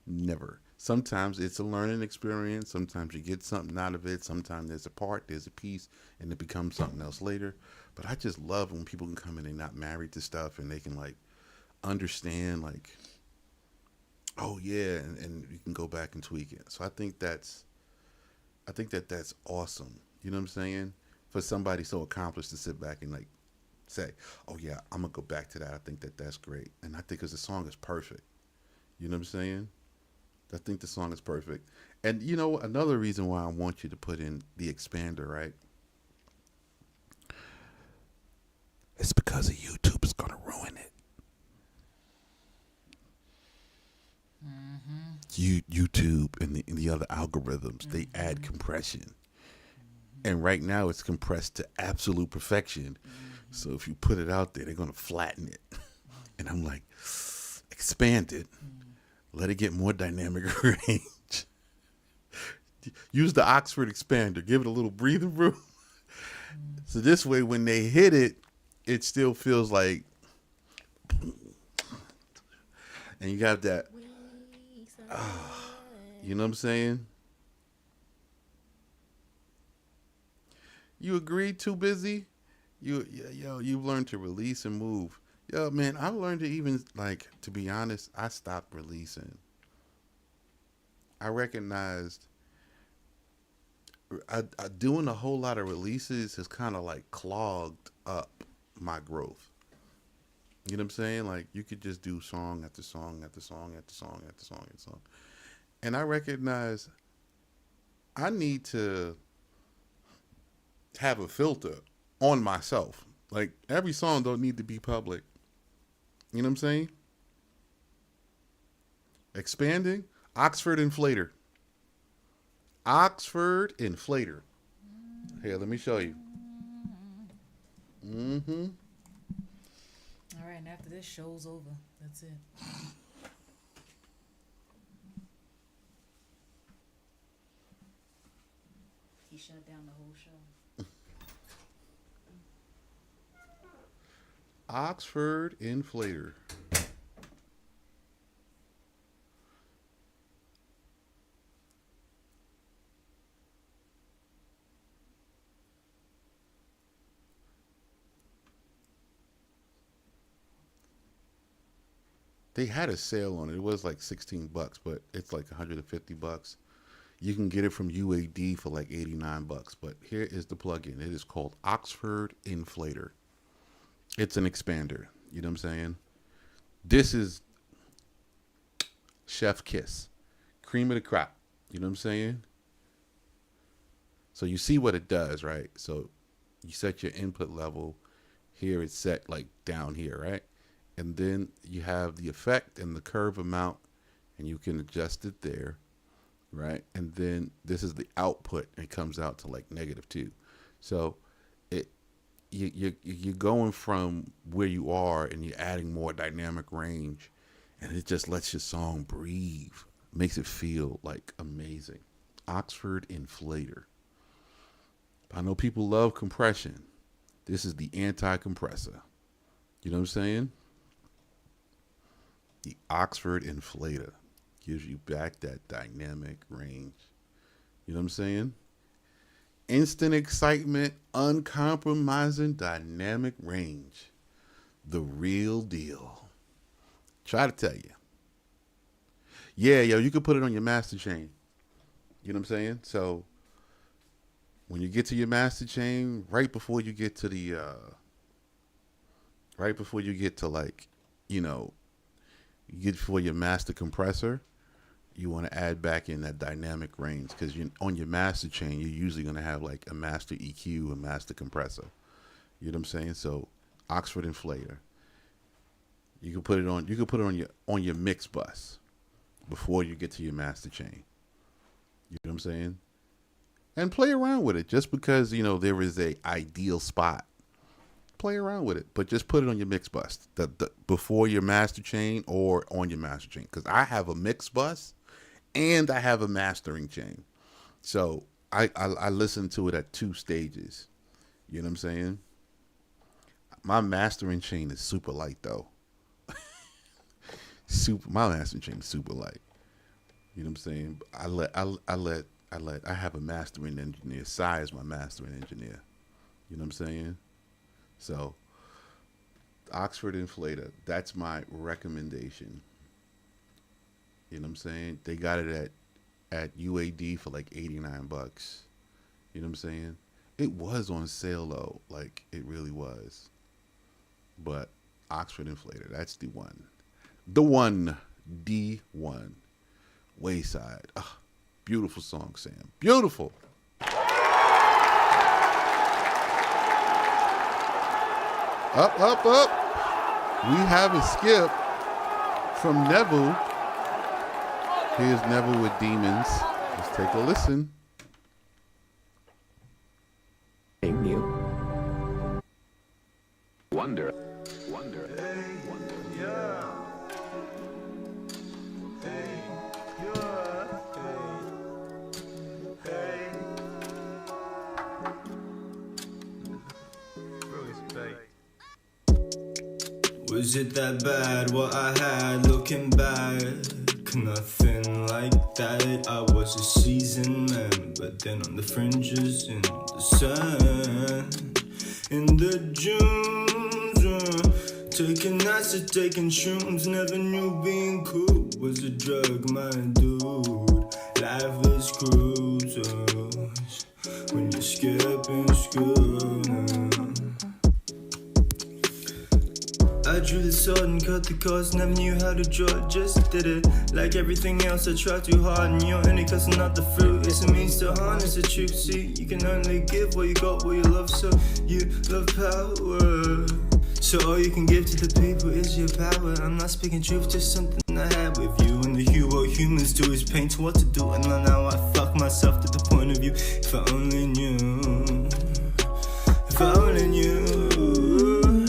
Never. Sometimes it's a learning experience. Sometimes you get something out of it. Sometimes there's a part, there's a piece, and it becomes something else later. But I just love when people can come in and not married to stuff and they can understand oh yeah, and you can go back and tweak it. So I think that's awesome. You know what I'm saying? For somebody so accomplished to sit back and say, oh yeah, I'm gonna go back to that. I think that's great. And I think because the song is perfect. You know what I'm saying? I think the song is perfect. And another reason why I want you to put in the expander, right? It's because of YouTube is gonna ruin it. YouTube and the other algorithms, they add compression. And right now it's compressed to absolute perfection. So if you put it out there, they're going to flatten it. And I'm like, expand it. Let it get more dynamic range. Use the Oxford expander. Give it a little breathing room. So this way, when they hit it, it still feels like, and you got that, you know what I'm saying? You agree? Too busy? You've learned to release and move. Yo, man, I've learned to even, to be honest, I stopped releasing. I recognized doing a whole lot of releases has kind of clogged up my growth. You know what I'm saying? Like you could just do song after song after song after song after song after song. And I recognize I need to have a filter on myself. Like every song don't need to be public. You know what I'm saying? Expanding. Oxford Inflator. Oxford Inflator. Here, let me show you. Mm-hmm. All right, and after this show's over, that's it. He shut down the whole show. Oxford Inflator. They had a sale on it. It was like $16, but it's like $150. You can get it from UAD for like $89. But here is the plugin. It is called Oxford Inflator. It's an expander. You know what I'm saying? This is chef kiss. Cream of the crop. You know what I'm saying? So you see what it does, right? So you set your input level. Here it's set like down here, right? And then you have the effect and the curve amount, and you can adjust it there, right? And then this is the output, and it comes out to like -2. So you're going from where you are, and you're adding more dynamic range, and it just lets your song breathe, makes it feel like amazing. Oxford Inflator. I know people love compression. This is the anti-compressor. You know what I'm saying? The Oxford Inflator gives you back that dynamic range. You know what I'm saying? Instant excitement, uncompromising dynamic range. The real deal. Try to tell you. Yeah, yo, you can put it on your master chain. You know what I'm saying? So when you get to your master chain, right before you get to the like, you know, you get for your master compressor, you want to add back in that dynamic range, because on your master chain, you're usually going to have like a master EQ, a master compressor. You know what I'm saying? So Oxford Inflator. You can put it on. You can put it on your mix bus before you get to your master chain. You know what I'm saying? And play around with it. Just because there is a ideal spot, play around with it, but just put it on your mix bus, the before your master chain or on your master chain. Because I have a mix bus and I have a mastering chain, so I listen to it at 2 stages. You know what I'm saying? My mastering chain is super light though. My mastering chain is super light. You know what I'm saying? I have a mastering engineer. Sai is my mastering engineer. You know what I'm saying? So, Oxford Inflator, that's my recommendation. You know what I'm saying? They got it at UAD for like $89. You know what I'm saying? It was on sale though, like it really was. But Oxford Inflator, that's the one. The one, D1. Wayside. Oh, beautiful song, Sam. Beautiful. Up, up, up. We have a skip from Neville. Here's Neville with Demons. Let's take a listen. New. Wonder. Was it that bad what I had looking back? Nothing like that. I was a seasoned man, but then on the fringes in the sun, in the dunes, taking acid, taking shrooms. Never knew being cool was a drug, my dude. Life is cruel when you're skipping school. I drew the sword and cut the course. Never knew how to draw it, just did it. Like everything else, I tried too hard, and you're only cussing not the fruit. It's a means to harness the truth. See, you can only give what you got, what you love. So you love power. So all you can give to the people is your power. I'm not speaking truth, just something I had with you. And the what humans do is paint what to do. And now I fuck myself to the point of view. If I only knew. If I only knew.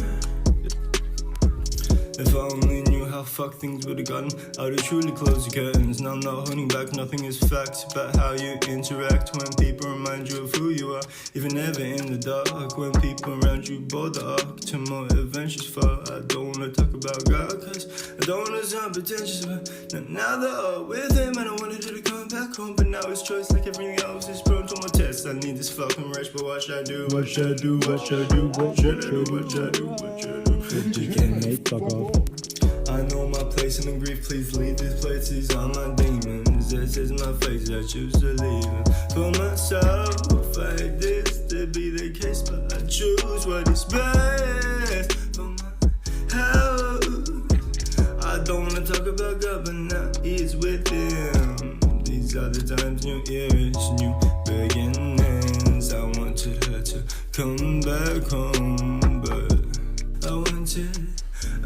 If I only knew how fucked things would've gotten, I would've truly closed the curtains. Now I'm not holding back, nothing is facts about how you interact when people remind you of who you are. Even ever in the dark, when people around you board the arc to more adventures far. I don't wanna talk about God, cause I don't wanna sound pretentious, but now they're all with him. I don't wanted her to come back home, but now it's choice like everything else is prone to more tests. I need this fucking rest, but what should I do? What should I do? What should I do? What should I do? What should I do? What should I do? You can't make fuck off. I know my place and in grief, please leave this place. These are my demons. This is my face, I choose to leave it. For myself, I hate this to be the case, but I choose what is best for my health. I don't wanna talk about God, but now He's with Him. These are the times, new ears, new beginnings. I wanted her to come back home, but I wanted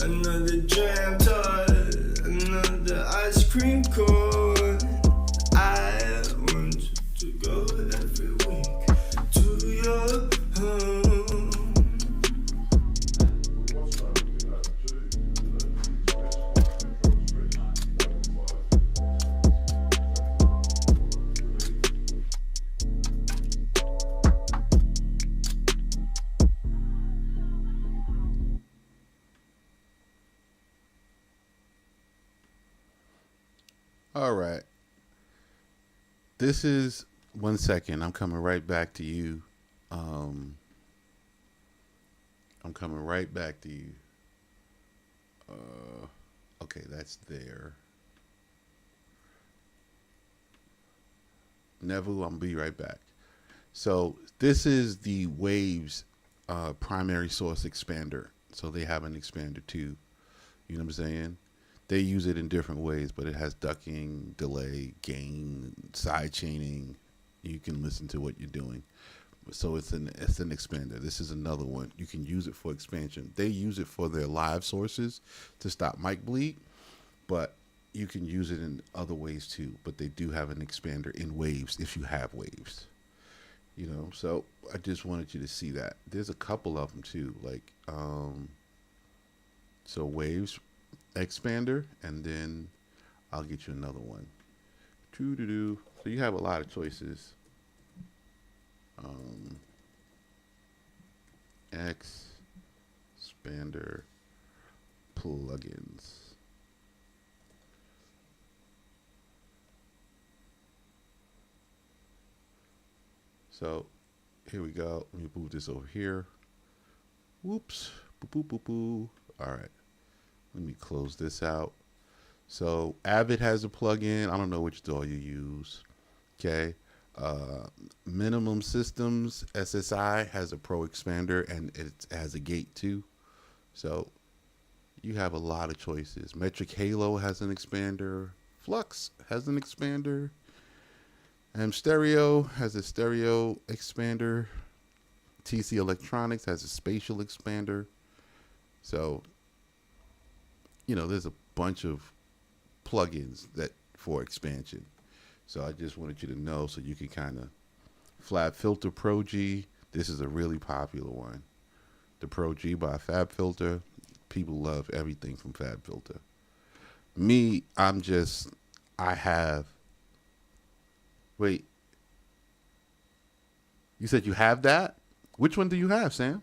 another jam tart, another ice cream cone. I want you to go every week to your home. All right. This is 1 second. I'm coming right back to you. I'm coming right back to you. Okay, that's there. Neville, I'm gonna be right back. So this is the Waves primary source expander. So they have an expander too. You know what I'm saying? They use it in different ways, but it has ducking, delay, gain, side chaining. You can listen to what you're doing. So it's an expander. This is another one. You can use it for expansion. They use it for their live sources to stop mic bleed, but you can use it in other ways too. But they do have an expander in Waves if you have Waves. You know, so I just wanted you to see that. There's a couple of them too, like so Waves expander, and then I'll get you another one. So you have a lot of choices. Expander plugins. So here we go. Let me move this over here. Whoops. Boo, boo, boo, boo. All right. Let me close this out. So Avid has a plugin. I don't know which DAW you use. Okay. Minimum Systems SSI has a Pro expander, and it has a gate too. So you have a lot of choices. Metric Halo has an expander. Flux has an expander. Stereo has a stereo expander. TC Electronics has a spatial expander. So, you know, there's a bunch of plugins that for expansion. So I just wanted you to know so you can kind of Fab Filter Pro G. This is a really popular one. The Pro G by Fab Filter. People love everything from Fab Filter. Me, I have. Wait. You said you have that? Which one do you have, Sam?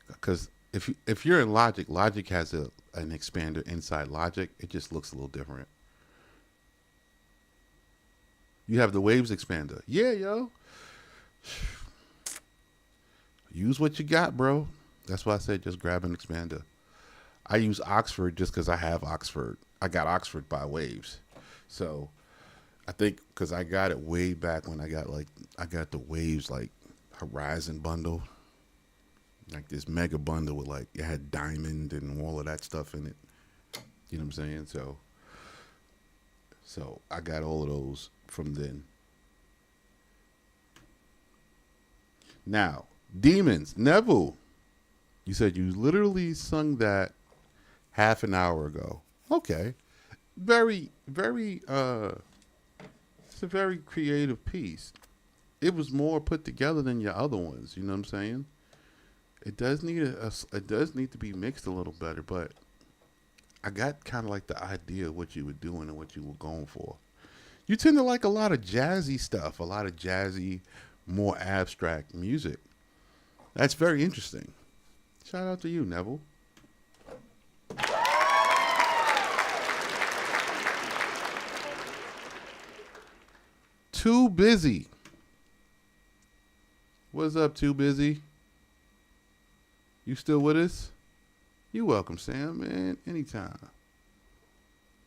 Because if you're in Logic, Logic has an expander inside Logic. It just looks a little different. You have the Waves expander. Yeah, yo. Use what you got, bro. That's why I said just grab an expander. I use Oxford just because I have Oxford. I got Oxford by Waves. So I think because I got it way back when I got the Waves like Horizon bundle, like this mega bundle with like it had diamond and all of that stuff in it. You know what I'm saying? So I got all of those from then. Now, Demons, Neville. You said you literally sung that half an hour ago. Okay. Very, very it's a very creative piece. It was more put together than your other ones, you know what I'm saying? It does need it does need to be mixed a little better, but I got kind of like the idea of what you were doing and what you were going for. You tend to like a lot of jazzy stuff, a lot of jazzy, more abstract music. That's very interesting. Shout out to you, Neville. Too Busy. What's up, Too Busy? You still with us? You welcome, Sam, man. Anytime.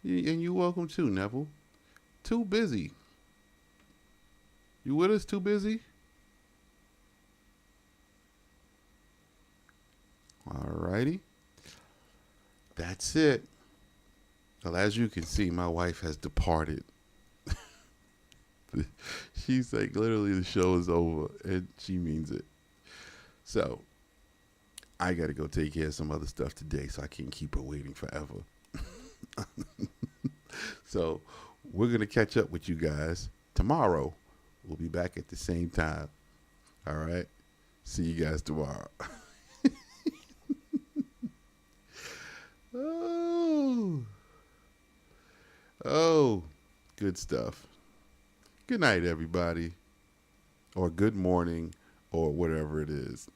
And you welcome too, Neville. Too Busy. You with us, Too Busy? Alrighty. That's it. Well, as you can see, my wife has departed. She's like, literally, the show is over, and she means it. So, I got to go take care of some other stuff today, so I can't keep her waiting forever. So, we're going to catch up with you guys tomorrow. We'll be back at the same time. All right? See you guys tomorrow. Oh, good stuff. Good night, everybody. Or good morning, or whatever it is.